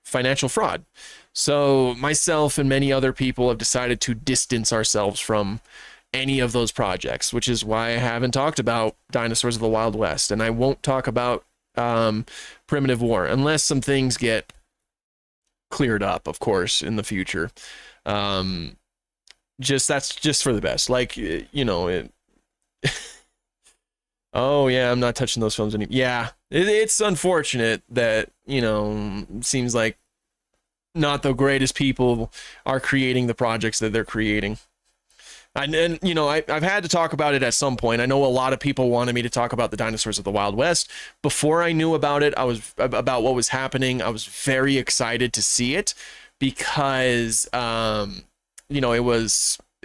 financial fraud. So myself and many other people have decided to distance ourselves from any of those projects, which is why I haven't talked about Dinosaurs of the Wild West, and I won't talk about Primitive War unless some things get cleared up, of course, in the future. That's just for the best. Like, oh yeah, I'm not touching those films anymore. Yeah, it's unfortunate that, seems like not the greatest people are creating the projects that they're creating. And I've had to talk about it at some point. I know a lot of people wanted me to talk about the Dinosaurs of the Wild West. Before I knew about it, about what was happening, I was very excited to see it because,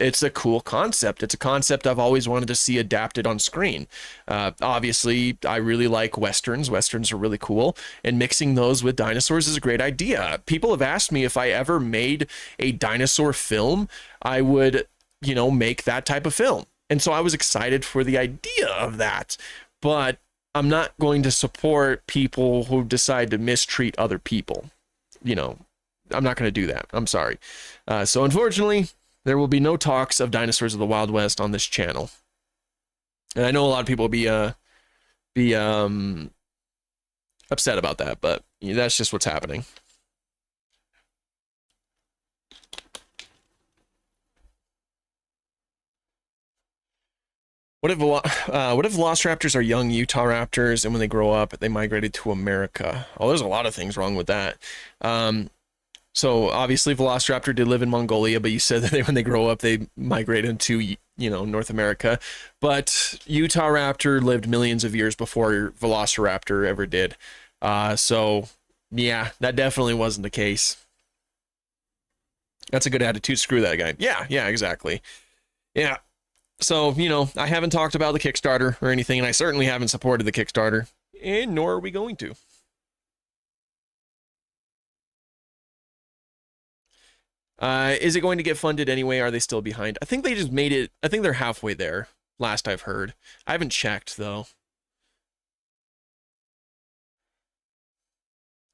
it's a cool concept. It's a concept I've always wanted to see adapted on screen. Obviously, I really like Westerns. Westerns are really cool. And mixing those with dinosaurs is a great idea. People have asked me if I ever made a dinosaur film, I would, make that type of film. And so I was excited for the idea of that. But I'm not going to support people who decide to mistreat other people. I'm not going to do that. I'm sorry. So unfortunately, there will be no talks of Dinosaurs of the Wild West on this channel. And I know a lot of people will be upset about that, but that's just what's happening. What if Velociraptors are young Utah raptors, and when they grow up, they migrated to America? Oh, there's a lot of things wrong with that. So obviously Velociraptor did live in Mongolia, but you said that when they grow up, they migrate into, North America. But Utah Raptor lived millions of years before Velociraptor ever did. So yeah, that definitely wasn't the case. That's a good attitude. Screw that guy. Yeah, exactly. Yeah. So, I haven't talked about the Kickstarter or anything, and I certainly haven't supported the Kickstarter, and nor are we going to. Is it going to get funded anyway? Are they still behind? I think they just made it. I think they're halfway there, last I've heard. I haven't checked, though.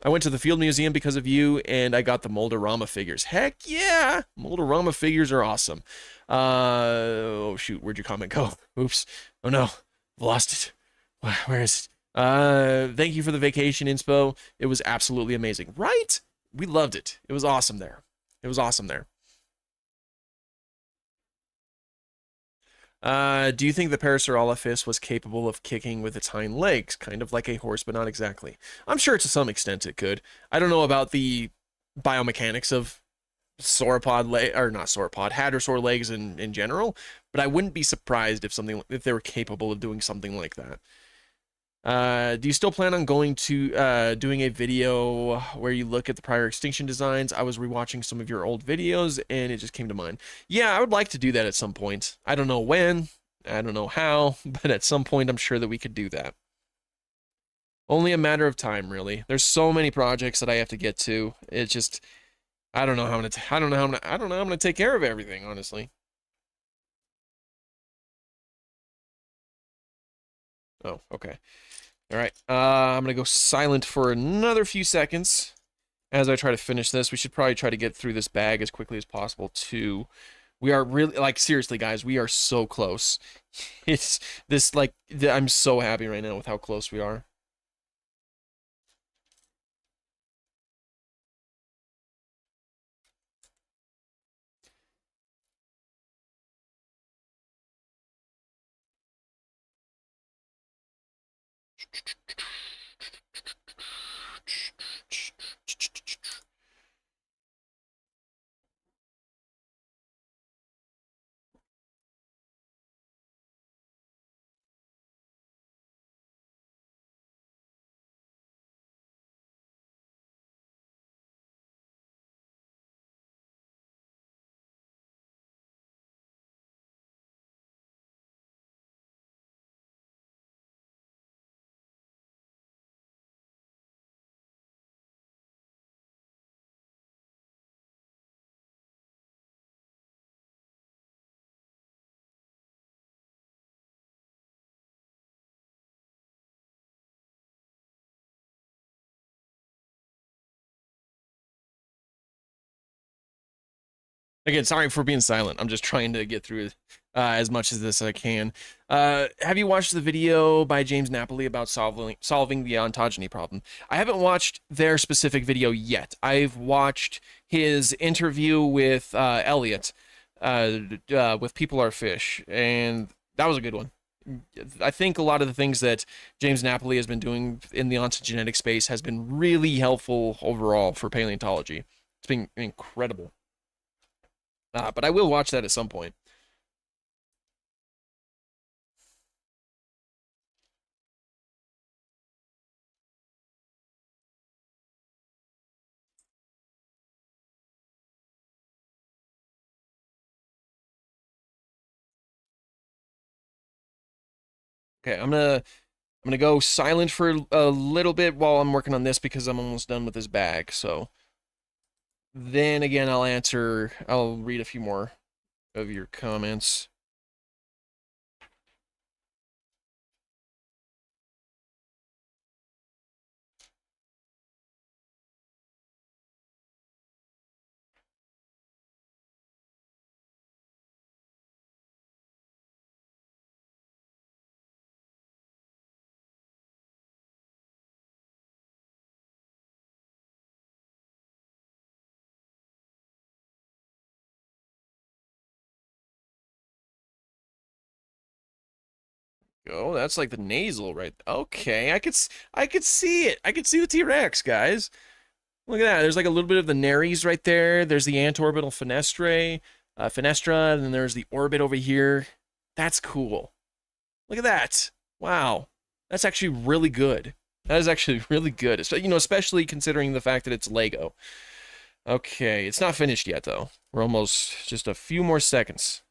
I went to the Field Museum because of you, and I got the Moldorama figures. Heck yeah! Moldorama figures are awesome. Oh shoot, where'd your comment go? Oops. Oh no, I've lost it. Where is it? Thank you for the vacation inspo. It was absolutely amazing. Right? We loved it. It was awesome there. It was awesome there. Do you think the Parasaurolophus was capable of kicking with its hind legs, kind of like a horse, but not exactly? I'm sure to some extent it could. I don't know about the biomechanics of sauropod leg or not sauropod, hadrosaur legs in general, but I wouldn't be surprised if they were capable of doing something like that. Do you still plan on going to doing a video where you look at the prior extinction designs? I was rewatching some of your old videos and it just came to mind. Yeah, I would like to do that at some point. I don't know when, I don't know how, but at some point I'm sure that we could do that. Only a matter of time, really. There's so many projects that I have to get to. It's just I don't know how I'm gonna I don't know how I don't know how I'm gonna take care of everything, honestly. Oh, okay. All right. I'm gonna go silent for another few seconds as I try to finish this. We should probably try to get through this bag as quickly as possible too. We are really like seriously, guys. We are so close. It's this like I'm so happy right now with how close we are. Again, sorry for being silent. I'm just trying to get through as much as this I can. Have you watched the video by James Napoli about solving the ontogeny problem? I haven't watched their specific video yet. I've watched his interview with Elliot with People Are Fish, and that was a good one. I think a lot of the things that James Napoli has been doing in the ontogenetic space has been really helpful overall for paleontology. It's been incredible. But I will watch that at some point. Okay, I'm gonna go silent for a little bit while I'm working on this because I'm almost done with this bag. So then again, I'll read a few more of your comments. Oh, that's like the nasal, right? Okay, I could see it. I could see the T-Rex, guys. Look at that. There's like a little bit of the nares right there. There's the antorbital fenestra, and then there's the orbit over here. That's cool. Look at that. Wow. That's actually really good. That is actually really good. Especially considering the fact that it's Lego. Okay, it's not finished yet though. We're almost just a few more seconds.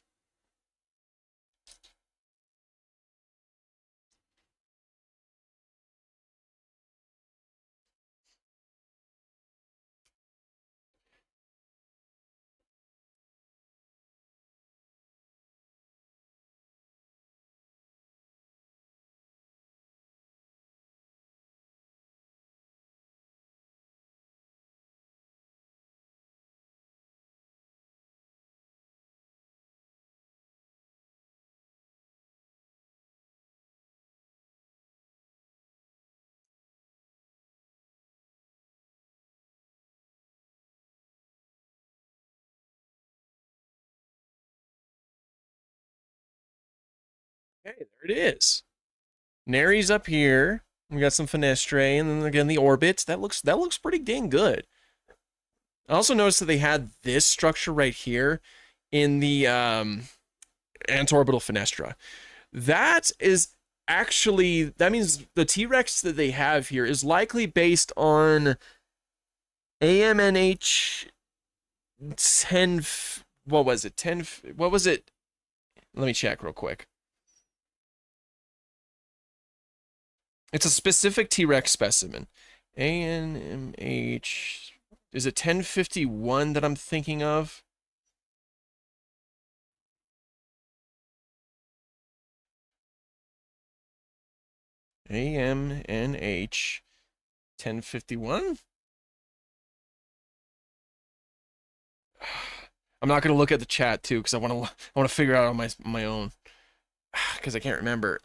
Okay, there it is. Nary's up here. We got some Fenestre, and then again the orbits. That looks pretty dang good. I also noticed that they had this structure right here in the antorbital Fenestra. That is actually, that means the T-Rex that they have here is likely based on AMNH 10, what was it? 10, what was it? Let me check real quick. It's a specific T-Rex specimen. ANMH, is it 1051 that I'm thinking of? AMNH 1051? I'm not gonna look at the chat too because I want to figure out on my own because I can't remember.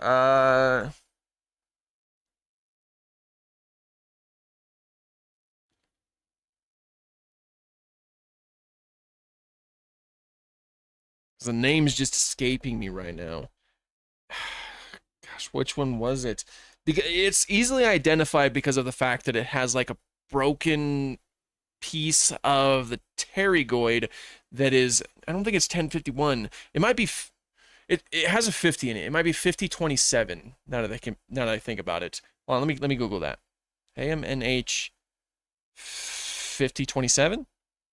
The name's just escaping me right now. Gosh, which one was it? Because it's easily identified because of the fact that it has like a broken piece of the pterygoid that is, I don't think it's 1051. It might be it has a 50 in it. It might be 5027 now that I think about it. Well, let me Google that. AMNH 5027?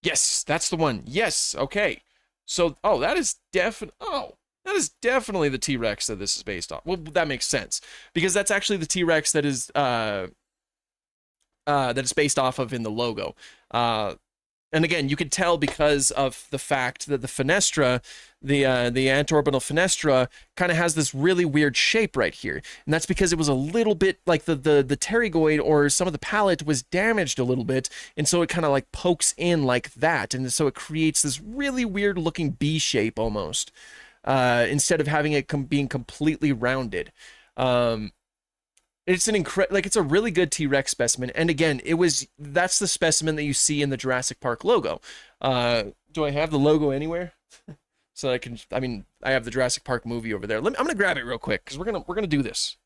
Yes, that's the one. Yes, okay. So, that is definitely the T-Rex that this is based on. Well, that makes sense because that's actually the T-Rex that it's based off of in the logo. And again, you can tell because of the fact that the fenestra, the antorbital fenestra, kind of has this really weird shape right here, and that's because it was a little bit like the pterygoid or some of the palate was damaged a little bit, and so it kind of like pokes in like that, and so it creates this really weird looking B shape almost, instead of having it being completely rounded. It's it's a really good T-Rex specimen, and again, that's the specimen that you see in the Jurassic Park logo. Do I have the logo anywhere? So I have the Jurassic Park movie over there. I'm gonna grab it real quick because we're gonna do this.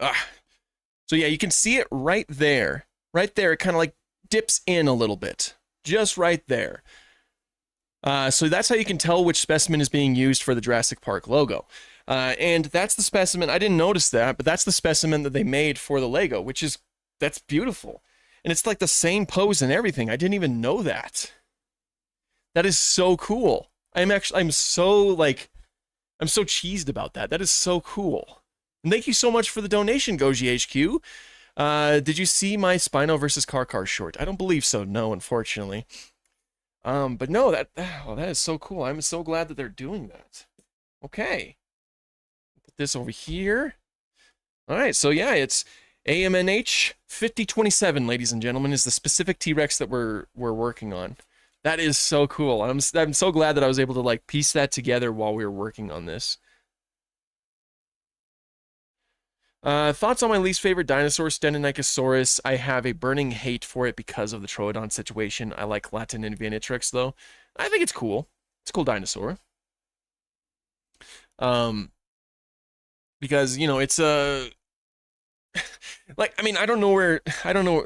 Ah, so yeah, you can see it right there. Right there, it kind of like dips in a little bit, just right there. So that's how you can tell which specimen is being used for the Jurassic Park logo. And that's the specimen, I didn't notice that, but that's the specimen that they made for the Lego, that's beautiful. And it's like the same pose and everything. I didn't even know that. That is so cool. I'm so cheesed about that. That is so cool. And thank you so much for the donation, Goji HQ. Did you see my Spino versus Car short? I don't believe so, no, unfortunately. But no, that is so cool. I'm so glad that they're doing that. Okay. Put this over here. All right, so yeah, it's AMNH 5027, ladies and gentlemen, is the specific T-Rex that we're working on. That is so cool. I'm so glad that I was able to like piece that together while we were working on this. Thoughts on my least favorite dinosaur, Stenonychosaurus. I have a burning hate for it because of the Troodon situation. I like Latin and Venatrix, though. I think it's cool. It's a cool dinosaur. Um, because, it's a... like, I mean, I don't know,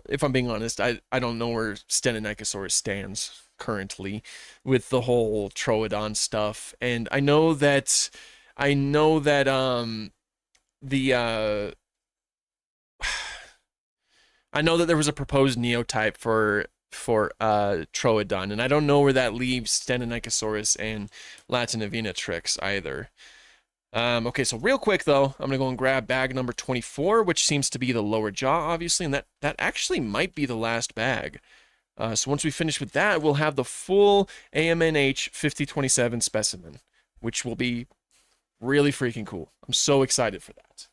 if I'm being honest, I don't know where Stenonychosaurus stands currently with the whole Troodon stuff. And the, I know that there was a proposed neotype for Troodon, and I don't know where that leaves Stenonychosaurus and Latinavenatrix either. Okay, so real quick though, I'm gonna go and grab bag number 24, which seems to be the lower jaw, obviously, and that actually might be the last bag. So once we finish with that, we'll have the full AMNH 5027 specimen, which will be really freaking cool. I'm so excited for that.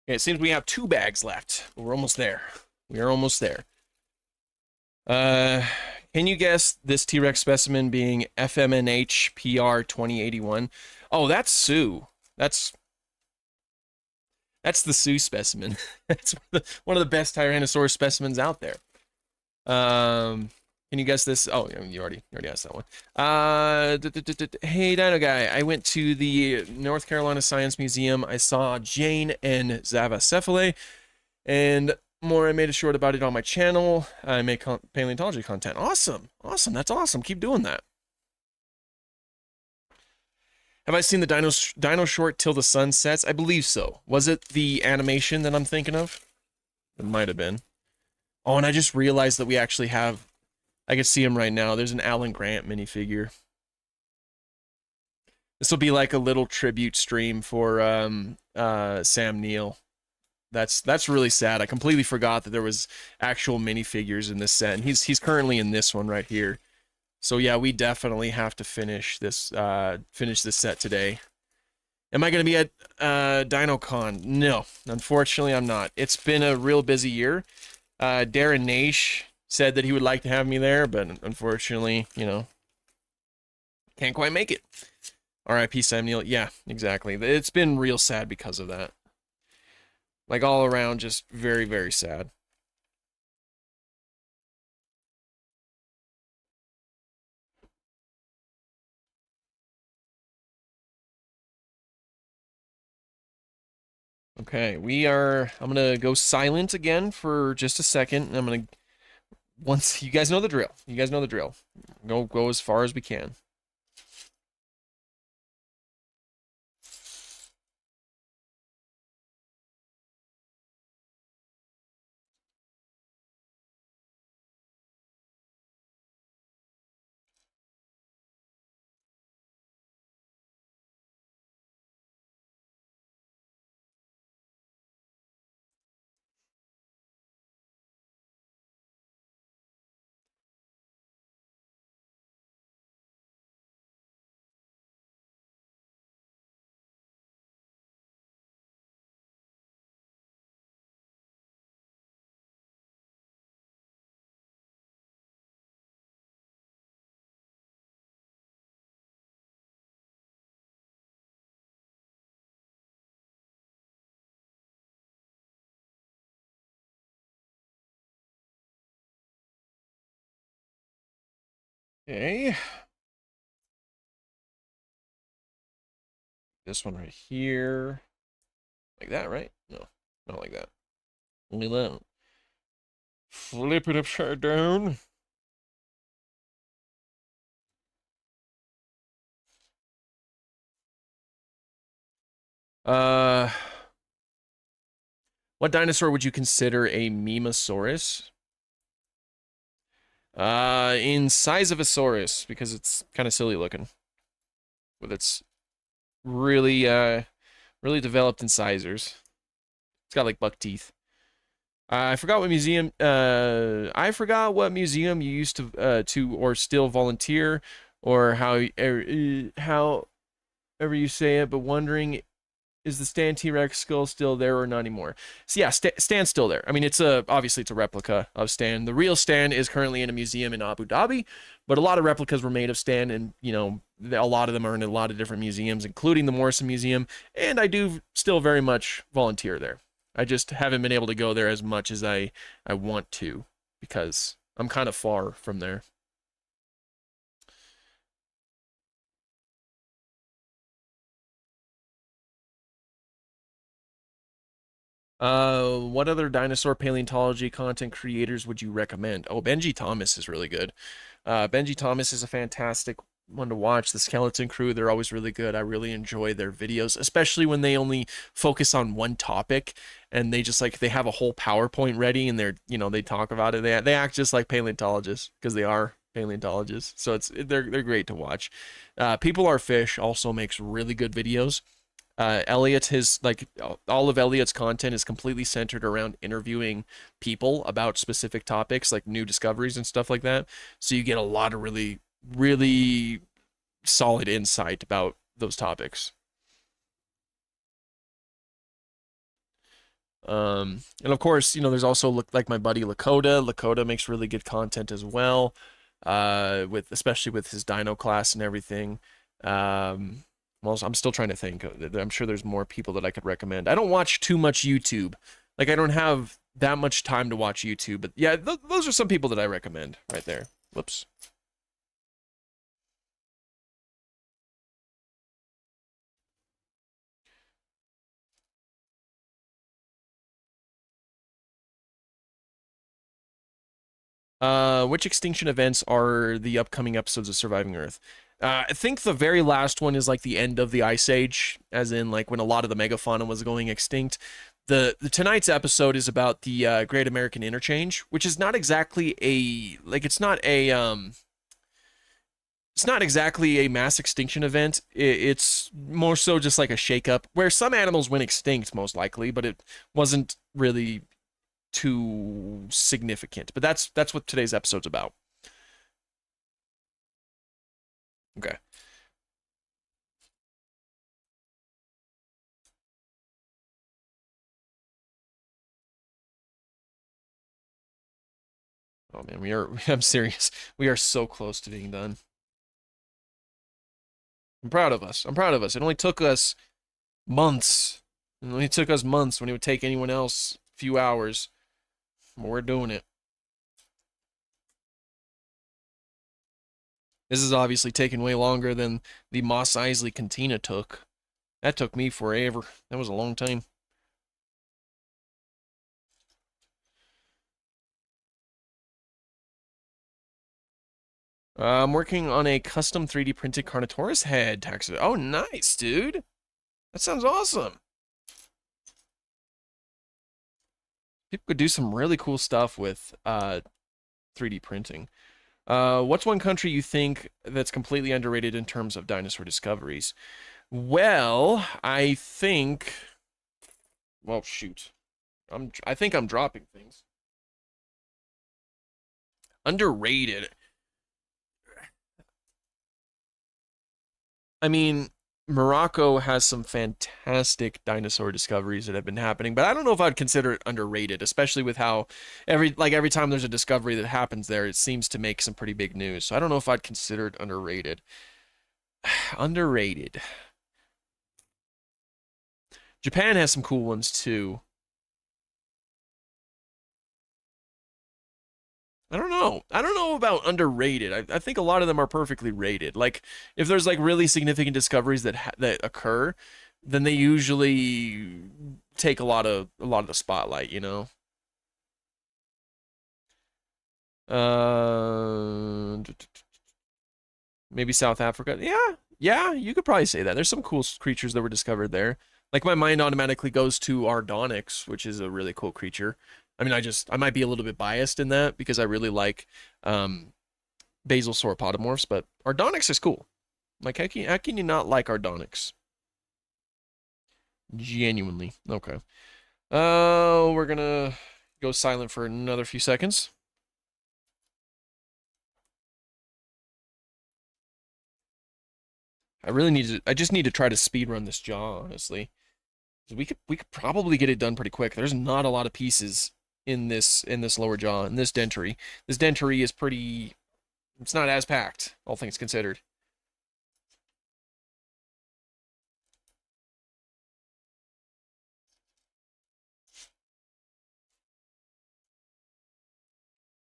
Okay, it seems we have 2 bags left. We're almost there. We are almost there. Uh, can you guess this T-Rex specimen being FMNH PR 2081? Oh, that's Sue. That's the Sue specimen. That's one of the best Tyrannosaurus specimens out there. Can you guess this? Oh, you already asked that one. Hey, Dino Guy. I went to the North Carolina Science Museum. I saw Jane and Zavacephalae, and more. I made a short about it on my channel. I make paleontology content. Awesome, awesome. That's awesome. Keep doing that. Have I seen the Dino short Till the Sun Sets? I believe so. Was it the animation that I'm thinking of? It might have been. Oh, and I just realized that we actually have... I can see him right now. There's an Alan Grant minifigure. This will be like a little tribute stream for Sam Neill. That's really sad. I completely forgot that there was actual minifigures in this set. And he's currently in this one right here. So yeah, we definitely have to finish this set today. Am I going to be at DinoCon? No, unfortunately I'm not. It's been a real busy year. Darren Naish said that he would like to have me there, but unfortunately, you know, can't quite make it. R.I.P. Sam Neill. Yeah, exactly. It's been real sad because of that. Like all around, just very, very sad. Okay, I'm gonna go silent again for just a second, and I'm gonna, once, you guys know the drill. You guys know the drill. Go as far as we can. Okay. This one right here. Like that, right? No, not like that. Only that. Flip it upside down. Uh, what dinosaur would you consider a Mimosaurus? In size of a saurus, because it's kind of silly looking. With its really, really developed incisors. It's got like buck teeth. I forgot what museum. I forgot what museum you used to or still volunteer, or however you say it. But wondering, is the Stan T-Rex skull still there or not anymore? So yeah, Stan's still there. I mean, obviously it's a replica of Stan. The real Stan is currently in a museum in Abu Dhabi, but a lot of replicas were made of Stan, and you know, a lot of them are in a lot of different museums, including the Morrison Museum. And I do still very much volunteer there. I just haven't been able to go there as much as I want to, because I'm kind of far from there. What other dinosaur paleontology content creators would you recommend? Oh, Benji Thomas is really good. Benji Thomas is a fantastic one to watch. The Skeleton Crew, they're always really good. I really enjoy their videos, especially when they only focus on one topic and they just like, they have a whole PowerPoint ready and they're, you know, they talk about it. They act just like paleontologists because they are paleontologists. So they're great to watch. People Are Fish also makes really good videos. Elliot, his like all of Elliot's content is completely centered around interviewing people about specific topics, like new discoveries and stuff like that. So you get a lot of really, really solid insight about those topics. And of course, there's also like my buddy Lakota. Lakota makes really good content as well, with especially with his Dino class and everything. Well, I'm still trying to think. I'm sure there's more people that I could recommend. I don't watch too much YouTube. Like I don't have that much time to watch YouTube, but yeah, those are some people that I recommend right there. Whoops. Which extinction events are the upcoming episodes of Surviving Earth? I think the very last one is like the end of the Ice Age, as in like when a lot of the megafauna was going extinct. The tonight's episode is about the Great American Interchange, which is not exactly a like it's not exactly a mass extinction event. It's more so just like a shakeup where some animals went extinct most likely, but it wasn't really too significant. But that's what today's episode's about. Okay. Oh man, I'm serious. We are so close to being done. I'm proud of us. I'm proud of us. It only took us months. It only took us months when it would take anyone else a few hours. We're doing it. This is obviously taking way longer than the Moss Isley Cantina took. That took me forever. That was a long time. I'm working on a custom 3D printed Carnotaurus head. Oh, nice, dude. That sounds awesome. People could do some really cool stuff with 3D printing. What's one country you think that's completely underrated in terms of dinosaur discoveries? Well, I think. Well, shoot. I think I'm dropping things. Underrated. I mean, Morocco has some fantastic dinosaur discoveries that have been happening, but I don't know if I'd consider it underrated, especially with how every time there's a discovery that happens there, it seems to make some pretty big news. So I don't know if I'd consider it underrated. Underrated. Japan has some cool ones too. I don't know. I don't know about underrated. I think a lot of them are perfectly rated. Like if there's like really significant discoveries that occur, then they usually take a lot of the spotlight, you know. Maybe South Africa. Yeah, yeah, you could probably say that. There's some cool creatures that were discovered there. Like my mind automatically goes to Ardonyx, which is a really cool creature. I mean, I might be a little bit biased in that because I really like basal sauropodomorphs, but Ardonyx is cool. Like how can you not like Ardonyx? Genuinely. Okay. Oh, we're gonna go silent for another few seconds. I just need to try to speed run this jaw, honestly. We could probably get it done pretty quick. There's not a lot of pieces in this lower jaw, in this dentary. This dentary is pretty it's not as packed, all things considered.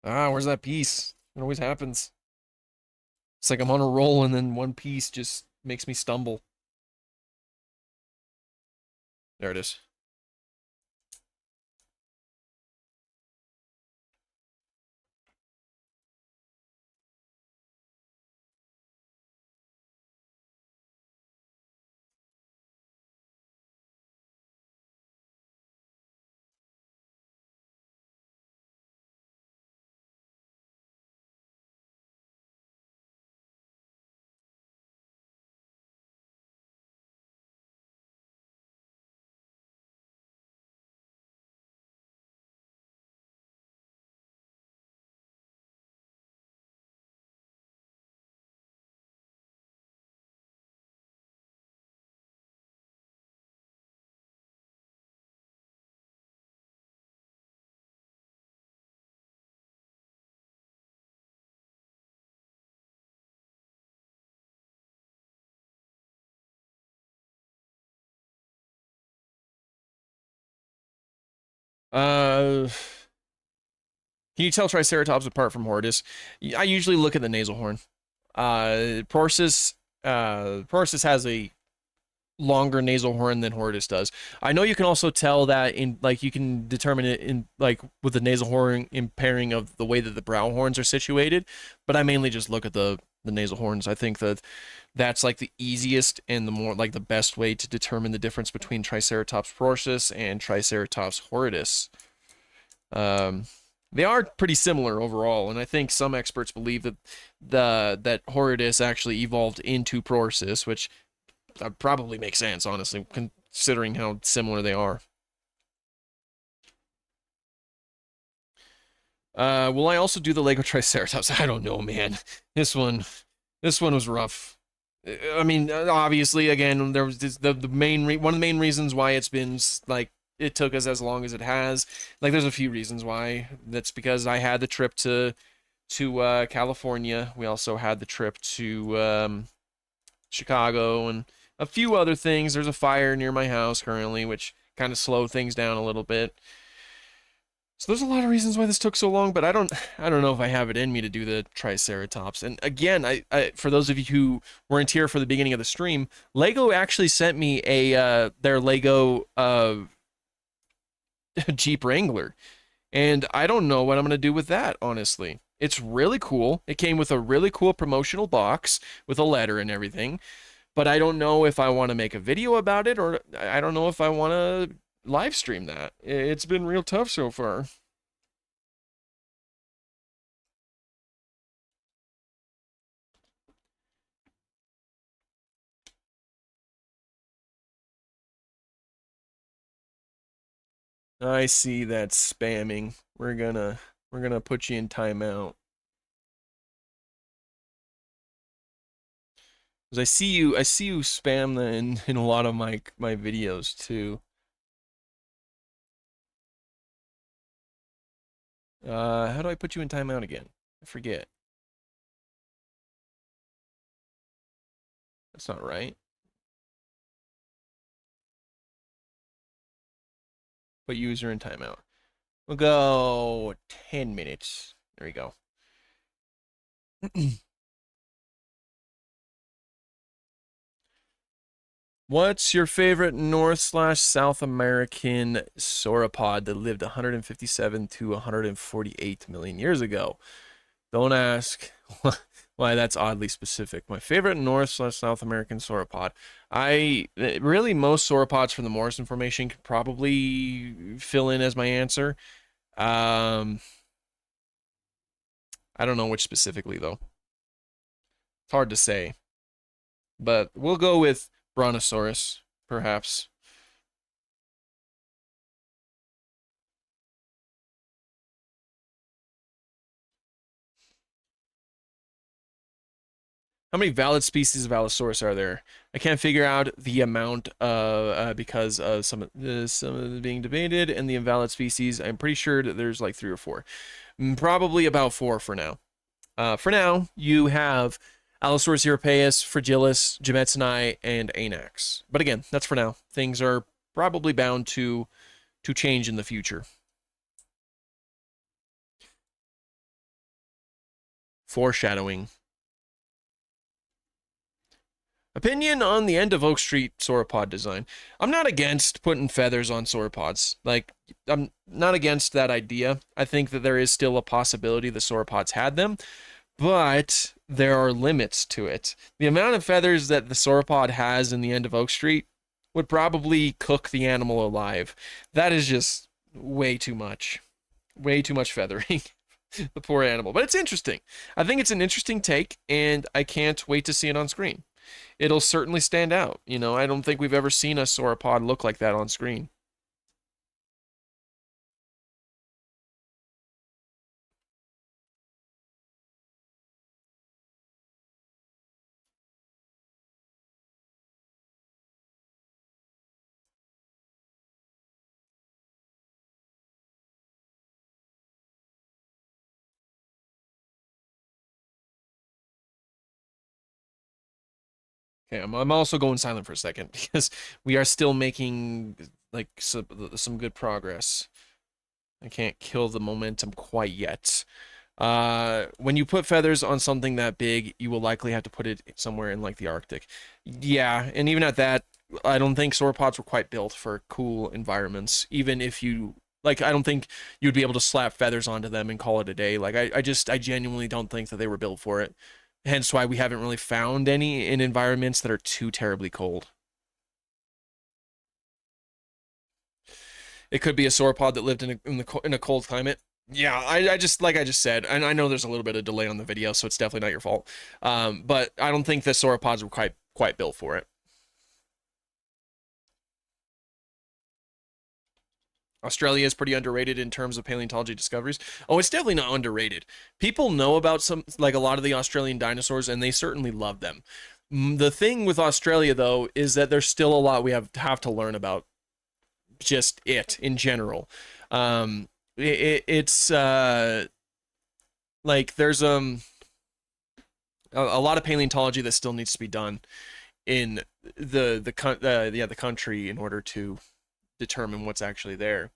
Ah, where's that piece? It always happens. It's like I'm on a roll and then one piece just makes me stumble. There it is. Uh, can you tell Triceratops apart from Hortus? I usually look at the nasal horn. Prorsus, Prorsus has a longer nasal horn than Hortus does. I know you can also tell that in like you can determine it in like with the nasal horn in pairing of the way that the brow horns are situated, but I mainly just look at the nasal horns. I think that that's like the easiest and the more like the best way to determine the difference between Triceratops prorsus and Triceratops horridus. Um, they are pretty similar overall, and I think some experts believe that that horridus actually evolved into prorsus, which probably makes sense, honestly, considering how similar they are. Will I also do the Lego Triceratops? I don't know, man. This one, this one was rough. I mean, obviously, again, there was the main one of the main reasons why it's been like it took us as long as it has. Like, there's a few reasons why. That's because I had the trip to California. We also had the trip to Chicago and a few other things. There's a fire near my house currently, which kind of slowed things down a little bit. So there's a lot of reasons why this took so long, but I don't know if I have it in me to do the Triceratops. And again, I for those of you who weren't here for the beginning of the stream, Lego actually sent me a their Lego Jeep Wrangler, and I don't know what I'm gonna do with that, honestly. It's really cool. It came with a really cool promotional box with a letter and everything, but I don't know if I want to make a video about it or I don't know if I want to live stream that. It's been real tough so far. I see that spamming. We're gonna put you in timeout. Cause I see you spam that in a lot of my videos too. How do I put you in timeout again? I forget. That's not right. Put user in timeout. We'll go 10 minutes. There we go. What's your favorite North/South American sauropod that lived 157 to 148 million years ago? Don't ask why that's oddly specific. My favorite North/South American sauropod. I really most sauropods from the Morrison Formation could probably fill in as my answer. Um, I don't know which specifically though. It's hard to say, but we'll go with Brontosaurus, perhaps. How many valid species of Allosaurus are there? I can't figure out the amount because of some of it being debated and the invalid species. I'm pretty sure that there's like 3 or 4. Probably about 4 for now. For now, you have Allosaurus europaeus, Fragilis, Gemetsini, and Anax. But again, that's for now. Things are probably bound to change in the future. Foreshadowing. Opinion on the end of Oak Street sauropod design. I'm not against putting feathers on sauropods. Like, I'm not against that idea. I think that there is still a possibility the sauropods had them, but there are limits to it. The amount of feathers that the sauropod has in the end of Oak Street would probably cook the animal alive. That is just way too much. Way too much feathering. The poor animal. But it's interesting. I think it's an interesting take, and I can't wait to see it on screen. It'll certainly stand out. You know, I don't think we've ever seen a sauropod look like that on screen. Okay, I'm also going silent for a second because we are still making like some good progress. I can't kill the momentum quite yet. When you put feathers on something that big, you will likely have to put it somewhere in like the Arctic. Yeah, and even at that, I don't think sauropods were quite built for cool environments. Even if you like, I don't think you'd be able to slap feathers onto them and call it a day. Like, I genuinely don't think that they were built for it. Hence why we haven't really found any in environments that are too terribly cold. It could be a sauropod that lived in a cold climate. Yeah, I just like I just said, and I know there's a little bit of delay on the video, so it's definitely not your fault. But I don't think the sauropods were quite built for it. Australia is pretty underrated in terms of paleontology discoveries. Oh, it's definitely not underrated. People know about some like a lot of the Australian dinosaurs, and they certainly love them. The thing with Australia, though, is that there's still a lot we have to learn about just it in general. It's like there's a lot of paleontology that still needs to be done in the country in order to determine what's actually there.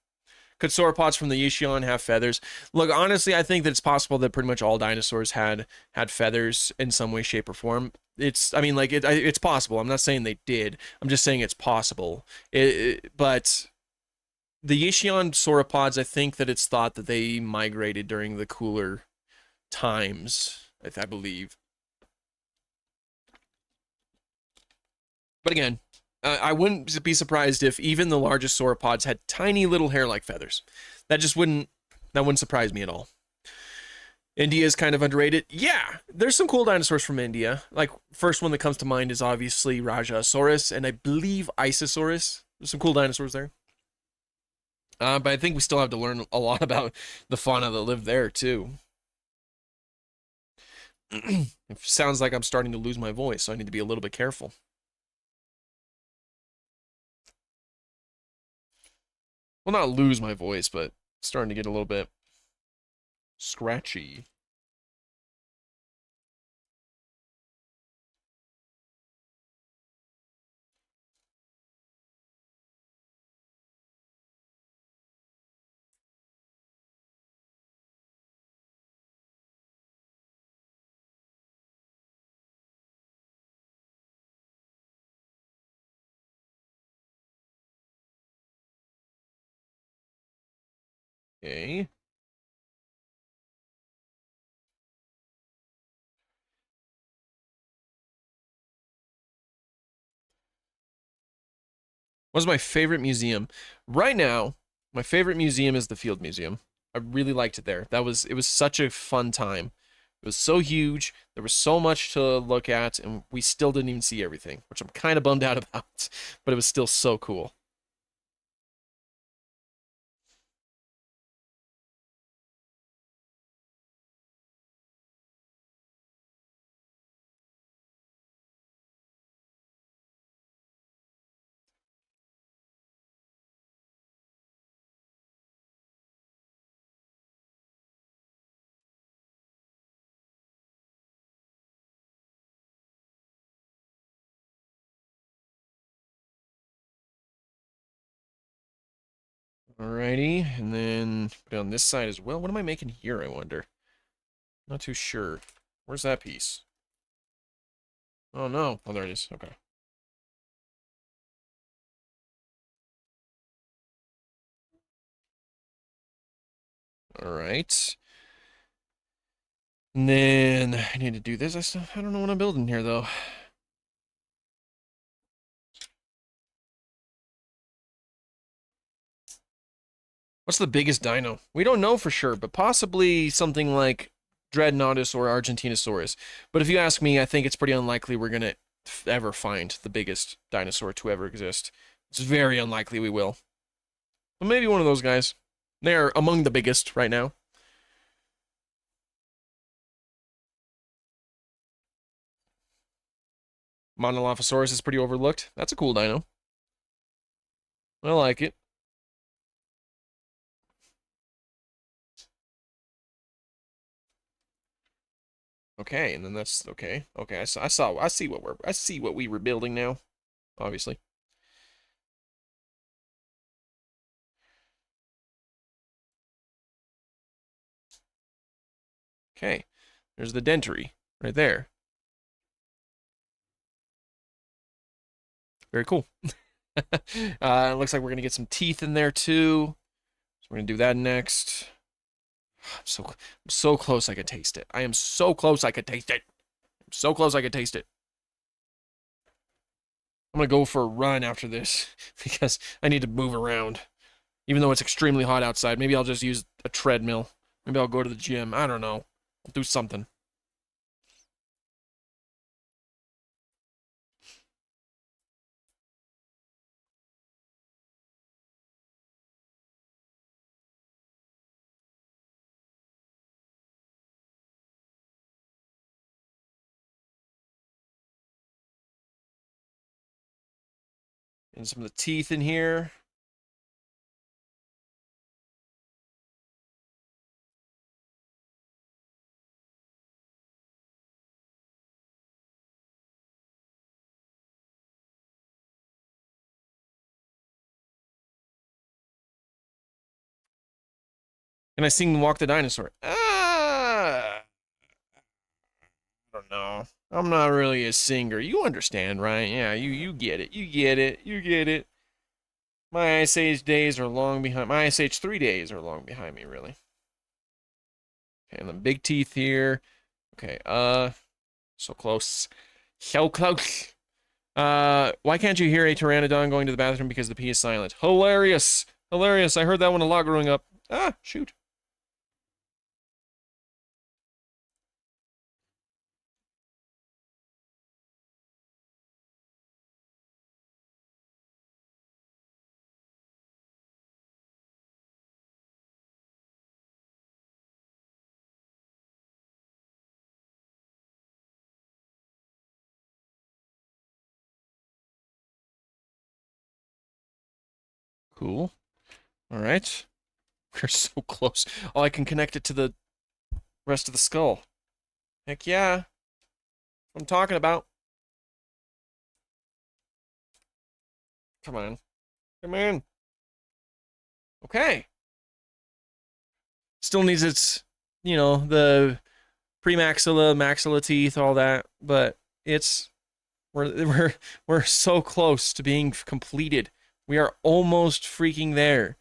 Could sauropods from the Yishion have feathers? Look, honestly, I think that it's possible that pretty much all dinosaurs had feathers in some way, shape, or form. I mean, like it's possible. I'm not saying they did. I'm just saying it's possible. But the Yishion sauropods, I think that it's thought that they migrated during the cooler times, I believe. But again, I wouldn't be surprised if even the largest sauropods had tiny little hair-like feathers. That wouldn't surprise me at all. India is kind of underrated. Yeah, there's some cool dinosaurs from India. Like, first one that comes to mind is obviously Rajasaurus, and I believe Isosaurus. There's some cool dinosaurs there. But I think we still have to learn a lot about the fauna that lived there, too. It sounds like I'm starting to lose my voice, so I need to be a little bit careful. Well, not lose my voice, but starting to get a little bit scratchy. Okay. What's my favorite museum? Right now, my favorite museum is the Field Museum. I really liked it there. It was such a fun time. It was so huge. There was so much to look at, and we still didn't even see everything, which I'm kind of bummed out about, but it was still so cool. Alrighty, and then put it on this side as well. What am I making here, I wonder? Not too sure. Where's that piece? Oh no. Oh, there it is. Okay. Alright. And then I need to do this. I don't know what I'm building here, though. What's the biggest dino? We don't know for sure, but possibly something like Dreadnoughtus or Argentinosaurus. But if you ask me, I think it's pretty unlikely we're gonna ever find the biggest dinosaur to ever exist. It's very unlikely we will. But maybe one of those guys. They're among the biggest right now. Monolophosaurus is pretty overlooked. That's a cool dino. I like it. Okay, and then that's okay. Okay, I see what we were building now. Obviously. Okay, there's the dentary right there. Very cool. Looks like we're gonna get some teeth in there too. So we're gonna do that next. I'm so close I could taste it. I am so close I could taste it. I'm so close I could taste it. I'm gonna go for a run after this because I need to move around. Even though it's extremely hot outside, maybe I'll just use a treadmill. Maybe I'll go to the gym. I don't know. I'll do something. And some of the teeth in here. And I sing Walk the Dinosaur. I don't know. I'm not really a singer. You understand, right? Yeah, you get it. You get it. You get it. My Ice Age days are long behind. My Ice Age 3 days are long behind me, really. Okay, and the big teeth here. Okay, so close. So close. Why can't you hear a pteranodon going to the bathroom because the pee is silent? Hilarious. Hilarious. I heard that one a lot growing up. Ah, shoot. Cool. All right. We're so close. Oh, I can connect it to the rest of the skull. Heck yeah. I'm talking about. Come on. Come on. Okay. Still needs its, the premaxilla, maxilla teeth, all that, but it's we're so close to being completed. We are almost freaking there.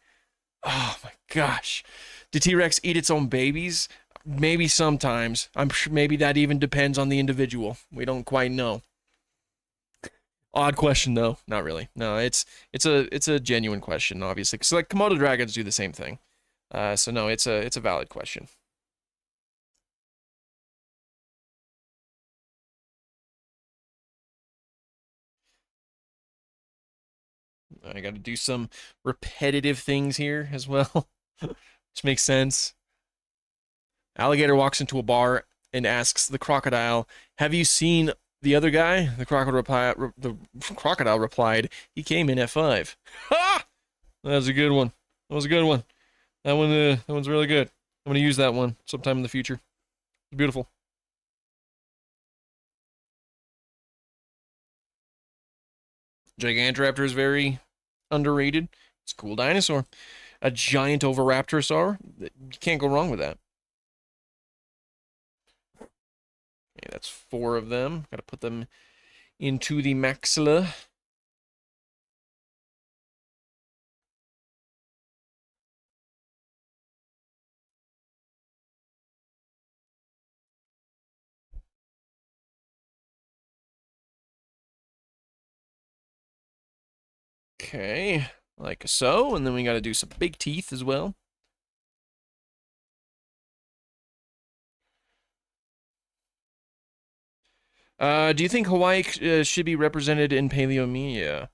Oh my gosh. Did T-Rex eat its own babies? Maybe sometimes. I'm sure maybe that even depends on the individual. We don't quite know. Odd question though. Not really. No, it's a genuine question, obviously. So like Komodo dragons do the same thing. So no, it's a valid question. I got to do some repetitive things here as well, which makes sense. Alligator walks into a bar and asks the crocodile, "Have you seen the other guy?" The crocodile replied, "He came in at 5." Ha! That was a good one. That was a good one. That one's really good. I'm gonna use that one sometime in the future. It's beautiful. Gigantoraptor is very underrated. It's a cool dinosaur. A giant oviraptorosaur. You can't go wrong with that. Okay, that's 4 of them. Got to put them into the maxilla. Okay, like so. And then we got to do some big teeth as well. Do you think Hawaii should be represented in Paleomia?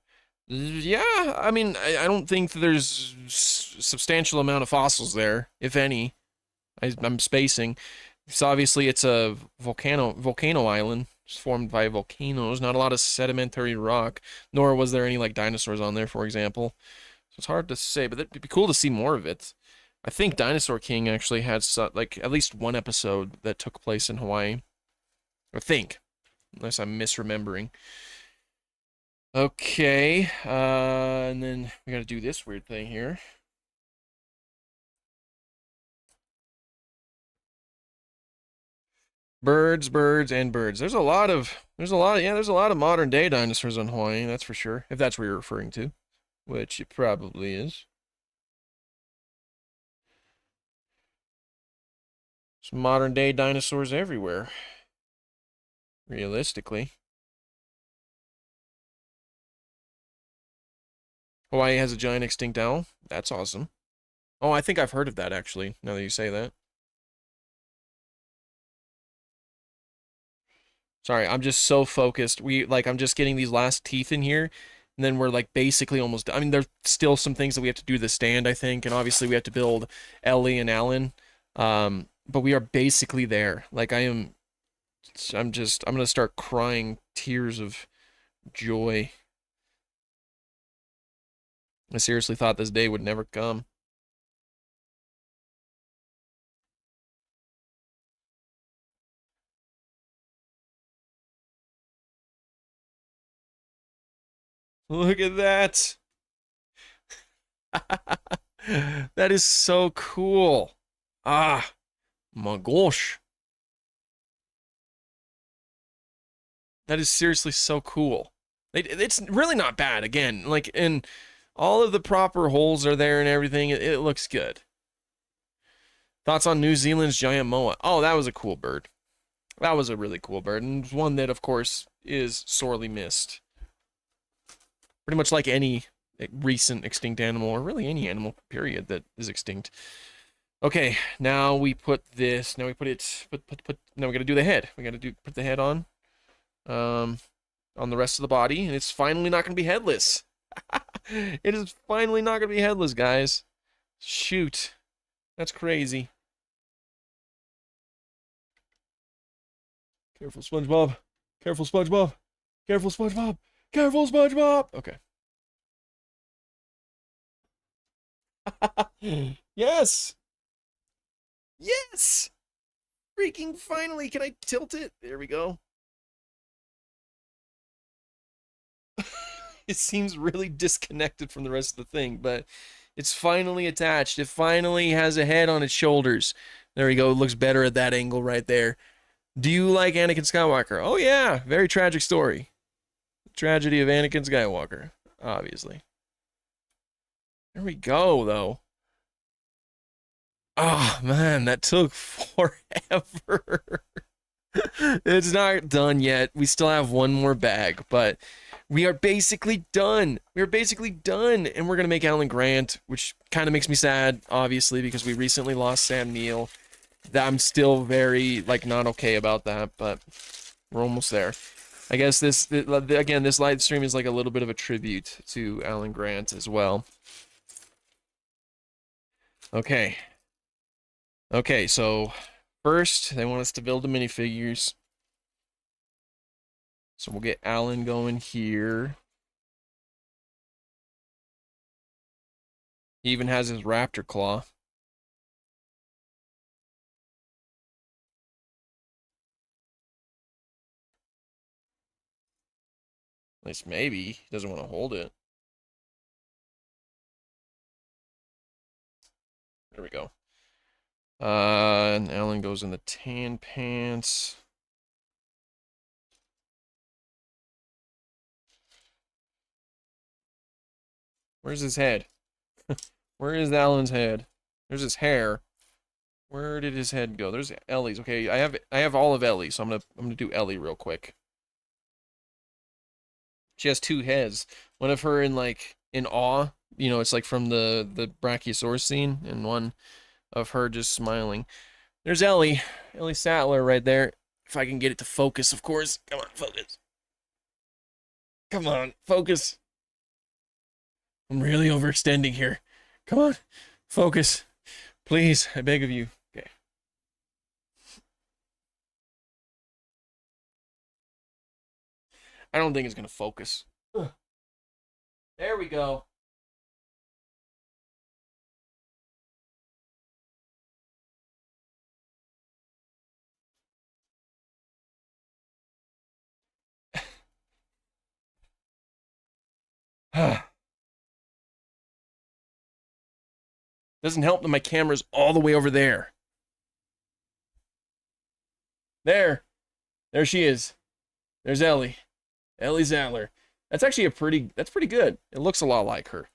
Yeah, I mean, I don't think there's substantial amount of fossils there, if any. I'm spacing. So obviously it's a volcano island. It's formed by volcanoes, not a lot of sedimentary rock, nor was there any like dinosaurs on there, for example. So it's hard to say, but it'd be cool to see more of it. I think Dinosaur King actually had like at least one episode that took place in Hawaii. I think, unless I'm misremembering. Okay, and then we gotta do this weird thing here. Birds, birds, and birds. There's a lot of modern day dinosaurs on Hawaii, that's for sure. If that's what you're referring to, which it probably is. Some modern day dinosaurs everywhere, realistically. Hawaii has a giant extinct owl. That's awesome. Oh, I think I've heard of that actually, now that you say that. Sorry, I'm just so focused. I'm just getting these last teeth in here, and then we're like basically almost. I mean, there's still some things that we have to do to the stand, I think, and obviously we have to build Ellie and Alan. But we are basically there. I'm gonna start crying tears of joy. I seriously thought this day would never come. Look at that. That is so cool. Ah, my gosh. That is seriously so cool. It's really not bad. Again, and all of the proper holes are there and everything. It looks good. Thoughts on New Zealand's giant moa? Oh, that was a cool bird. That was a really cool bird, and one that, of course, is sorely missed. Pretty much like any recent extinct animal, or really any animal, period, that is extinct. Okay, now we put this. Now we put it. Now we gotta do the head. We gotta put the head on the rest of the body, and it's finally not gonna be headless. It is finally not gonna be headless, guys. Shoot, that's crazy. Careful, SpongeBob. Careful, SpongeBob. Careful, SpongeBob. Careful, SpongeBob. Okay. Yes. Yes. Freaking finally. Can I tilt it? There we go. It seems really disconnected from the rest of the thing, but it's finally attached. It finally has a head on its shoulders. There we go. It looks better at that angle right there. Do you like Anakin Skywalker? Oh, yeah. Very tragic story. The tragedy of Anakin Skywalker, obviously. There we go, though. Oh, man, that took forever. It's not done yet. We still have one more bag, but we are basically done. We are basically done, and we're going to make Alan Grant, which kind of makes me sad, obviously, because we recently lost Sam Neill. I'm still very, not okay about that, but we're almost there. I guess again, this live stream is like a little bit of a tribute to Alan Grant as well. Okay. Okay, so first, they want us to build the minifigures. So we'll get Alan going here. He even has his raptor claw. At least maybe. He doesn't want to hold it. There we go. And Alan goes in the tan pants. Where's his head? Where is Alan's head? There's his hair. Where did his head go? There's Ellie's. Okay, I have all of Ellie, so I'm gonna do Ellie real quick. She has two heads. One of her in awe, it's like from the Brachiosaurus scene, and one of her just smiling. There's Ellie. Ellie Sattler right there. If I can get it to focus, of course. Come on, focus. Come on, focus. I'm really overextending here. Come on, focus. Please, I beg of you. Okay. I don't think it's gonna focus. Ugh. There we go. Doesn't help that my camera's all the way over there. There she is. There's Ellie. Ellie Zattler. That's pretty good. It looks a lot like her.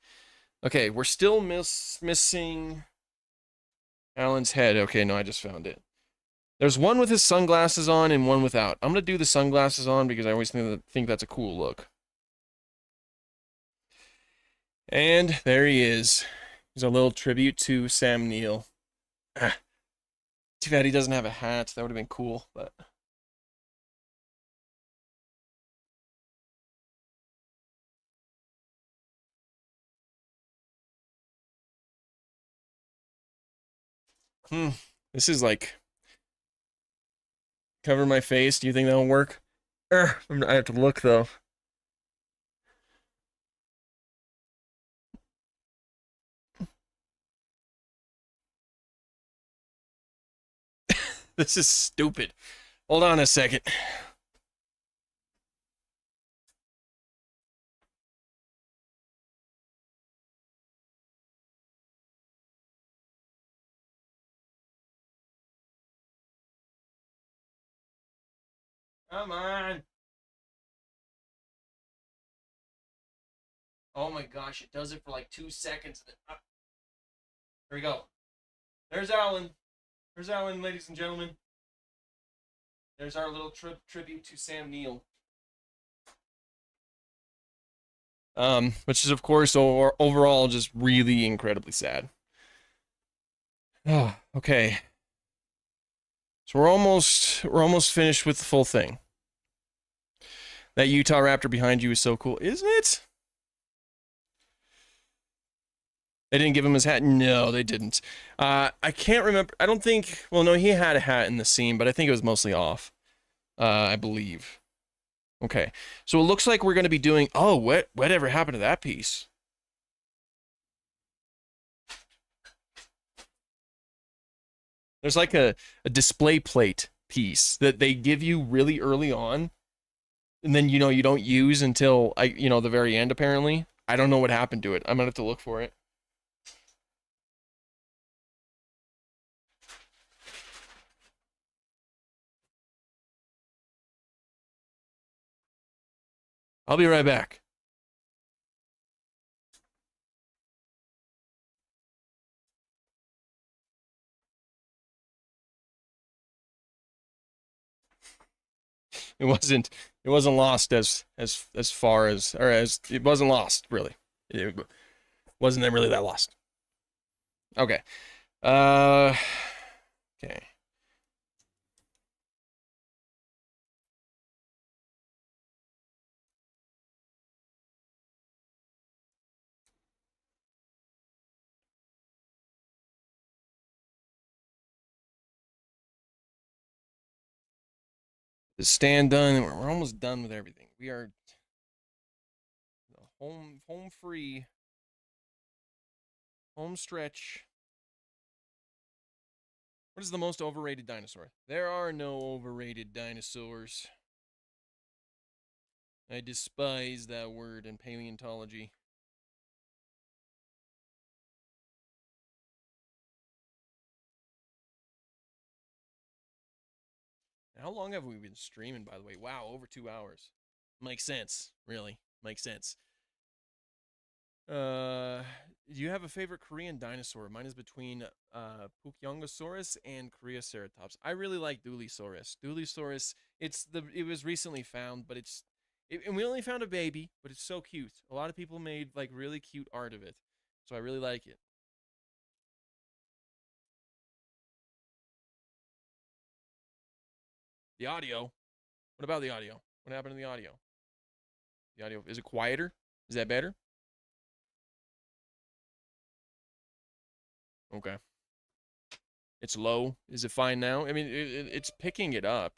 Okay, we're still missing Alan's head. Okay, no, I just found it. There's one with his sunglasses on and one without. I'm gonna do the sunglasses on because I always think that's a cool look. And there he is. He's a little tribute to Sam Neill. Ah, too bad he doesn't have a hat. That would have been cool, but hmm. This is like cover my face. Do you think that'll work? I have to look though. This is stupid. Hold on a second. Come on. Oh my gosh, it does it for like 2 seconds. Here we go. There's Alan. There's Alan, ladies and gentlemen. There's our little tribute to Sam Neill. Which is of course overall just really incredibly sad. Oh, okay. So we're almost finished with the full thing. That Utah Raptor behind you is so cool, isn't it? They didn't give him his hat? No, they didn't. I can't remember. I don't think. Well, no, he had a hat in the scene, but I think it was mostly off. I believe. Okay, so it looks like we're going to be doing. Oh, whatever happened to that piece? There's like a display plate piece that they give you really early on, and then you don't use until the very end. Apparently, I don't know what happened to it. I'm gonna have to look for it. I'll be right back. It wasn't lost as far as or as it wasn't lost really. It wasn't really that lost. Okay. Uh. Okay. The stand done. We're almost done with everything. We are home free, home stretch. What is the most overrated dinosaur? There are no overrated dinosaurs. I despise that word in paleontology. How long have we been streaming, by the way? Wow, over 2 hours. Makes sense, really. Makes sense. Do you have a favorite Korean dinosaur? Mine is between Pukyongosaurus and Crioceratops. I really like Dulisaurus. Dulisaurus, it was recently found, but and we only found a baby, but it's so cute. A lot of people made like really cute art of it, so I really like it. The audio. What about the audio? What happened to the audio? The audio, is it quieter? Is that better? Okay. It's low. Is it fine now? I mean, it's picking it up.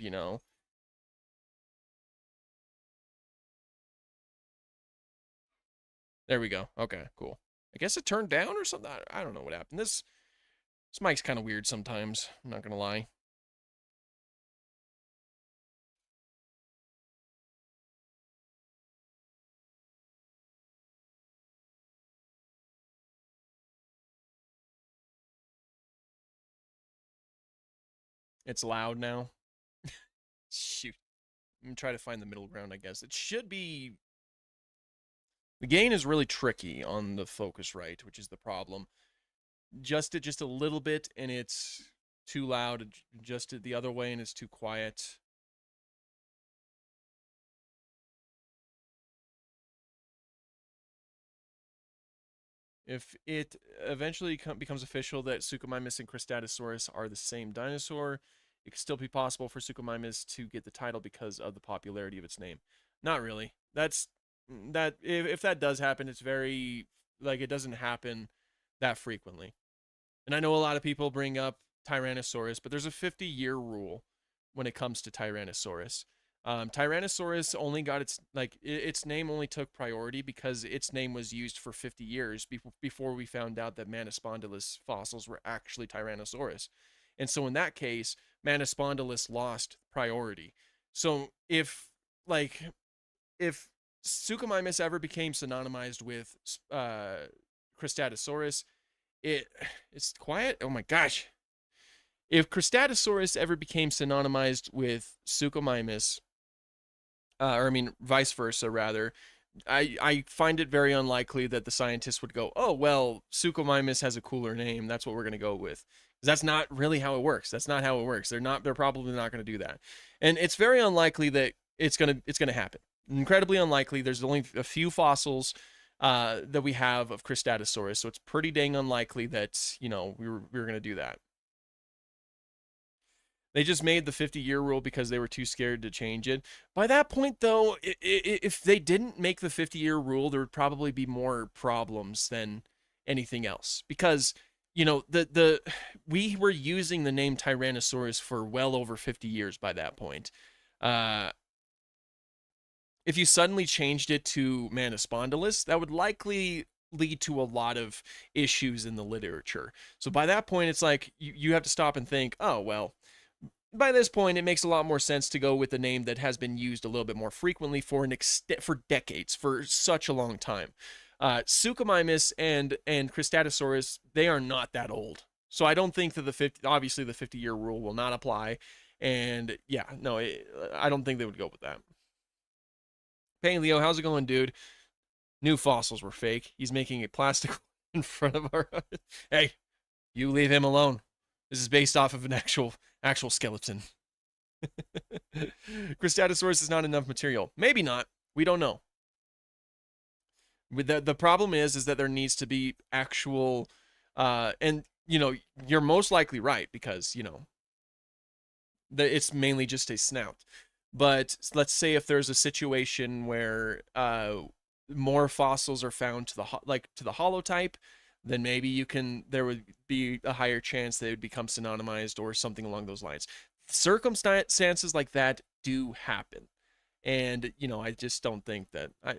There we go. Okay, cool. I guess it turned down or something. I don't know what happened. This mic's kind of weird sometimes. I'm not gonna lie. It's loud now. Shoot. I'm trying to find the middle ground, I guess. It should be. The gain is really tricky on the Focusrite, which is the problem. Adjust it just a little bit and it's too loud. Adjust it the other way and it's too quiet. If it eventually becomes official that Suchomimus and Cristatosaurus are the same dinosaur, it could still be possible for Suchomimus to get the title because of the popularity of its name. Not really. That if that does happen, it's very like it doesn't happen that frequently. And I know a lot of people bring up Tyrannosaurus, but there's a 50-year rule when it comes to Tyrannosaurus. Tyrannosaurus only got its name only took priority because its name was used for 50 years before we found out that Manispondylus fossils were actually Tyrannosaurus. And so in that case, Manispondylus lost priority. So if Suchomimus ever became synonymized with Cristatosaurus, it's quiet. Oh my gosh. If Cristatosaurus ever became synonymized with Suchomimus, or I mean vice versa rather, I find it very unlikely that the scientists would go, oh well, Suchomimus has a cooler name, that's what we're going to go with. That's not really how it works. That's not how it works. They're probably not going to do that. And it's very unlikely that it's going to happen. Incredibly unlikely. There's only a few fossils that we have of Cristatosaurus, so it's pretty dang unlikely that, you know, we were going to do that. They just made the 50-year rule because they were too scared to change it. By that point, though, if they didn't make the 50-year rule, there would probably be more problems than anything else. Because, you know, we were using the name Tyrannosaurus for well over 50 years by that point. If you suddenly changed it to Manispondylus, that would likely lead to a lot of issues in the literature. So by that point, it's like you have to stop and think, oh, well, by this point, it makes a lot more sense to go with the name that has been used a little bit more frequently for for decades, for such a long time. Suchomimus and Cristatosaurus, they are not that old. So I don't think that obviously the 50-year rule will not apply. And yeah, no, I don't think they would go with that. Hey, Leo, how's it going, dude? New fossils were fake. He's making a plastic in front of our... Hey, you leave him alone. This is based off of an actual skeleton. Cristatosaurus is not enough material. Maybe not. We don't know. The problem is that there needs to be actual... and, you know, you're most likely right because, you know, it's mainly just a snout. But let's say if there's a situation where more fossils are found to the holotype, then maybe there would be a higher chance they would become synonymized or something along those lines. Circumstances like that do happen, and you know I just don't think that I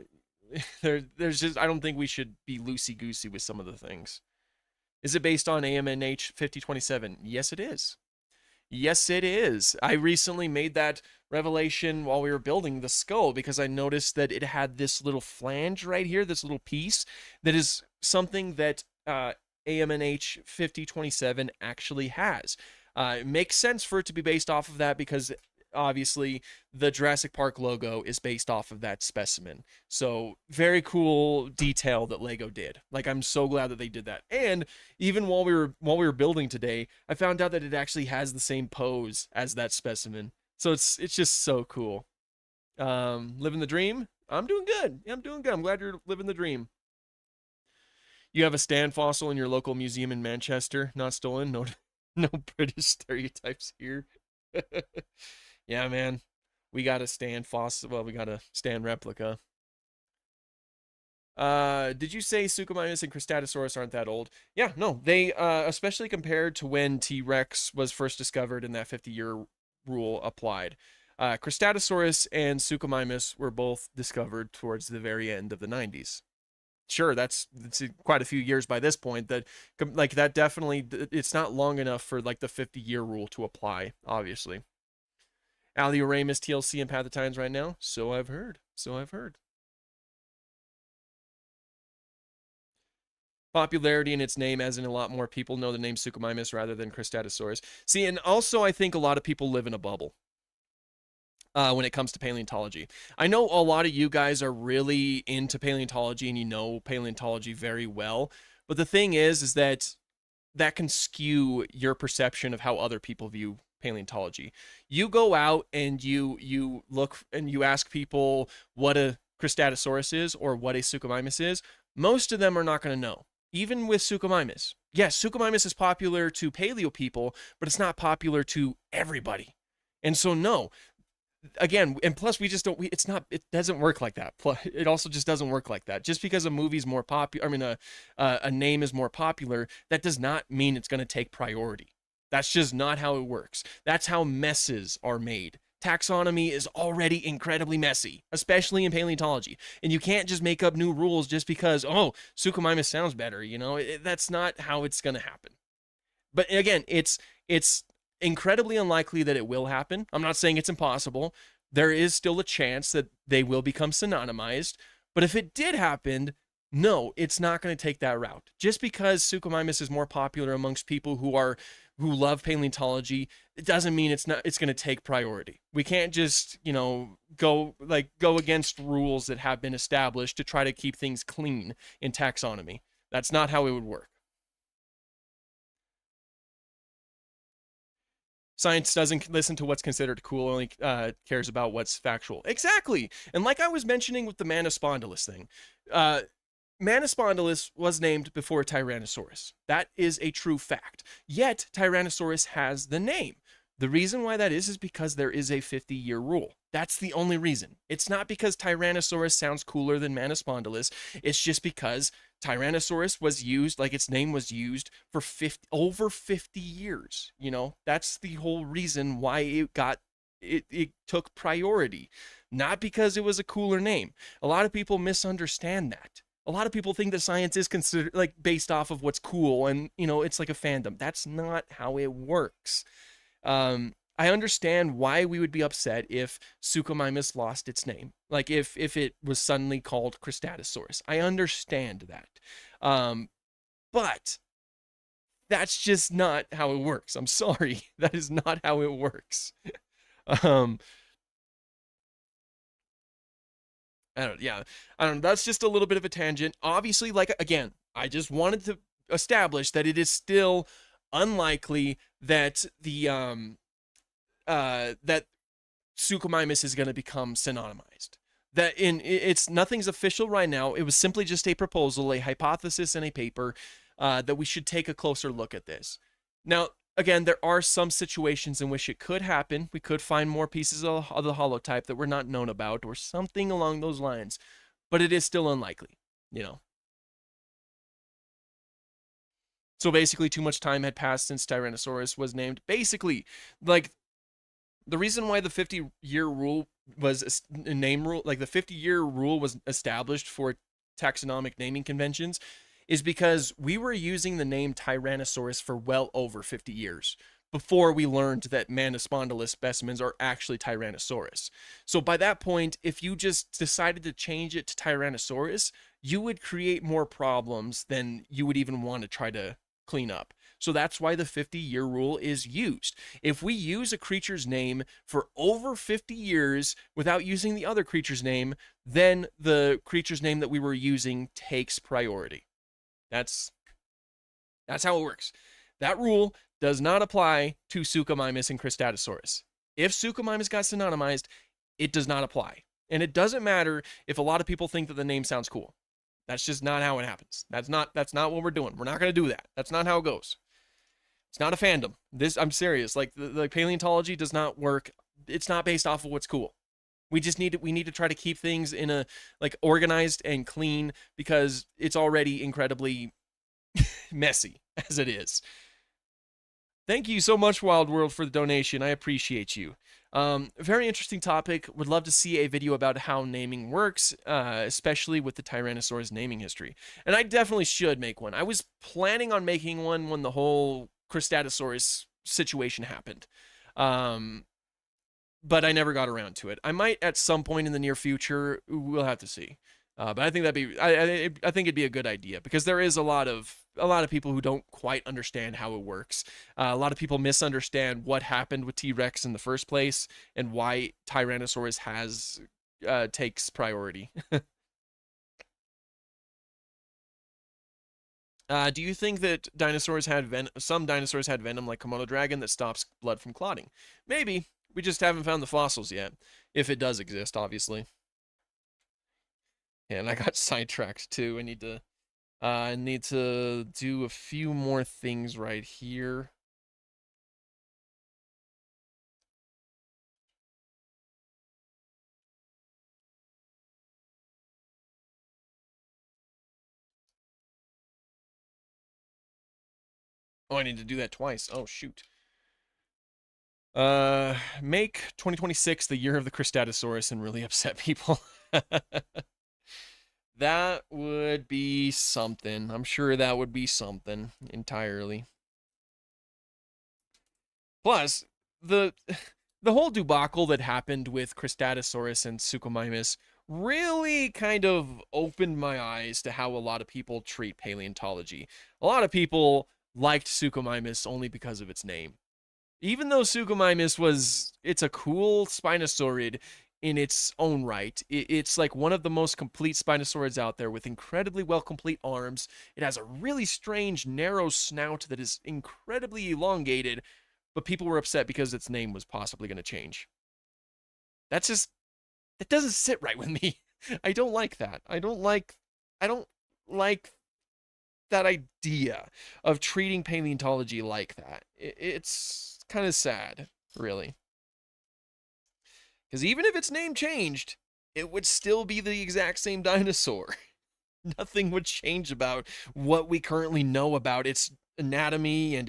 don't think we should be loosey goosey with some of the things. Is it based on AMNH 5027? Yes, it is. Yes, it is. I recently made that revelation while we were building the skull because I noticed that it had this little flange right here, this little piece that is something that AMNH 5027 actually has. It makes sense for it to be based off of that because obviously the Jurassic Park logo is based off of that specimen. So very cool detail that Lego did. Like I'm so glad that they did that. And even while we were building today, I found out that it actually has the same pose as that specimen. So it's just so cool. Living the dream. I'm doing good. Yeah, I'm doing good. I'm glad you're living the dream. You have a stand fossil in your local museum in Manchester, not stolen. No, no British stereotypes here. Yeah, man. We got a stand fossil. Well, we got a stand replica. Did you say Suchomimus and Cristatosaurus aren't that old? Yeah, no. They, especially compared to when T-Rex was first discovered and that 50-year rule applied. Cristatosaurus and Suchomimus were both discovered towards the very end of the 90s. Sure, that's quite a few years by this point. That definitely, it's not long enough for like the 50-year rule to apply, obviously. Alioramus TLC and Pathotynes right now. So I've heard. Popularity in its name, as in a lot more people know the name Suchomimus rather than Cristatosaurus. See, and also I think a lot of people live in a bubble. when it comes to paleontology. I know a lot of you guys are really into paleontology and you know paleontology very well, but the thing is that that can skew your perception of how other people view paleontology. You go out and you look and you ask people what a Cristatosaurus is or what a Suchomimus is. Most of them are not going to know. Even with Suchomimus. Yes, Suchomimus is popular to paleo people, but it's not popular to everybody. And so no, again, and plus we just don't it's not, it doesn't work like that. Plus it also just doesn't work like that. Just because a movie's more popular, I mean a name is more popular, that does not mean it's going to take priority. That's just not how it works. That's how messes are made. Taxonomy is already incredibly messy, especially in paleontology, and you can't just make up new rules just because, oh, Suchomimus sounds better, you know. That's not how it's going to happen. But again, it's incredibly unlikely that it will happen. I'm not saying it's impossible. There is still a chance that they will become synonymized. But if it did happen, no, it's not going to take that route. Just because Suchomimus is more popular amongst people who love paleontology, it doesn't mean it's going to take priority. We can't just, you know, go against rules that have been established to try to keep things clean in taxonomy. That's not how it would work. Science doesn't listen to what's considered cool, only cares about what's factual. Exactly. And like I was mentioning with the Manispondylus thing, uh, Manispondylus was named before Tyrannosaurus. That is a true fact. Yet Tyrannosaurus has the name. The reason why that is because there is a 50-year rule. That's the only reason. It's not because Tyrannosaurus sounds cooler than Manispondylus. It's just because Tyrannosaurus was used, like its name was used for over 50 years. You know, that's the whole reason why it took priority. Not because it was a cooler name. A lot of people misunderstand that. A lot of people think that science is considered like based off of what's cool and, you know, it's like a fandom. That's not how it works. I understand why we would be upset if Suchomimus lost its name. Like if it was suddenly called Cristatosaurus. I understand that. But that's just not how it works. I'm sorry. That is not how it works. um, I don't know. That's just a little bit of a tangent. Obviously, like, again, I just wanted to establish that it is still unlikely that that Suchomimus is going to become synonymized. That it's nothing's official right now. It was simply just a proposal, a hypothesis in a paper, that we should take a closer look at this. Now, again, there are some situations in which it could happen. We could find more pieces of the holotype that we're not known about or something along those lines, but it is still unlikely, you know. So basically, too much time had passed since Tyrannosaurus was named. Basically, like, the reason why the 50-year rule was a name rule, like the 50-year rule was established for taxonomic naming conventions, is because we were using the name Tyrannosaurus for well over 50 years before we learned that Manispondylus specimens are actually Tyrannosaurus. So by that point, if you just decided to change it to Tyrannosaurus, you would create more problems than you would even want to try to clean up. So that's why the 50-year rule is used. If we use a creature's name for over 50 years without using the other creature's name, then the creature's name that we were using takes priority. That's how it works. That rule does not apply to Suchomimus and Cristatosaurus. If Suchomimus got synonymized, it does not apply. And it doesn't matter if a lot of people think that the name sounds cool. That's just not how it happens. That's not what we're doing. We're not going to do that. That's not how it goes. It's not a fandom. I'm serious. Like the paleontology does not work. It's not based off of what's cool. We need to try to keep things in a like organized and clean because it's already incredibly messy as it is. Thank you so much, Wild World, for the donation. I appreciate you. Very interesting topic. Would love to see a video about how naming works, especially with the Tyrannosaurus naming history. And I definitely should make one. I was planning on making one when the whole Cristatosaurus situation happened. But I never got around to it. I might at some point in the near future. We'll have to see. But I think that'd be I think it'd be a good idea because there is a lot of people who don't quite understand how it works. A lot of people misunderstand what happened with T-Rex in the first place and why Tyrannosaurus has takes priority. Do you think that dinosaurs had some dinosaurs had venom like Komodo dragon that stops blood from clotting? Maybe. We just haven't found the fossils yet. If it does exist, obviously. Yeah, and I got sidetracked too. I need to do a few more things right here. Oh, I need to do that twice. Oh, shoot. Make 2026 the year of the Cristatosaurus and really upset people. That would be something. I'm sure that would be something entirely. Plus, the the whole debacle that happened with Cristatosaurus and Suchomimus really kind of opened my eyes to how a lot of people treat paleontology. A lot of people liked Suchomimus only because of its name. Even though Suchomimus it's a cool Spinosaurid in its own right. It's like one of the most complete Spinosaurids out there with incredibly well complete arms. It has a really strange narrow snout that is incredibly elongated, but people were upset because its name was possibly going to change. That's just that doesn't sit right with me. I don't like that. I don't like that idea of treating paleontology like that. It's kind of sad, really. Because even if its name changed, it would still be the exact same dinosaur. Nothing would change about what we currently know about its anatomy and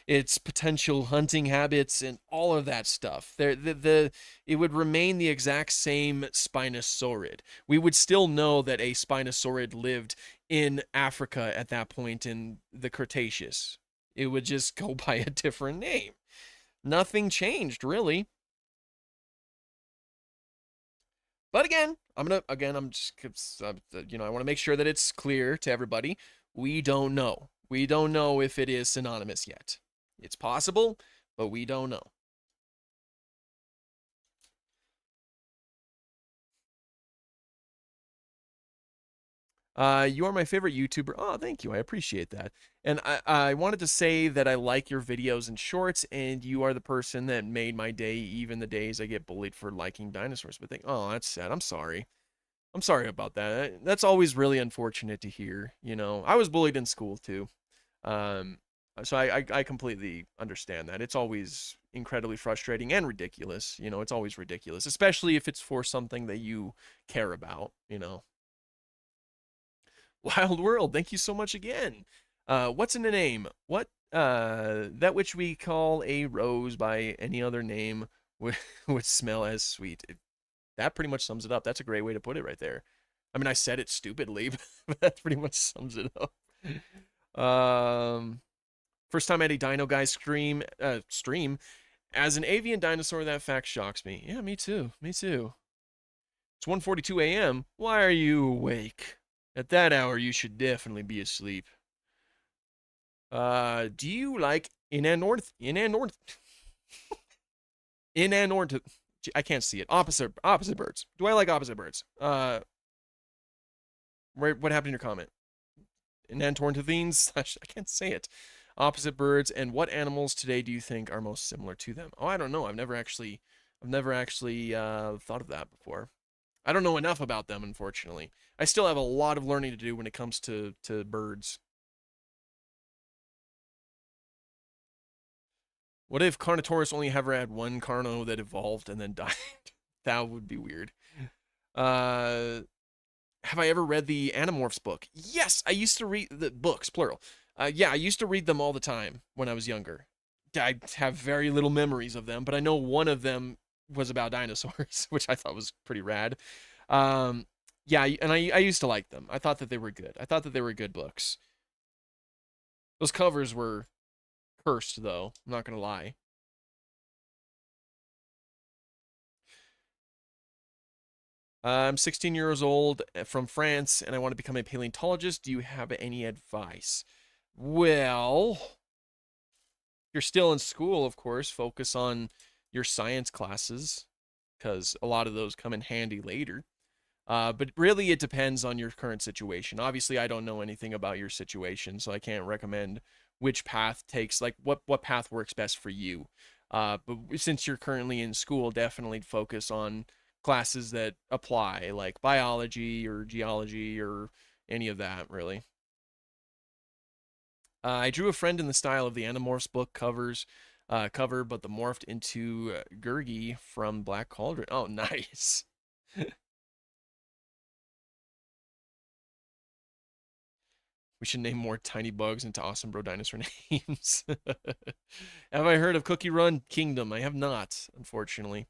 its potential hunting habits and all of that stuff. It would remain the exact same Spinosaurid. We would still know that a Spinosaurid lived in Africa at that point in the Cretaceous. It would just go by a different name. Nothing changed, really. But again, I'm just, I want to make sure that it's clear to everybody. We don't know. We don't know if it is synonymous yet. It's possible, but we don't know. You are my favorite YouTuber. Oh, thank you. I appreciate that. And I wanted to say that I like your videos and shorts, and you are the person that made my day, even the days I get bullied for liking dinosaurs. But oh, that's sad. I'm sorry. I'm sorry about that. That's always really unfortunate to hear. You know, I was bullied in school too. Um, so I completely understand that. It's always incredibly frustrating and ridiculous. You know, it's always ridiculous, especially if it's for something that you care about, you know. Wild World, thank you so much again. What's in the name? What that which we call a rose by any other name would smell as sweet. That pretty much sums it up. That's a great way to put it right there. I mean, I said it stupidly, but that pretty much sums it up. First time I had a Dino Guy stream as an avian dinosaur. That fact shocks me. Yeah, me too. Me too. It's 1:42 a.m. Why are you awake? At that hour, you should definitely be asleep. Do you like Inanorth? I can't see it. Opposite birds. Do I like opposite birds? What happened in your comment? Inantornithines? I can't say it. Opposite birds. And what animals today do you think are most similar to them? Oh, I don't know. I've never actually thought of that before. I don't know enough about them, unfortunately. I still have a lot of learning to do when it comes to birds. What if Carnotaurus only ever had one Carno that evolved and then died? That would be weird. Have I ever read the Animorphs book? Yes, I used to read the books, plural. Yeah, I used to read them all the time when I was younger. I have very little memories of them, but I know one of them was about dinosaurs, which I thought was pretty rad. Um, yeah, and I used to like them. I thought that they were good. I thought that they were good books. Those covers were cursed, though. I'm not gonna lie. I'm 16 years old from France and I want to become a paleontologist. Do you have any advice? Well, you're still in school, of course. Focus on your science classes because a lot of those come in handy later. But really, it depends on your current situation. Obviously, I don't know anything about your situation, so I can't recommend which path takes, like what path works best for you. But since you're currently in school, definitely focus on classes that apply, like biology or geology or any of that, really. I drew a friend in the style of the Animorphs book cover, but the morphed into Gurgi from Black Cauldron. Oh, nice. We should name more tiny bugs into awesome bro dinosaur names. Have I heard of Cookie Run Kingdom? I have not, unfortunately.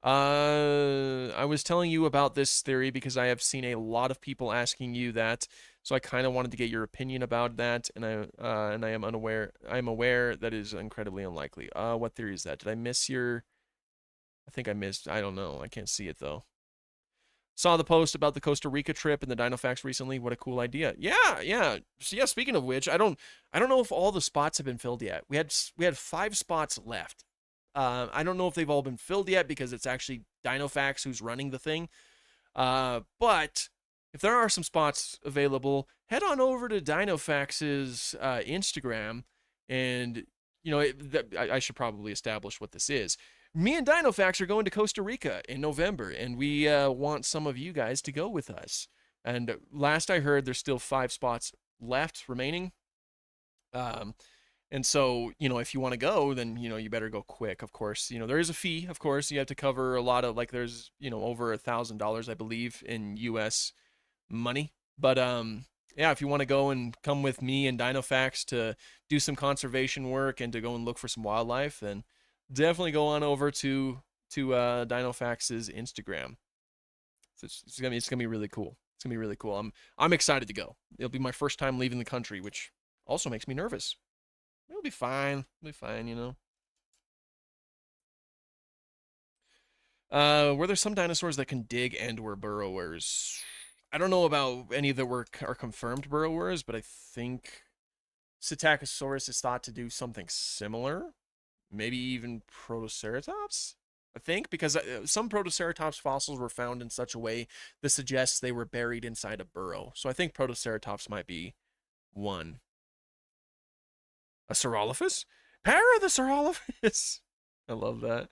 I was telling you about this theory because I have seen a lot of people asking you that, so I kind of wanted to get your opinion about that, and I am unaware. I am aware that is incredibly unlikely. What theory is that? Did I miss your? I think I missed. I don't know. I can't see it though. Saw the post about the Costa Rica trip and the Dinofax recently. What a cool idea. Yeah, yeah. So yeah, speaking of which, I don't know if all the spots have been filled yet. We had 5 spots left. I don't know if they've all been filled yet because it's actually Dinofax who's running the thing. But if there are some spots available, head on over to Dinofax's Instagram, and I should probably establish what this is. Me and Dinofax are going to Costa Rica in November, and we want some of you guys to go with us. And last I heard, there's still 5 spots left remaining. Um, and so, if you want to go, then, you better go quick, of course. There is a fee, of course. You have to cover a lot of, like, there's, over $1,000, I believe, in US money. But, yeah, if you want to go and come with me and Dinofax to do some conservation work and to go and look for some wildlife, then definitely go on over to Dinofax's Instagram. It's gonna be really cool. It's gonna be really cool. I'm excited to go. It'll be my first time leaving the country, which also makes me nervous. It'll be fine. It'll be fine. Were there some dinosaurs that can dig and were burrowers? I don't know about any that are confirmed burrowers, but I think Psittacosaurus is thought to do something similar. Maybe even Protoceratops. I think because some Protoceratops fossils were found in such a way that suggests they were buried inside a burrow. So I think Protoceratops might be one. A Saurolophus? Para the Saurolophus. I love that.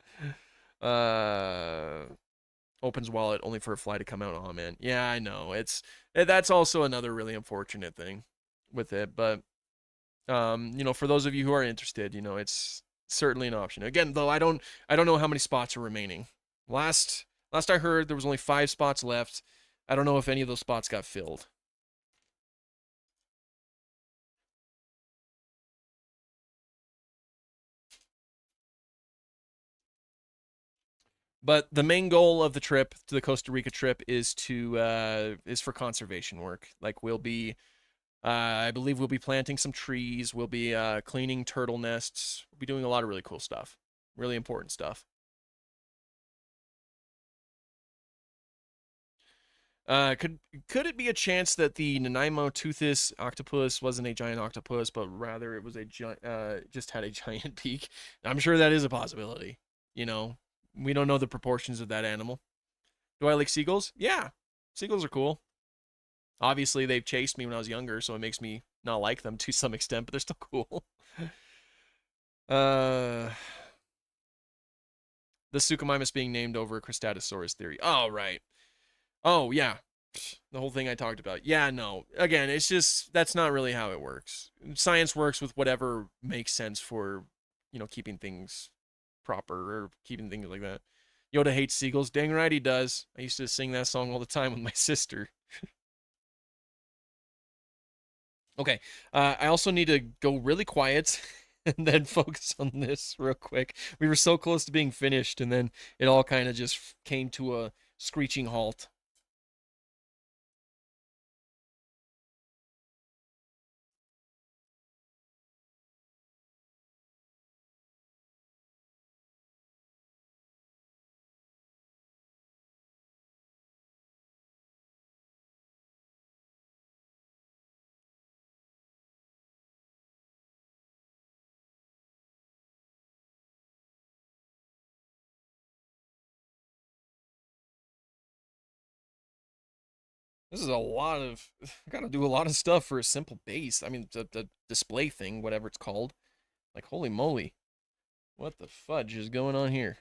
Uh, opens wallet only for a fly to come out. Oh man, yeah, I know. That's also another really unfortunate thing with it. But for those of you who are interested, it's certainly an option. Again, though, I don't know how many spots are remaining. Last I heard, there was only 5 spots left. I don't know if any of those spots got filled. But the main goal of the trip, to the Costa Rica trip, is for conservation work. Like I believe we'll be planting some trees. We'll be cleaning turtle nests. We'll be doing a lot of really cool stuff, really important stuff. Could it be a chance that the Nanaimo-toothus octopus wasn't a giant octopus, but rather it was a giant, just had a giant beak? I'm sure that is a possibility. You know, we don't know the proportions of that animal. Do I like seagulls? Yeah, seagulls are cool. Obviously, they've chased me when I was younger, so it makes me not like them to some extent, but they're still cool. uh, the Suchomimus being named over Cristatosaurus theory. Oh, right. Oh, yeah. The whole thing I talked about. Yeah, no. Again, it's just that's not really how it works. Science works with whatever makes sense for, keeping things proper or keeping things like that. Yoda hates seagulls. Dang right he does. I used to sing that song all the time with my sister. Okay. I also need to go really quiet and then focus on this real quick. We were so close to being finished, and then it all kind of just came to a screeching halt. This is a lot of. I gotta do a lot of stuff for a simple base. I mean, the display thing, whatever it's called. Like, holy moly. What the fudge is going on here?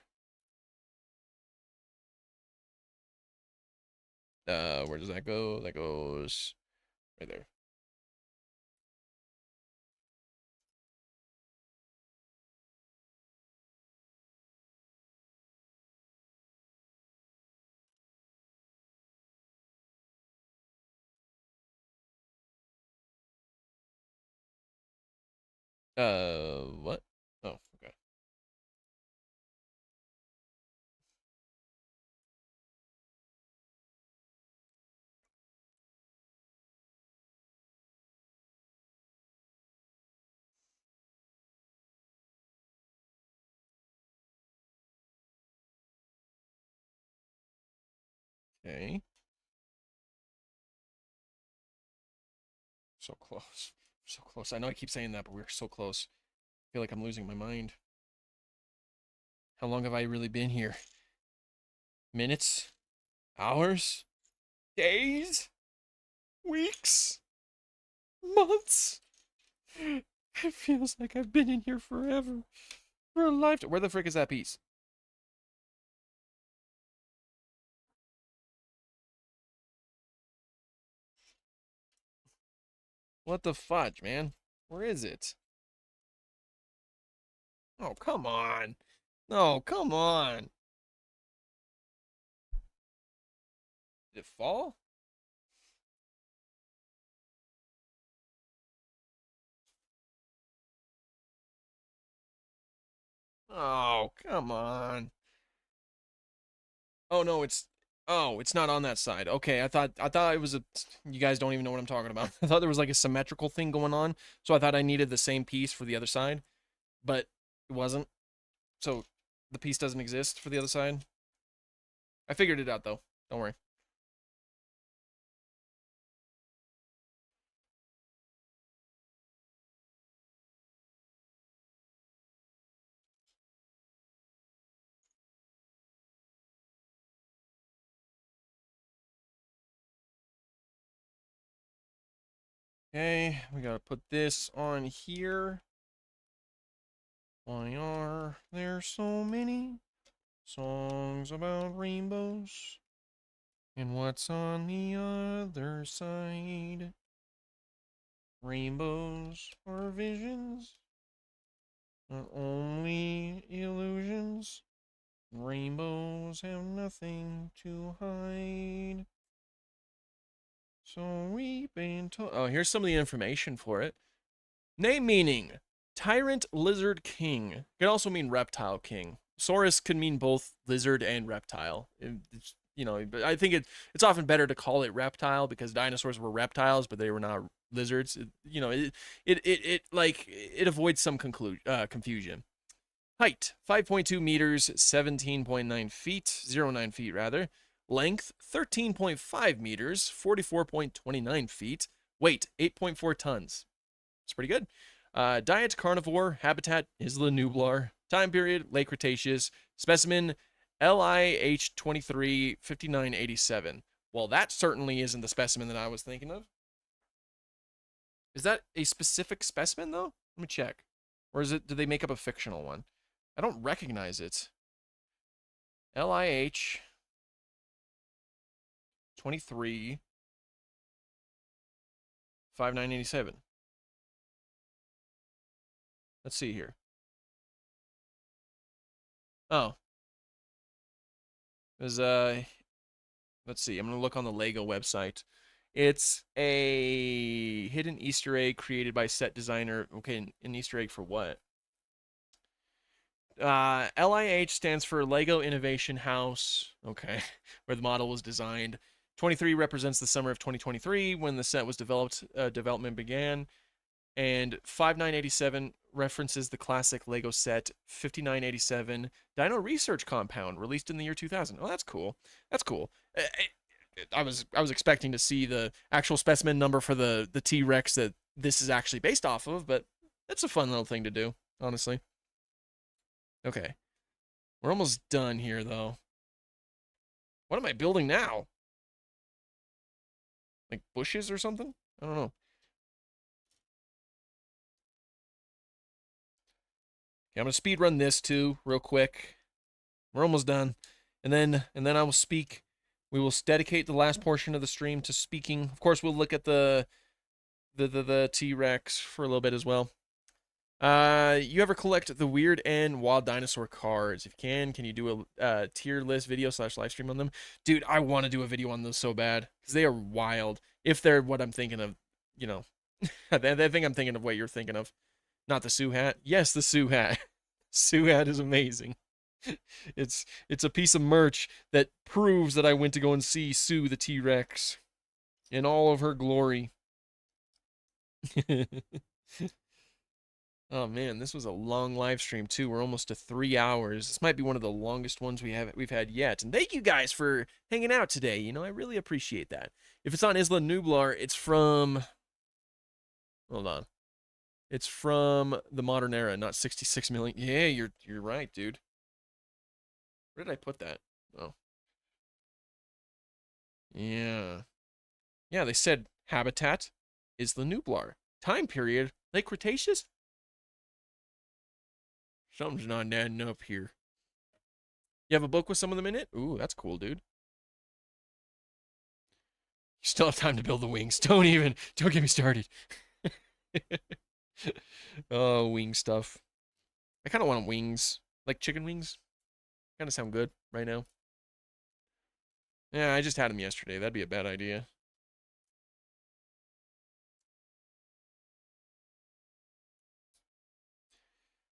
Where does that go? That goes right there. What? Oh, okay. Okay. So close. So close. I know I keep saying that, but we're so close. I feel like I'm losing my mind. How long have I really been here? Minutes? Hours? Days? Weeks? Months? It feels like I've been in here forever. For a lifetime. Where the frick is that piece? What the fudge, man? Where is it? Oh, come on. No, come on. Did it fall? Oh, come on. Oh no, it's not on that side. Okay, I thought it was a you guys don't even know what I'm talking about. I thought there was like a symmetrical thing going on, so I thought I needed the same piece for the other side, but it wasn't. So the piece doesn't exist for the other side. I figured it out though. Don't worry. Okay, we gotta put this on here. Why are there so many songs about rainbows? And what's on the other side? Rainbows are visions, not only illusions. Rainbows have nothing to hide. So we've been told. Oh, here's some of the information for it. Name meaning: Tyrant Lizard King. Could also mean Reptile King. Saurus could mean both lizard and reptile. But I think it's often better to call it reptile because dinosaurs were reptiles, but they were not lizards. It avoids some confusion. Height 5.2 meters, 17.9 feet, 09 feet rather. Length 13.5 meters, 44.29 feet. Weight 8.4 tons. It's pretty good. Diet carnivore. Habitat Isla Nublar. Time period late Cretaceous. Specimen LIH 23 5987. Well, that certainly isn't the specimen that I was thinking of. Is that a specific specimen though? Let me check. Or is it? Did they make up a fictional one? I don't recognize it. LIH 23 5987. Let's see here. Oh, there's let's see. I'm gonna look on the Lego website. It's a hidden Easter egg created by set designer. Okay, an Easter egg for what? LIH stands for Lego Innovation House. Okay, where the model was designed. 23 represents the summer of 2023 when the set was developed. Development began, and 5987 references the classic Lego set 5987 Dino Research Compound released in the year 2000. Oh, that's cool. That's cool. I was expecting to see the actual specimen number for the T-Rex that this is actually based off of, but that's a fun little thing to do, honestly. Okay. We're almost done here though. What am I building now? Like bushes or something? I don't know. Okay, I'm gonna speed run this too, real quick. We're almost done. And then I will speak. We will dedicate the last portion of the stream to speaking. Of course, we'll look at the T-Rex for a little bit as well. You ever collect the weird and wild dinosaur cards? If you can you do a tier list video / live stream on them? Dude, I want to do a video on those so bad because they are wild. If they're what I'm thinking of, you know, I think I'm thinking of what you're thinking of. Not the Sue hat. Yes, the Sue hat. Sue hat is amazing. It's a piece of merch that proves that I went to go and see Sue the T-Rex in all of her glory. Oh man, this was a long live stream too. We're almost to 3 hours. This might be one of the longest ones we've had yet. And thank you guys for hanging out today. You know, I really appreciate that. If it's on Isla Nublar, it's from hold on. It's from the modern era, not 66 million. Yeah, you're right, dude. Where did I put that? Oh. Yeah. Yeah, they said habitat is the Nublar. Time period, late Cretaceous? Something's not adding up here. You have a book with some of them in it? Ooh, that's cool, dude. You still have time to build the wings. Don't get me started. Oh, wing stuff. I kind of want wings. Like chicken wings. Kind of sound good right now. Yeah, I just had them yesterday. That'd be a bad idea.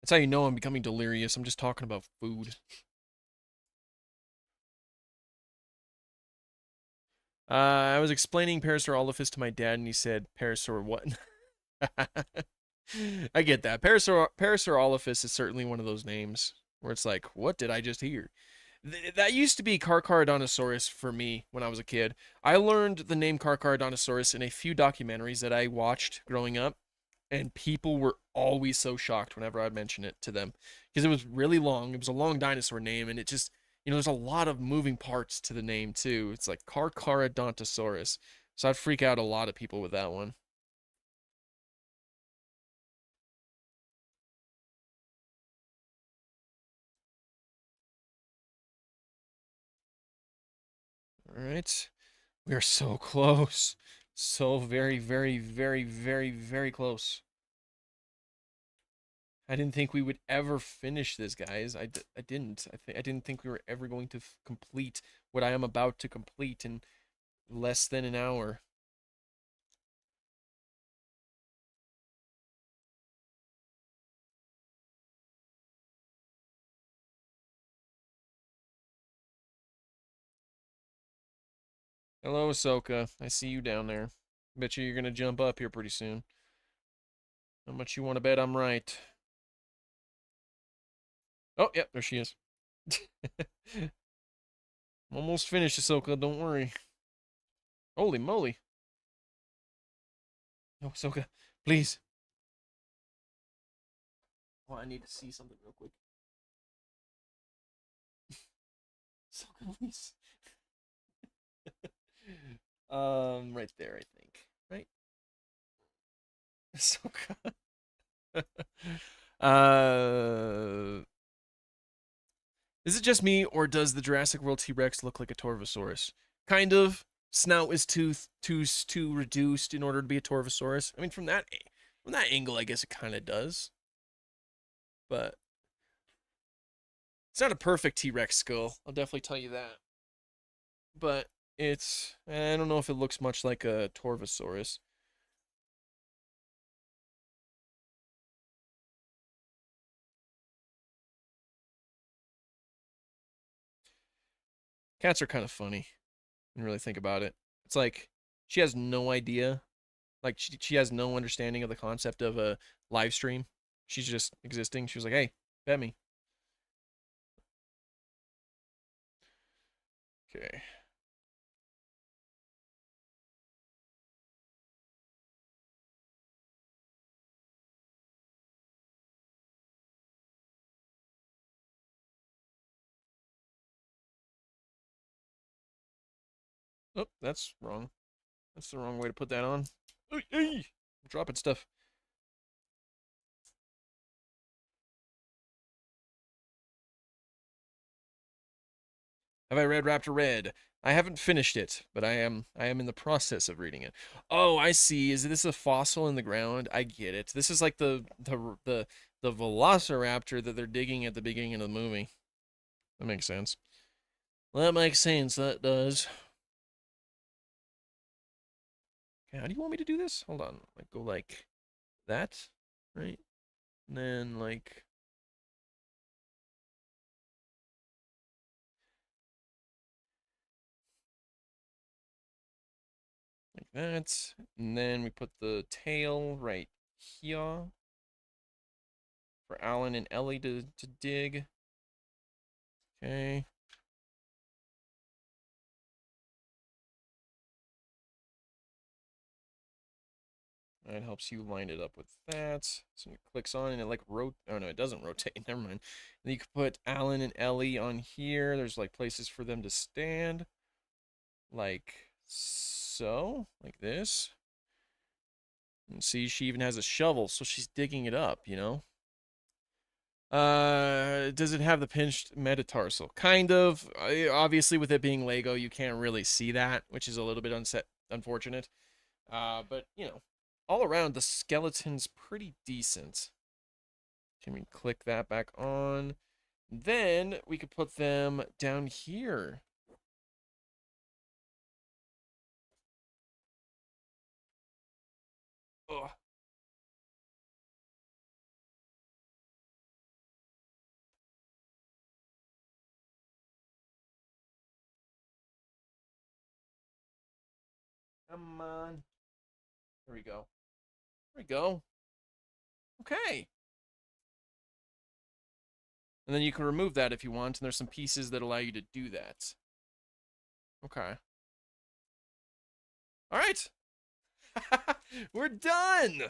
That's how you know I'm becoming delirious. I'm just talking about food. I was explaining Parasaurolophus to my dad, and he said, Parasaur what? I get that. Parasaurolophus is certainly one of those names where it's like, what did I just hear? That used to be Carcharodontosaurus for me when I was a kid. I learned the name Carcharodontosaurus in a few documentaries that I watched growing up, and people were always so shocked whenever I'd mention it to them because it was really long. It was a long dinosaur name, and it just, there's a lot of moving parts to the name too. It's like Carcharodontosaurus, so I'd freak out a lot of people with that one. All right, we are so close, so very, very, very, very, very close. I didn't think we would ever finish this, guys. I didn't. I didn't think we were ever going to complete what I am about to complete in less than an hour. Hello, Ahsoka. I see you down there. Bet you you're gonna jump up here pretty soon. How much you want to bet I'm right? Oh, yep, there she is. Almost finished, Ahsoka. Don't worry. Holy moly. No, Ahsoka, please. Oh, I need to see something real quick. Ahsoka, please. Right there, I think. Right? Ahsoka. uh, is it just me, or does the Jurassic World T-Rex look like a Torvosaurus? Kind of. Snout is too reduced in order to be a Torvosaurus. I mean, from that angle, I guess it kind of does. But it's not a perfect T-Rex skull. I'll definitely tell you that. But I don't know if it looks much like a Torvosaurus. Cats are kind of funny when you really think about it. It's like she has no idea. Like she has no understanding of the concept of a live stream. She's just existing. She was like, "Hey, bet me." Okay. Oh, that's wrong. That's the wrong way to put that on. Ay, ay. I'm dropping stuff. Have I read Raptor Red? I haven't finished it, but I am in the process of reading it. Oh, I see. Is this a fossil in the ground? I get it. This is like the Velociraptor that they're digging at the beginning of the movie. That makes sense. That makes sense. That does. Okay, how do you want me to do this? Hold on. Like go like that, right? And then like that. And then we put the tail right here for Alan and Ellie to dig. Okay. It helps you line it up with that. So it clicks on and it like oh no, it doesn't rotate. Never mind. Then you can put Alan and Ellie on here. There's like places for them to stand. Like so. Like this. And see, she even has a shovel, so she's digging it up, you know? Does it have the pinched metatarsal? Kind of. Obviously, with it being Lego, you can't really see that, which is a little bit unfortunate. But, you know, all around, the skeleton's pretty decent. Can we click that back on? Then we could put them down here. Ugh. Come on. There we go. There we go. Okay. And then you can remove that if you want, and there's some pieces that allow you to do that. Okay. All right. We're done.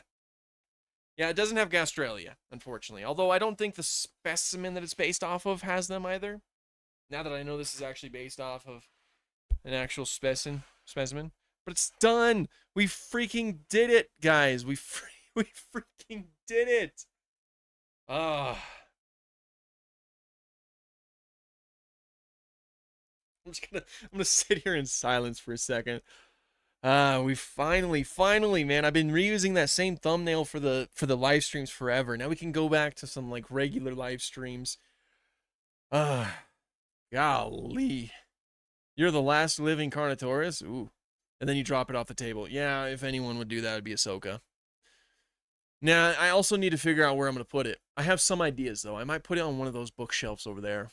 Yeah, it doesn't have Gastralia, unfortunately. Although I don't think the specimen that it's based off of has them either. Now that I know this is actually based off of an actual specimen. But it's done. We freaking did it, guys. We freaking did it. Ah. I'm gonna sit here in silence for a second. We finally, man. I've been reusing that same thumbnail for the live streams forever. Now we can go back to some like regular live streams. Golly. You're the last living Carnotaurus? Ooh. And then you drop it off the table. Yeah, if anyone would do that, it'd be Ahsoka. Now, I also need to figure out where I'm going to put it. I have some ideas, though. I might put it on one of those bookshelves over there.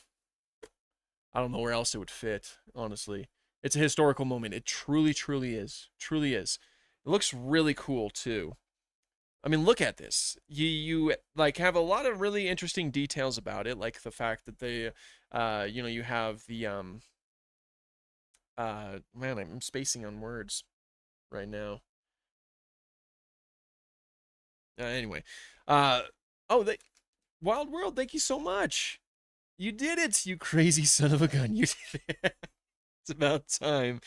I don't know where else it would fit, honestly. It's a historical moment. It truly, truly is. Truly is. It looks really cool, too. I mean, look at this. You like have a lot of really interesting details about it, like the fact that they, you know, you have the man, I'm spacing on words right now. Anyway, uh, oh, Wild World, thank you so much. You did it, you crazy son of a gun. You did it. It's about time.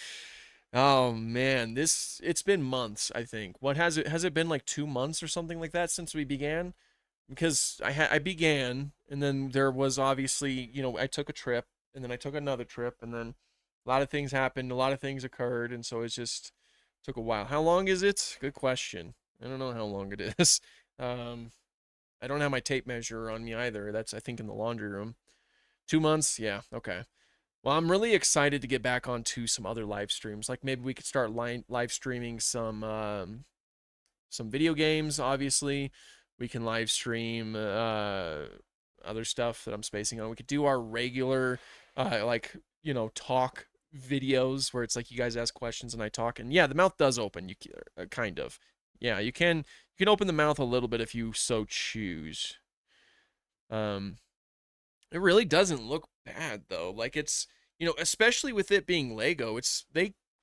Oh man, it's been months, I think. What has it been like 2 months or something like that since we began? Because I began and then there was obviously, you know, I took a trip and then I took another trip and then a lot of things happened, a lot of things occurred, and so it just took a while. How long is it? Good question. I don't know how long it is. Um, I don't have my tape measure on me either. That's I think in the laundry room. 2 months? Yeah, okay. Well, I'm really excited to get back onto some other live streams. Like maybe we could start live streaming some video games. Obviously, we can live stream other stuff that I'm spacing on. We could do our regular like you know talk videos where it's like you guys ask questions and I talk. And yeah, the mouth does open. You kind of. Yeah, you can open the mouth a little bit if you so choose. Um, it really doesn't look bad though. Like it's, you know, especially with it being Lego, it's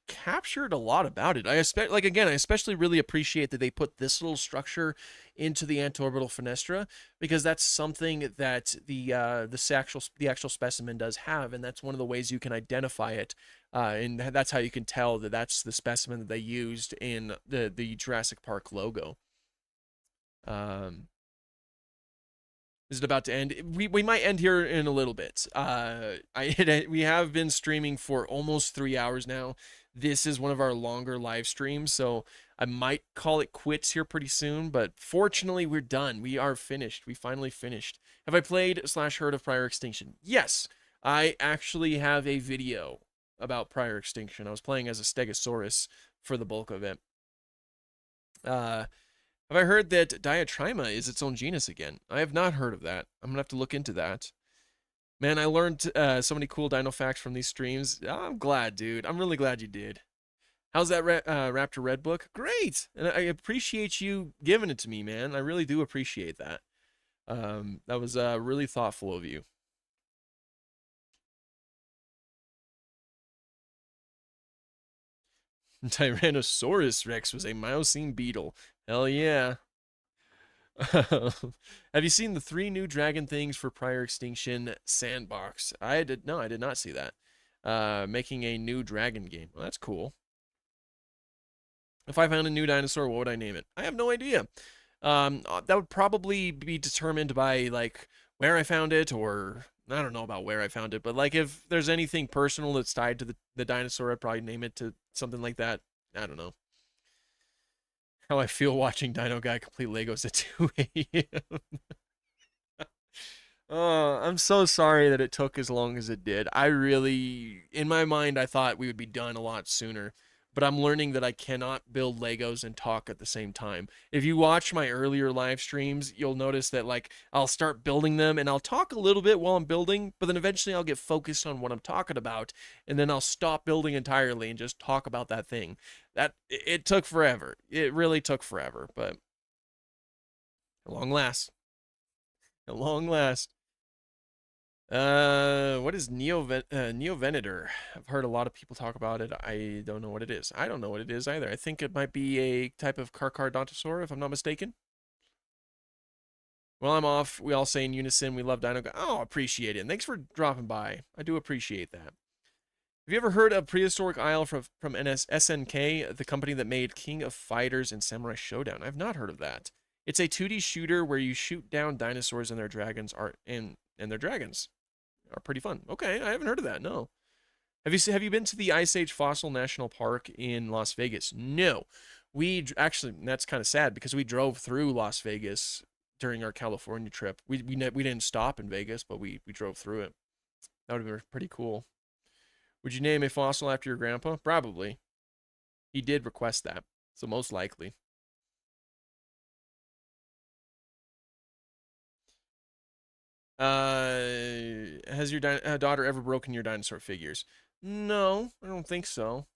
captured a lot about it. I especially really appreciate that they put this little structure into the antorbital fenestra, because that's something that the actual specimen does have, and that's one of the ways you can identify it. And that's how you can tell that that's the specimen that they used in the Jurassic Park logo. Is it about to end? We might end here in a little bit. We have been streaming for almost 3 hours now. This is one of our longer live streams, so I might call it quits here pretty soon. But fortunately, we're done. We are finished. We finally finished. Have I played / heard of Prior Extinction? Yes, I actually have a video about Prior Extinction. I was playing as a Stegosaurus for the bulk of it. Have I heard that Diatryma is its own genus again? I have not heard of that. I'm gonna have to look into that. Man, I learned so many cool dino facts from these streams. I'm glad, dude. I'm really glad you did. How's that Raptor Red book? Great, and I appreciate you giving it to me, man. I really do appreciate that. That was really thoughtful of you. Tyrannosaurus Rex was a Miocene beetle. Hell yeah. Have you seen the 3 new dragon things for Prior Extinction Sandbox? I did not see that. Making a new dragon game. Well, that's cool. If I found a new dinosaur, what would I name it? I have no idea. That would probably be determined by like where I found it, or I don't know about where I found it, but like if there's anything personal that's tied to the dinosaur, I'd probably name it to something like that. I don't know. How I feel watching Dino Guy complete Legos at 2 a.m. I'm so sorry that it took as long as it did. I really, in my mind, I thought we would be done a lot sooner. But I'm learning that I cannot build Legos and talk at the same time. If you watch my earlier live streams, you'll notice that like I'll start building them and I'll talk a little bit while I'm building, but then eventually I'll get focused on what I'm talking about, and then I'll stop building entirely and just talk about that thing. It took forever. It really took forever, but at long last. At long last. What is Neovenator? I've heard a lot of people talk about it. I don't know what it is. I don't know what it is either. I think it might be a type of Carcharodontosaur, if I'm not mistaken. Well, I'm off. We all say in unison, we love Dino. Oh, appreciate it. And thanks for dropping by. I do appreciate that. Have you ever heard of Prehistoric Isle from SNK, the company that made King of Fighters and Samurai Showdown? I've not heard of that. It's a 2D shooter where you shoot down dinosaurs and their dragons and their dragons are pretty fun. Okay, I haven't heard of that. No. Have you been to the Ice Age Fossil National Park in Las Vegas? No. We actually, that's kind of sad because we drove through Las Vegas during our California trip. We didn't stop in Vegas, but we drove through it. That would have been pretty cool. Would you name a fossil after your grandpa? Probably. He did request that, so most likely. Has your daughter ever broken your dinosaur figures? No, I don't think so.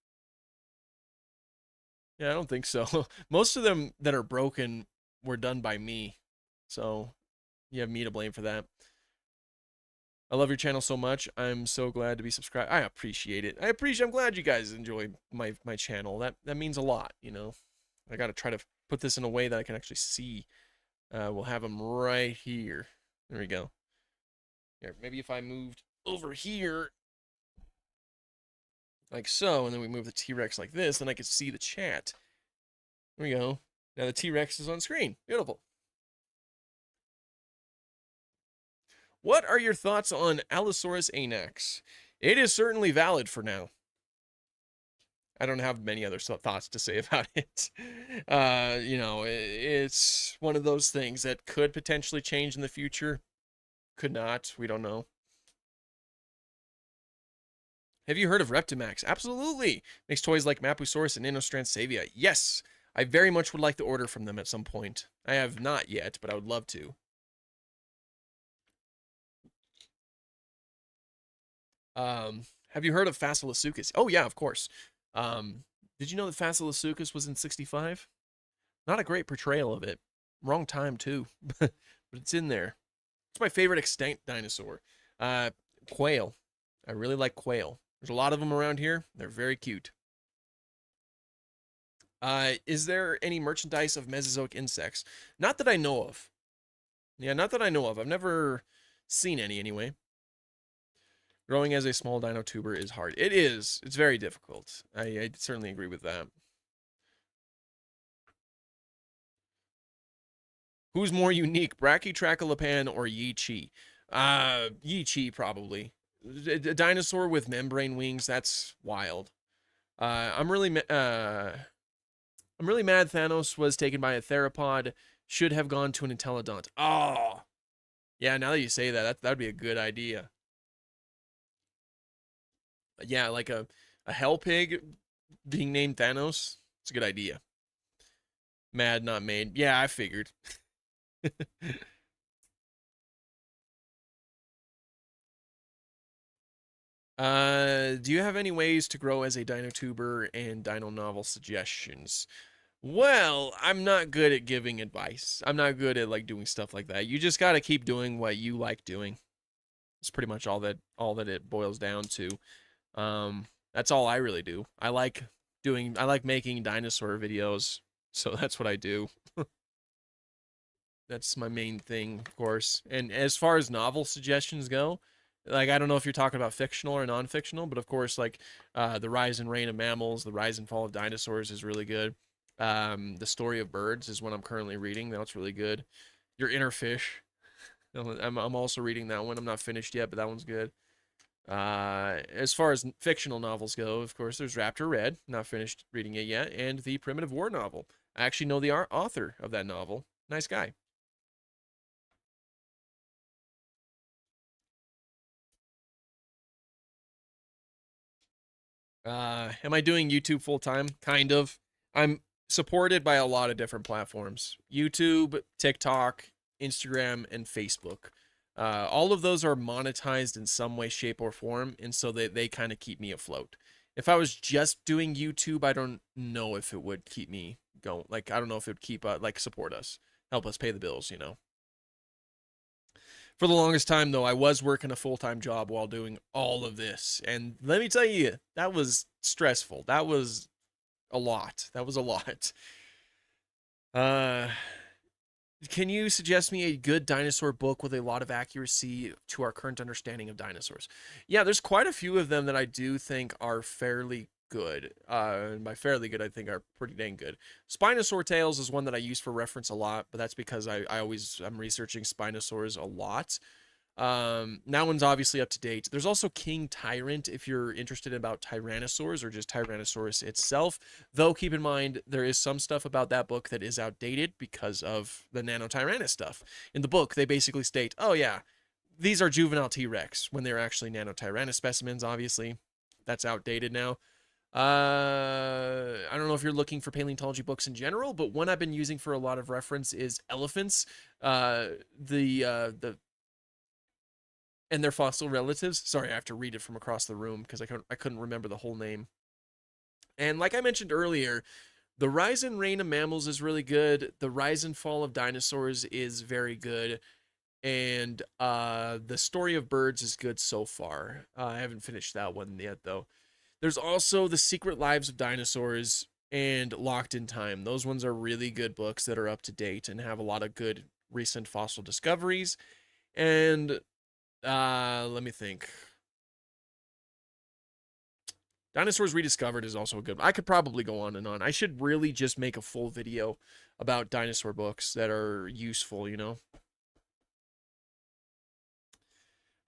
Yeah, I don't think so. Most of them that are broken were done by me, so you have me to blame for that. I love your channel so much. I'm so glad to be subscribed. I appreciate it. I'm glad you guys enjoy my channel. That means a lot, you know. I got to try to put this in a way that I can actually see. We'll have them right here. There we go. Here, maybe if I moved over here, like so, and then we move the T-Rex like this, then I could see the chat. There we go. Now the T-Rex is on screen. Beautiful. What are your thoughts on Allosaurus anax? It is certainly valid for now. I don't have many other thoughts to say about it. You know, it's one of those things that could potentially change in the future. Could not. We don't know. Have you heard of Reptimax? Absolutely. Makes toys like Mapusaurus and Inostransavia. Yes. I very much would like to order from them at some point. I have not yet, but I would love to. Have you heard of Facilosuchus? Oh yeah, of course. Did you know that Facilosuchus was in 65? Not a great portrayal of it. Wrong time too, but it's in there. It's my favorite extinct dinosaur. Quail. I really like quail. There's a lot of them around here. They're very cute. Is there any merchandise of Mesozoic insects? Not that I know of. Yeah, not that I know of. I've never seen any anyway. Growing as a small dino tuber is hard. It is. It's very difficult. I certainly agree with that. Who's more unique, Brachytrachelopan or Yi Chi? Yi Chi probably. A dinosaur with membrane wings. That's wild. I'm really I'm really mad Thanos was taken by a theropod. Should have gone to an Intellidont. Oh, yeah. Now that you say that, that'd be a good idea. Yeah, like a hell pig being named Thanos. It's a good idea. Mad, not made. Yeah, I figured. Do you have any ways to grow as a dino tuber and dino novel suggestions? Well, I'm not good at giving advice. I'm not good at like doing stuff like that. You just got to keep doing what you like doing. It's pretty much all that it boils down to. That's all I really do. I like making dinosaur videos, so that's what I do. That's my main thing, of course. And as far as novel suggestions go, like I don't know if you're talking about fictional or non-fictional, but of course, like the Rise and Reign of Mammals, the Rise and Fall of Dinosaurs is really good. The Story of Birds is what I'm currently reading. That's really good. Your Inner Fish. I'm also reading that one. I'm not finished yet, but that one's good. As far as fictional novels go, of course, there's Raptor Red. Not finished reading it yet, and the Primitive War novel. I actually know the author of that novel. Nice guy. Am I doing YouTube full time? Kind of. I'm supported by a lot of different platforms: YouTube, TikTok, Instagram, and Facebook. All of those are monetized in some way, shape, or form, and so they kind of keep me afloat. If I was just doing YouTube, I don't know if it would keep me going. Like, I don't know if it would keep like support us, help us pay the bills. For the longest time, though, I was working a full time job while doing all of this. And let me tell you, that was stressful. That was a lot. That was a lot. Uh, can you suggest me a good dinosaur book with a lot of accuracy to our current understanding of dinosaurs? Yeah, there's quite a few of them that I do think are fairly good. And by fairly good, I think are pretty dang good. Spinosaur Tales is one that I use for reference a lot, but that's because I'm researching Spinosaurs a lot. That one's obviously up to date. There's also King Tyrant if you're interested about Tyrannosaurs or just Tyrannosaurus itself. Though keep in mind there is some stuff about that book that is outdated because of the Nanotyrannus stuff. In the book, they basically state, "Oh yeah, these are juvenile T-Rex," when they're actually Nanotyrannus specimens. Obviously, that's outdated now. I don't know if you're looking for paleontology books in general, but one I've been using for a lot of reference is Elephants. The and their fossil relatives. Sorry, I have to read it from across the room because I couldn't remember the whole name. And like I mentioned earlier, the Rise and Reign of Mammals is really good. The Rise and Fall of Dinosaurs is very good. And the Story of Birds is good so far. I haven't finished that one yet though. There's also The Secret Lives of Dinosaurs and Locked in Time. Those ones are really good books that are up to date and have a lot of good recent fossil discoveries. And let me think. Dinosaurs Rediscovered is also a good one. I could probably go on and on. I should really just make a full video about dinosaur books that are useful.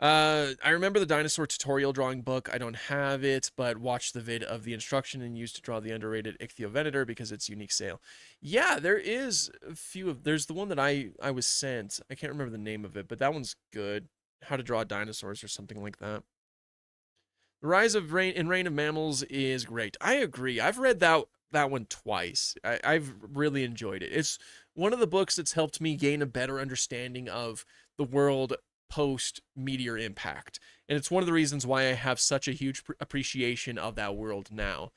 I remember the dinosaur tutorial drawing book. I don't have it, but watch the vid of the instruction and used to draw the underrated Ichthyovenator because it's unique sale. Yeah, there is a few of. There's the one that I was sent. I can't remember the name of it, but that one's good. How to draw dinosaurs or something like that. The Rise of Reign and Reign of Mammals is great. I agree. I've read that one twice. I've really enjoyed it. It's one of the books that's helped me gain a better understanding of the world post meteor impact, and it's one of the reasons why I have such a huge appreciation of that world now.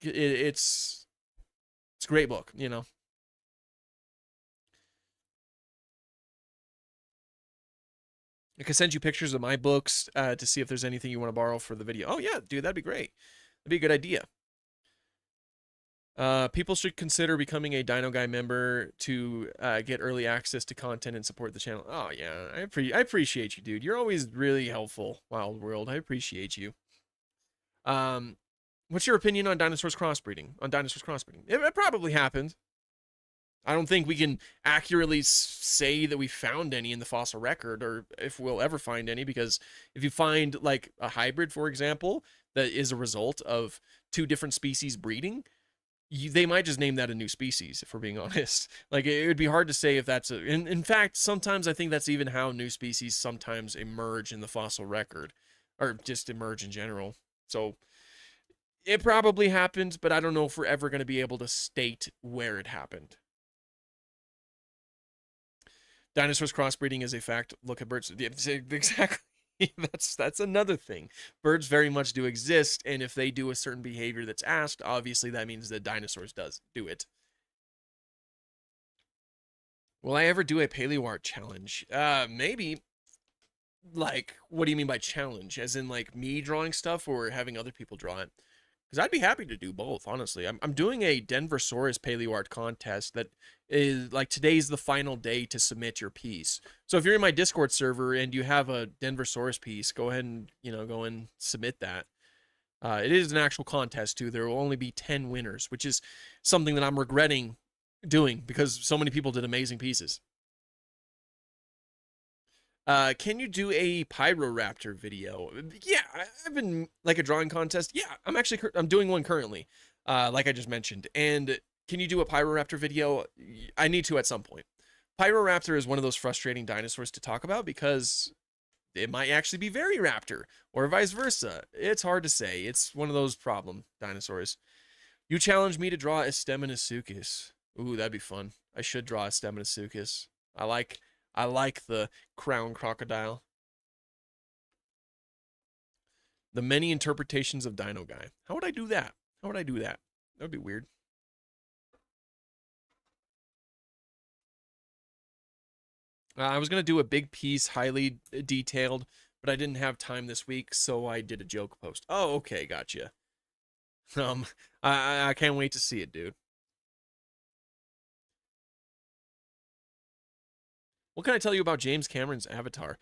It's a great book. I can send you pictures of my books to see if there's anything you want to borrow for the video. Oh yeah, dude, that'd be great. That'd be a good idea. People should consider becoming a Dino Guy member to get early access to content and support the channel. Oh yeah, I appreciate you, dude. You're always really helpful, Wild World. I appreciate you. Um, what's your opinion on dinosaurs crossbreeding? On dinosaurs crossbreeding, it probably happened. I don't think we can accurately say that we found any in the fossil record, or if we'll ever find any, because if you find like a hybrid, for example, that is a result of two different species breeding, they might just name that a new species, if we're being honest. Like, it would be hard to say if that's in fact, sometimes I think that's even how new species sometimes emerge in the fossil record, or just emerge in general. So it probably happened, but I don't know if we're ever going to be able to state where it happened. Dinosaurs crossbreeding is a fact. Look at birds. Yeah, exactly. That's another thing. Birds very much do exist, and if they do a certain behavior that's asked, obviously that means that dinosaurs does do it. Will I ever do a paleo art challenge? Maybe. Like, what do you mean by challenge? As in, like, me drawing stuff or having other people draw it? Because I'd be happy to do both, honestly. I'm doing a Denversaurus paleo art contest that is, like, today's the final day to submit your piece. So if you're in my Discord server and you have a Denversaurus piece, go ahead and, go and submit that. It is an actual contest, too. There will only be 10 winners, which is something that I'm regretting doing because so many people did amazing pieces. Can you do a Pyroraptor video? Yeah, I've been like a drawing contest. Yeah, I'm doing one currently, like I just mentioned. And can you do a Pyroraptor video? I need to at some point. Pyroraptor is one of those frustrating dinosaurs to talk about because it might actually be very raptor or vice versa. It's hard to say. It's one of those problem dinosaurs. You challenged me to draw a Steminasuchus. Ooh, that'd be fun. I should draw a Steminasuchus. I like the crown crocodile. The many interpretations of Dino Guy. How would I do that? How would I do that? That would be weird. I was going to do a big piece, highly detailed, but I didn't have time this week, so I did a joke post. Oh, okay, gotcha. I can't wait to see it, dude. What can I tell you about James Cameron's Avatar?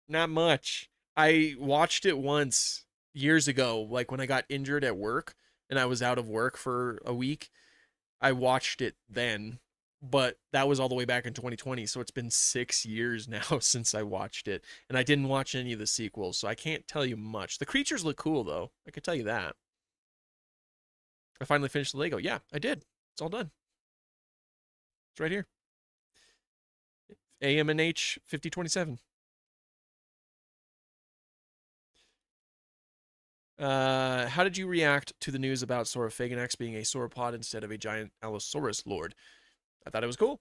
Not much. I watched it once years ago, like when I got injured at work and I was out of work for a week. I watched it then, but that was all the way back in 2020. So it's been 6 years now since I watched it. And I didn't watch any of the sequels, so I can't tell you much. The creatures look cool, though. I can tell you that. I finally finished the Lego. Yeah, I did. It's all done. It's right here. AMNH 5027. How did you react to the news about Saurophagonax being a sauropod instead of a giant Allosaurus lord? I thought it was cool.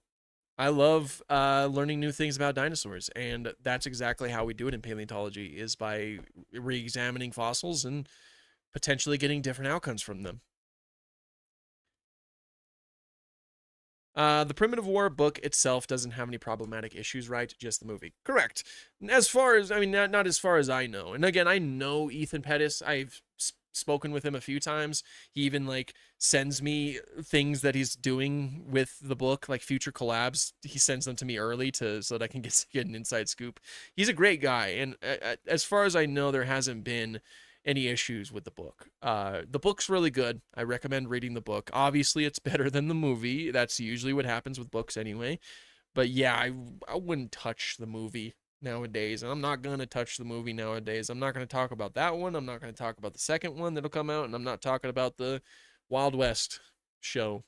I love learning new things about dinosaurs, and that's exactly how we do it in paleontology, is by re-examining fossils and potentially getting different outcomes from them. The Primitive War book itself doesn't have any problematic issues, right? Just the movie. Correct. As far as, I mean, not as far as I know. And again, I know Ethan Pettis. I've spoken with him a few times. He even, like, sends me things that he's doing with the book, like future collabs. He sends them to me early so that I can get an inside scoop. He's a great guy. And as far as I know, there hasn't been any issues with the book. The book's really good. I recommend reading the book. Obviously, it's better than the movie. That's usually what happens with books anyway. But yeah, I wouldn't touch the movie nowadays. And I'm not going to touch the movie nowadays. I'm not going to talk about that one. I'm not going to talk about the second one that'll come out. And I'm not talking about the Wild West show.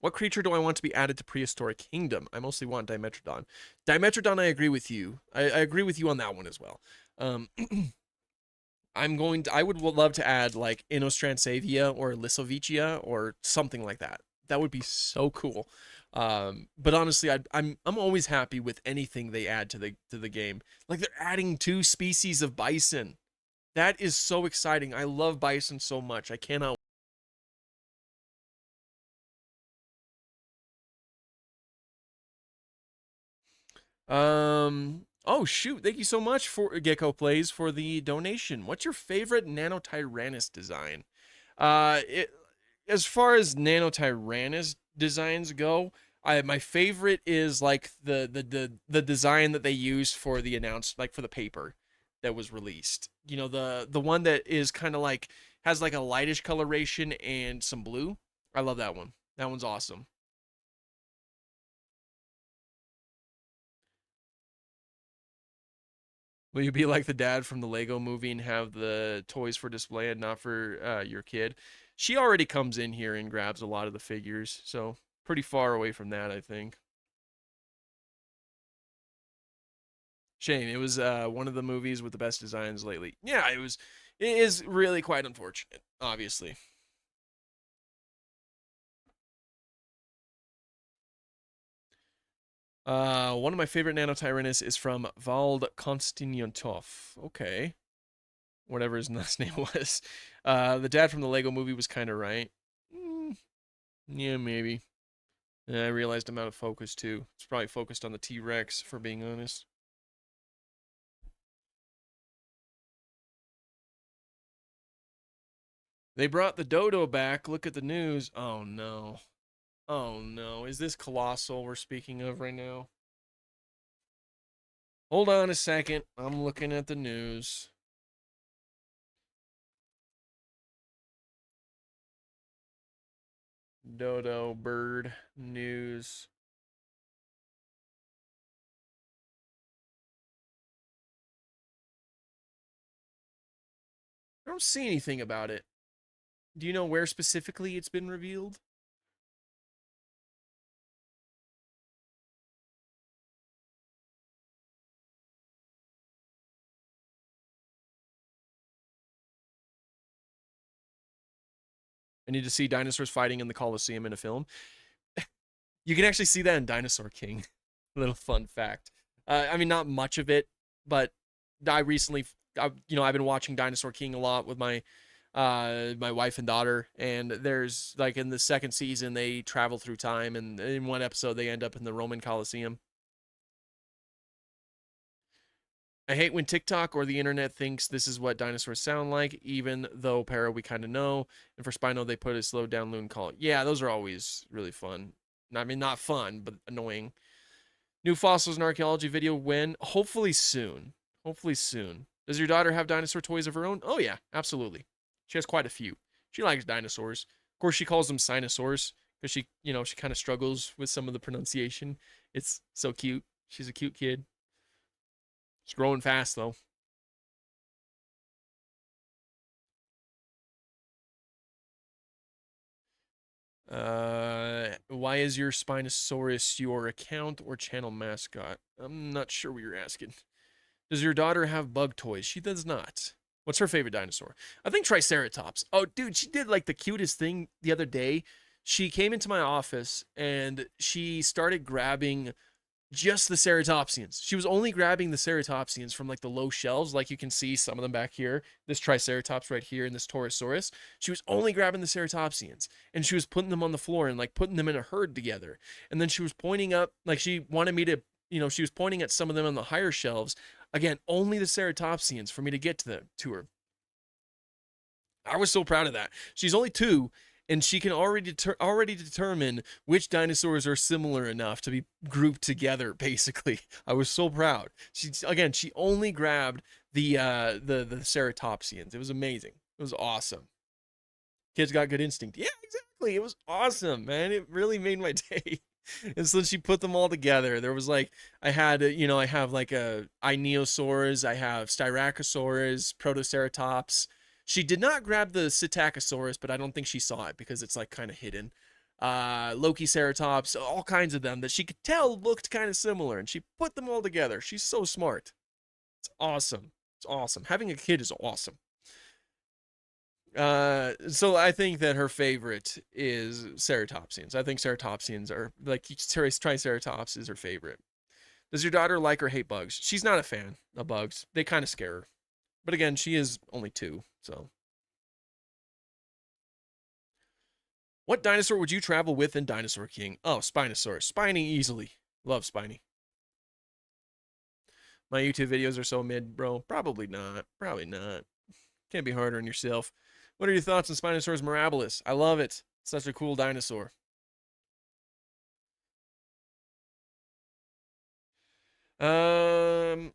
What creature do I want to be added to Prehistoric Kingdom? I mostly want Dimetrodon. Dimetrodon, I agree with you. I agree with you on that one as well. I would love to add like Inostransavia or Lissovicia or something like that. That would be so cool. But honestly, I'm always happy with anything they add to the game. Like they're adding 2 species of bison. That is so exciting. I love bison so much. I cannot. Oh shoot! Thank you so much for Gecko Plays for the donation. What's your favorite Nanotyrannus design? As far as Nanotyrannus designs go, my favorite is like the design that they used for the announced, like for the paper that was released. You know, the one that is kind of like has like a lightish coloration and some blue. I love that one. That one's awesome. Will you be like the dad from the Lego movie and have the toys for display and not for your kid? She already comes in here and grabs a lot of the figures, so pretty far away from that, I think. Shame. It was one of the movies with the best designs lately. Yeah, it was. It is really quite unfortunate, obviously. One of my favorite Nanotyrannus is from Vald Konstantinov. Okay, whatever his last name was. The dad from the Lego movie was kind of right. Mm, yeah, maybe. And I realized I'm out of focus too. It's probably focused on the T Rex, for being honest. They brought the dodo back. Look at the news. Oh no. Oh no. Is this Colossal we're speaking of right now? Hold on a second. I'm looking at the news. Dodo bird news. I don't see anything about it. Do you know where specifically it's been revealed? I need to see dinosaurs fighting in the Colosseum in a film. You can actually see that in Dinosaur King. Little fun fact. I mean, not much of it, but I recently, I've been watching Dinosaur King a lot with my wife and daughter, and there's like in the second season they travel through time, and in one episode they end up in the Roman Colosseum. I hate when TikTok or the internet thinks this is what dinosaurs sound like, even though Para we kind of know. And for Spino, they put a slowed down loon call. Yeah, those are always really fun. I mean, not fun, but annoying. New fossils and archaeology video when? Hopefully soon. Hopefully soon. Does your daughter have dinosaur toys of her own? Oh, yeah, absolutely. She has quite a few. She likes dinosaurs. Of course, she calls them Sinosaurs because she kind of struggles with some of the pronunciation. It's so cute. She's a cute kid. She's growing fast, though. Why is your Spinosaurus your account or channel mascot? I'm not sure what you're asking. Does your daughter have bug toys? She does not. What's her favorite dinosaur? I think Triceratops. Oh, dude, she did like the cutest thing the other day. She came into my office and she started grabbing just the ceratopsians. She was only grabbing the ceratopsians from like the low shelves, like you can see some of them back here. This Triceratops right here and this Torosaurus. She was only grabbing the ceratopsians and she was putting them on the floor and like putting them in a herd together. And then she was pointing up, like she wanted me to, she was pointing at some of them on the higher shelves. Again, only the ceratopsians for me to get to her. I was so proud of that. She's only 2, and she can already determine which dinosaurs are similar enough to be grouped together. Basically, I was so proud. She only grabbed the ceratopsians. It was amazing. It was awesome. Kids got good instinct. Yeah, exactly. It was awesome, man. It really made my day. And so she put them all together. There was like I have like a Ionosaurus, I have Styracosaurus, Protoceratops. She did not grab the Psittacosaurus, but I don't think she saw it because it's like kind of hidden. Loki Ceratops, all kinds of them that she could tell looked kind of similar, and she put them all together. She's so smart. It's awesome. It's awesome. Having a kid is awesome. So I think that her favorite is ceratopsians. I think ceratopsians are like Triceratops is her favorite. Does your daughter like or hate bugs? She's not a fan of bugs. They kind of scare her. But again, she is only 2, so. What dinosaur would you travel with in Dinosaur King? Oh, Spinosaurus. Spiny easily. Love Spiny. My YouTube videos are so mid, bro. Probably not. Probably not. Can't be harder on yourself. What are your thoughts on Spinosaurus mirabilis? I love it. Such a cool dinosaur. Um,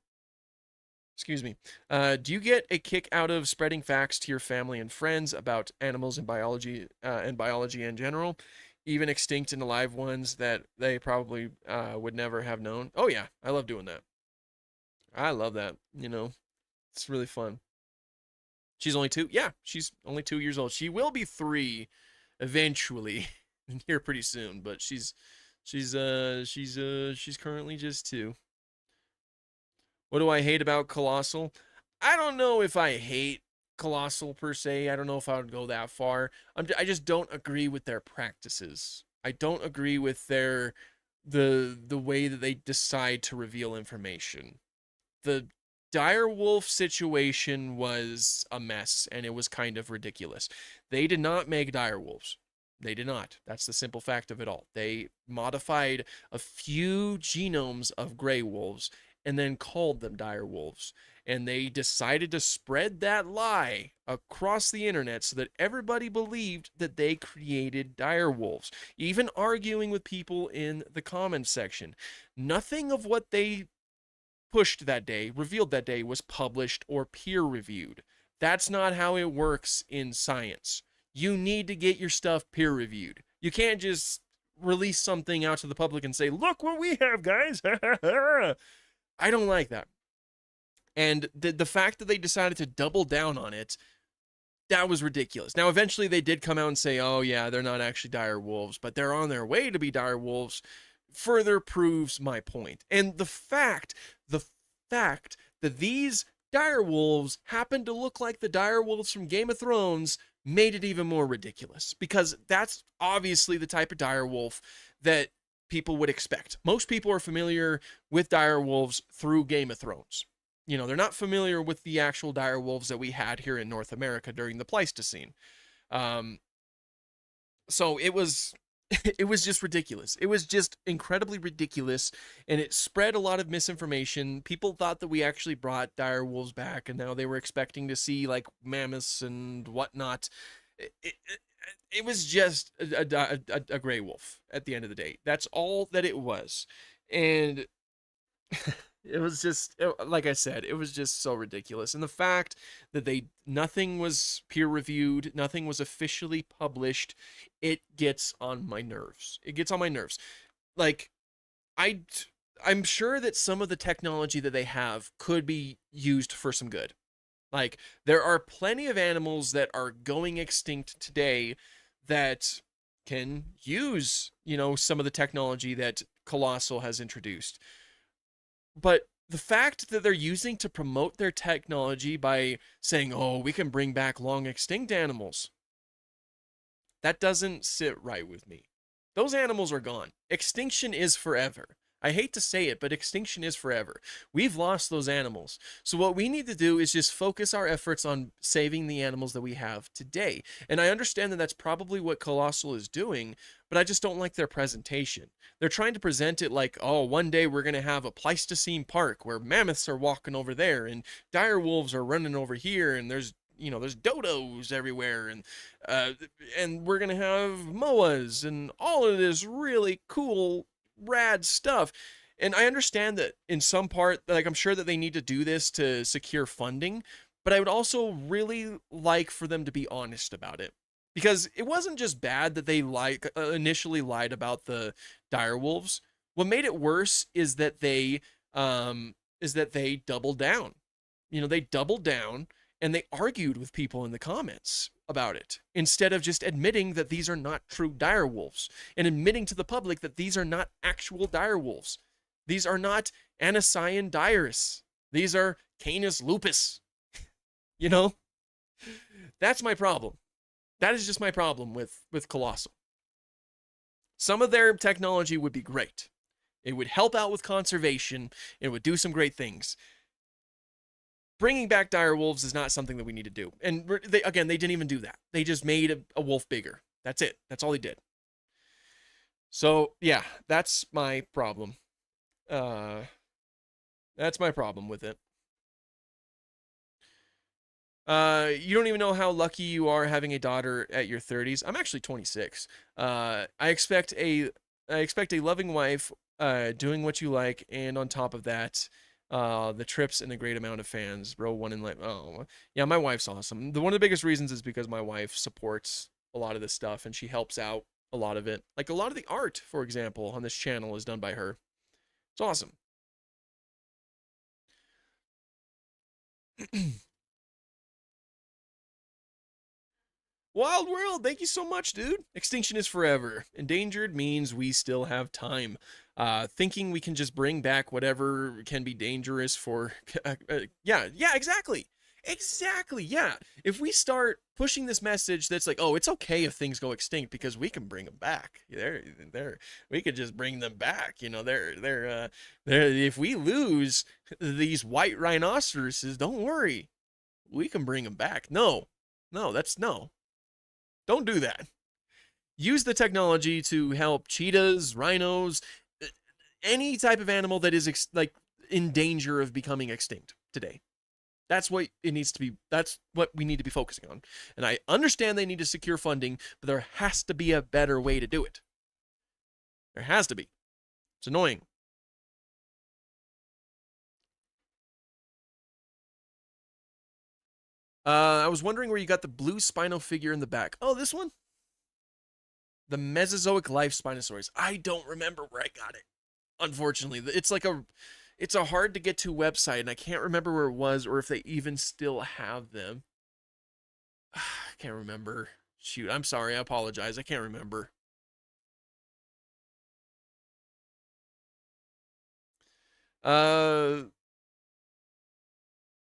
Excuse me. Do you get a kick out of spreading facts to your family and friends about animals and biology in general, even extinct and alive ones that they probably would never have known? Oh yeah, I love doing that. I love that. It's really fun. She's only 2. Yeah, she's only 2 years old. She will be 3 eventually here pretty soon, but she's currently just 2. What do I hate about Colossal? I don't know if I hate Colossal per se. I don't know if I would go that far. I just don't agree with their practices. I don't agree with the way that they decide to reveal information. The direwolf situation was a mess and it was kind of ridiculous. They did not make direwolves. They did not. That's the simple fact of it all. They modified a few genomes of gray wolves and then called them dire wolves. And they decided to spread that lie across the internet so that everybody believed that they created dire wolves, even arguing with people in the comments section. Nothing of what they pushed that day, revealed that day, was published or peer reviewed. That's not how it works in science. You need to get your stuff peer reviewed. You can't just release something out to the public and say, look what we have, guys. I don't like that. And the fact that they decided to double down on it, that was ridiculous. Now, eventually they did come out and say, oh, yeah, they're not actually dire wolves, but they're on their way to be dire wolves, further proves my point. And the fact that these dire wolves happen to look like the dire wolves from Game of Thrones made it even more ridiculous, because that's obviously the type of dire wolf that people would expect. Most people are familiar with dire wolves through Game of Thrones. They're not familiar with the actual dire wolves that we had here in North America during the Pleistocene. So it was just ridiculous. It was just incredibly ridiculous, and it spread a lot of misinformation. People thought that we actually brought dire wolves back, and now they were expecting to see like mammoths and whatnot. It was just a gray wolf at the end of the day. That's all that it was. And it was just, like I said, it was just so ridiculous. And the fact that nothing was peer reviewed, nothing was officially published, it gets on my nerves. It gets on my nerves. Like, I'm sure that some of the technology that they have could be used for some good. Like, there are plenty of animals that are going extinct today that can use, some of the technology that Colossal has introduced. But the fact that they're using to promote their technology by saying, oh, we can bring back long extinct animals, that doesn't sit right with me. Those animals are gone. Extinction is forever. I hate to say it, but extinction is forever. We've lost those animals. So what we need to do is just focus our efforts on saving the animals that we have today. And I understand that that's probably what Colossal is doing, but I just don't like their presentation. They're trying to present it like, oh, one day we're going to have a Pleistocene park where mammoths are walking over there and dire wolves are running over here, and there's dodos everywhere, and we're gonna have moas and all of this really cool, rad stuff. And I understand that in some part, like, I'm sure that they need to do this to secure funding, but I would also really like for them to be honest about it, because it wasn't just bad that they initially lied about the dire wolves. What made it worse is that they doubled down. They doubled down and they argued with people in the comments about it, instead of just admitting that these are not true dire wolves and admitting to the public that these are not actual dire wolves. These are not Anacyan dirus. These are Canis lupus. That's my problem. That is just my problem with Colossal. Some of their technology would be great. It would help out with conservation. It would do some great things. Bringing back dire wolves is not something that we need to do. And they didn't even do that. They just made a wolf bigger. That's it. That's all they did. So, yeah, that's my problem. That's my problem with it. You don't even know how lucky you are having a daughter at your 30s. I'm actually 26. I expect a loving wife, doing what you like, and on top of that, the trips and a great amount of fans. Row one in life. Oh, yeah, my wife's awesome. One of the biggest reasons is because my wife supports a lot of this stuff and she helps out a lot of it. Like a lot of the art, for example, on this channel is done by her. It's awesome. Wild World, thank you so much, dude. Extinction is forever. Endangered means we still have time. Thinking we can just bring back whatever can be dangerous for. Yeah, exactly. Exactly, yeah. If we start pushing this message that's like, oh, it's okay if things go extinct because we can bring them back. We could just bring them back. You know, if we lose these white rhinoceroses, don't worry. We can bring them back. No, that's no. Don't do that. Use the technology to help cheetahs, rhinos, any type of animal that is like in danger of becoming extinct today. That's what it needs to be. That's what we need to be focusing on. And I understand they need to secure funding, but there has to be a better way to do it. There has to be. It's annoying. I was wondering where you got the blue Spino figure in the back. Oh, this one? The Mesozoic Life Spinosaurus. I don't remember where I got it. Unfortunately, it's a hard to get to website, and I can't remember where it was or if they even still have them. I can't remember. Shoot, I'm sorry. I apologize. I can't remember. Uh,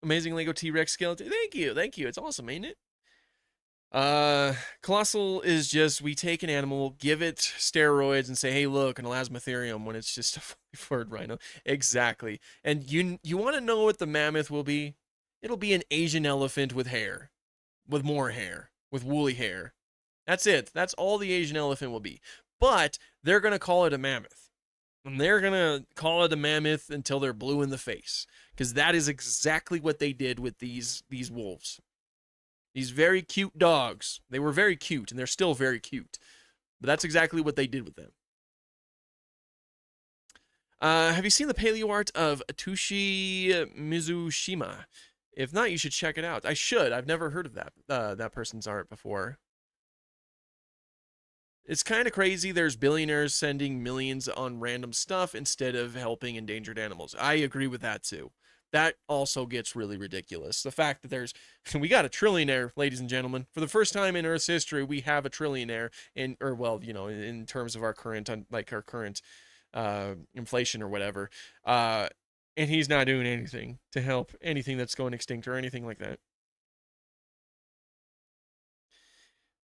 Amazing Lego T-Rex skeleton. Thank you. It's awesome, ain't it? Colossal is just we take an animal, give it steroids, and say, "Hey, look, an elasmotherium." When it's just a fully furred rhino, exactly. And you want to know what the mammoth will be? It'll be an Asian elephant with hair, with more hair, with woolly hair. That's it. That's all the Asian elephant will be. But they're gonna call it a mammoth, and they're gonna call it a mammoth until they're blue in the face, because that is exactly what they did with these wolves. These very cute dogs. They were very cute, and they're still very cute. But that's exactly what they did with them. Have you seen the paleo art of Atushi Mizushima? If not, you should check it out. I should. I've never heard of that person's art before. It's kind of crazy. There's billionaires sending millions on random stuff instead of helping endangered animals. I agree with that too. That also gets really ridiculous. The fact that we got a trillionaire, ladies and gentlemen. For the first time in Earth's history, we have a trillionaire or well, in terms of our current, inflation or whatever. And he's not doing anything to help anything that's going extinct or anything like that.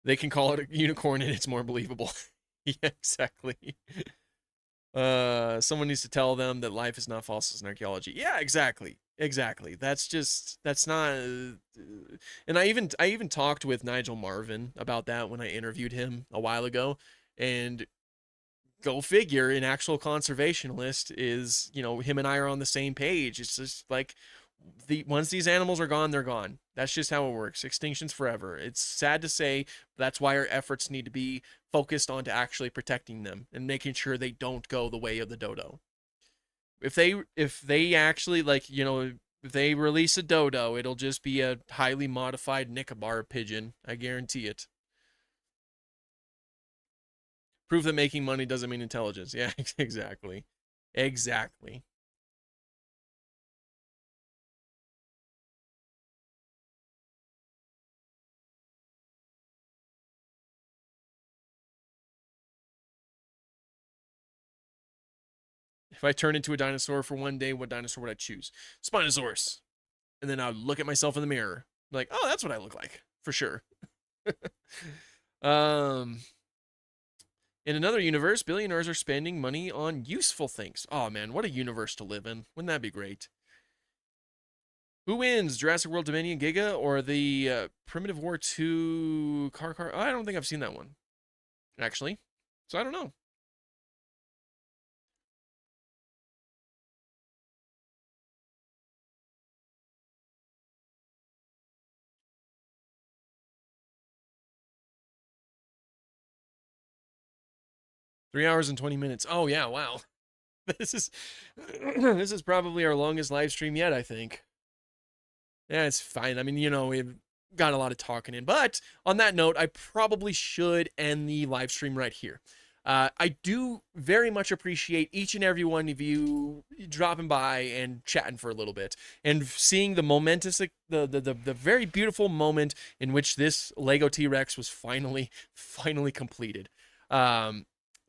They can call it a unicorn and it's more believable. Yeah, exactly. Someone needs to tell them that life is not fossils in archaeology. Yeah, exactly. Exactly. That's not and I even talked with Nigel Marvin about that when I interviewed him a while ago, and go figure, an actual conservationist is, him and I are on the same page. It's just like once these animals are gone, they're gone. That's just how it works. Extinction's forever. It's sad to say, but that's why our efforts need to be focused on to actually protecting them and making sure they don't go the way of the dodo. If they actually if they release a dodo, it'll just be a highly modified Nicobar pigeon. I guarantee it. Prove that making money doesn't mean intelligence. Yeah, exactly. Exactly. If I turn into a dinosaur for one day, what dinosaur would I choose? Spinosaurus. And then I'd look at myself in the mirror, like, oh, that's what I look like for sure. um, in another universe, billionaires are spending money on useful things. Oh man, what a universe to live in! Wouldn't that be great? Who wins, Jurassic World Dominion Giga or the Primitive War 2 car? Oh, I don't think I've seen that one actually, so I don't know. 3 hours and 20 minutes. Oh yeah, wow. This is this is probably our longest live stream yet, I think. Yeah, it's fine. I mean, we've got a lot of talking in. But on that note, I probably should end the live stream right here. I do very much appreciate each and every one of you dropping by and chatting for a little bit and seeing the momentous, the very beautiful moment in which this Lego T-Rex was finally completed.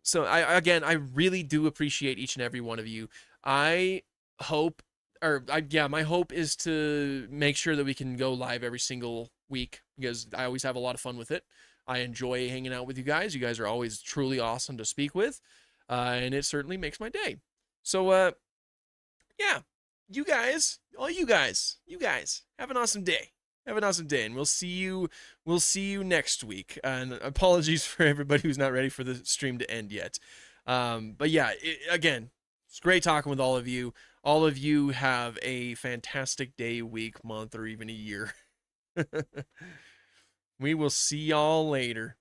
So I really do appreciate each and every one of you. I hope my hope is to make sure that we can go live every single week because I always have a lot of fun with it. I enjoy hanging out with you guys. You guys are always truly awesome to speak with, and it certainly makes my day. So, yeah, all you guys, have an awesome day. Have an awesome day, and we'll see you next week. And apologies for everybody who's not ready for the stream to end yet. But yeah, again, it's great talking with all of you. All of you have a fantastic day, week, month, or even a year. We will see y'all later.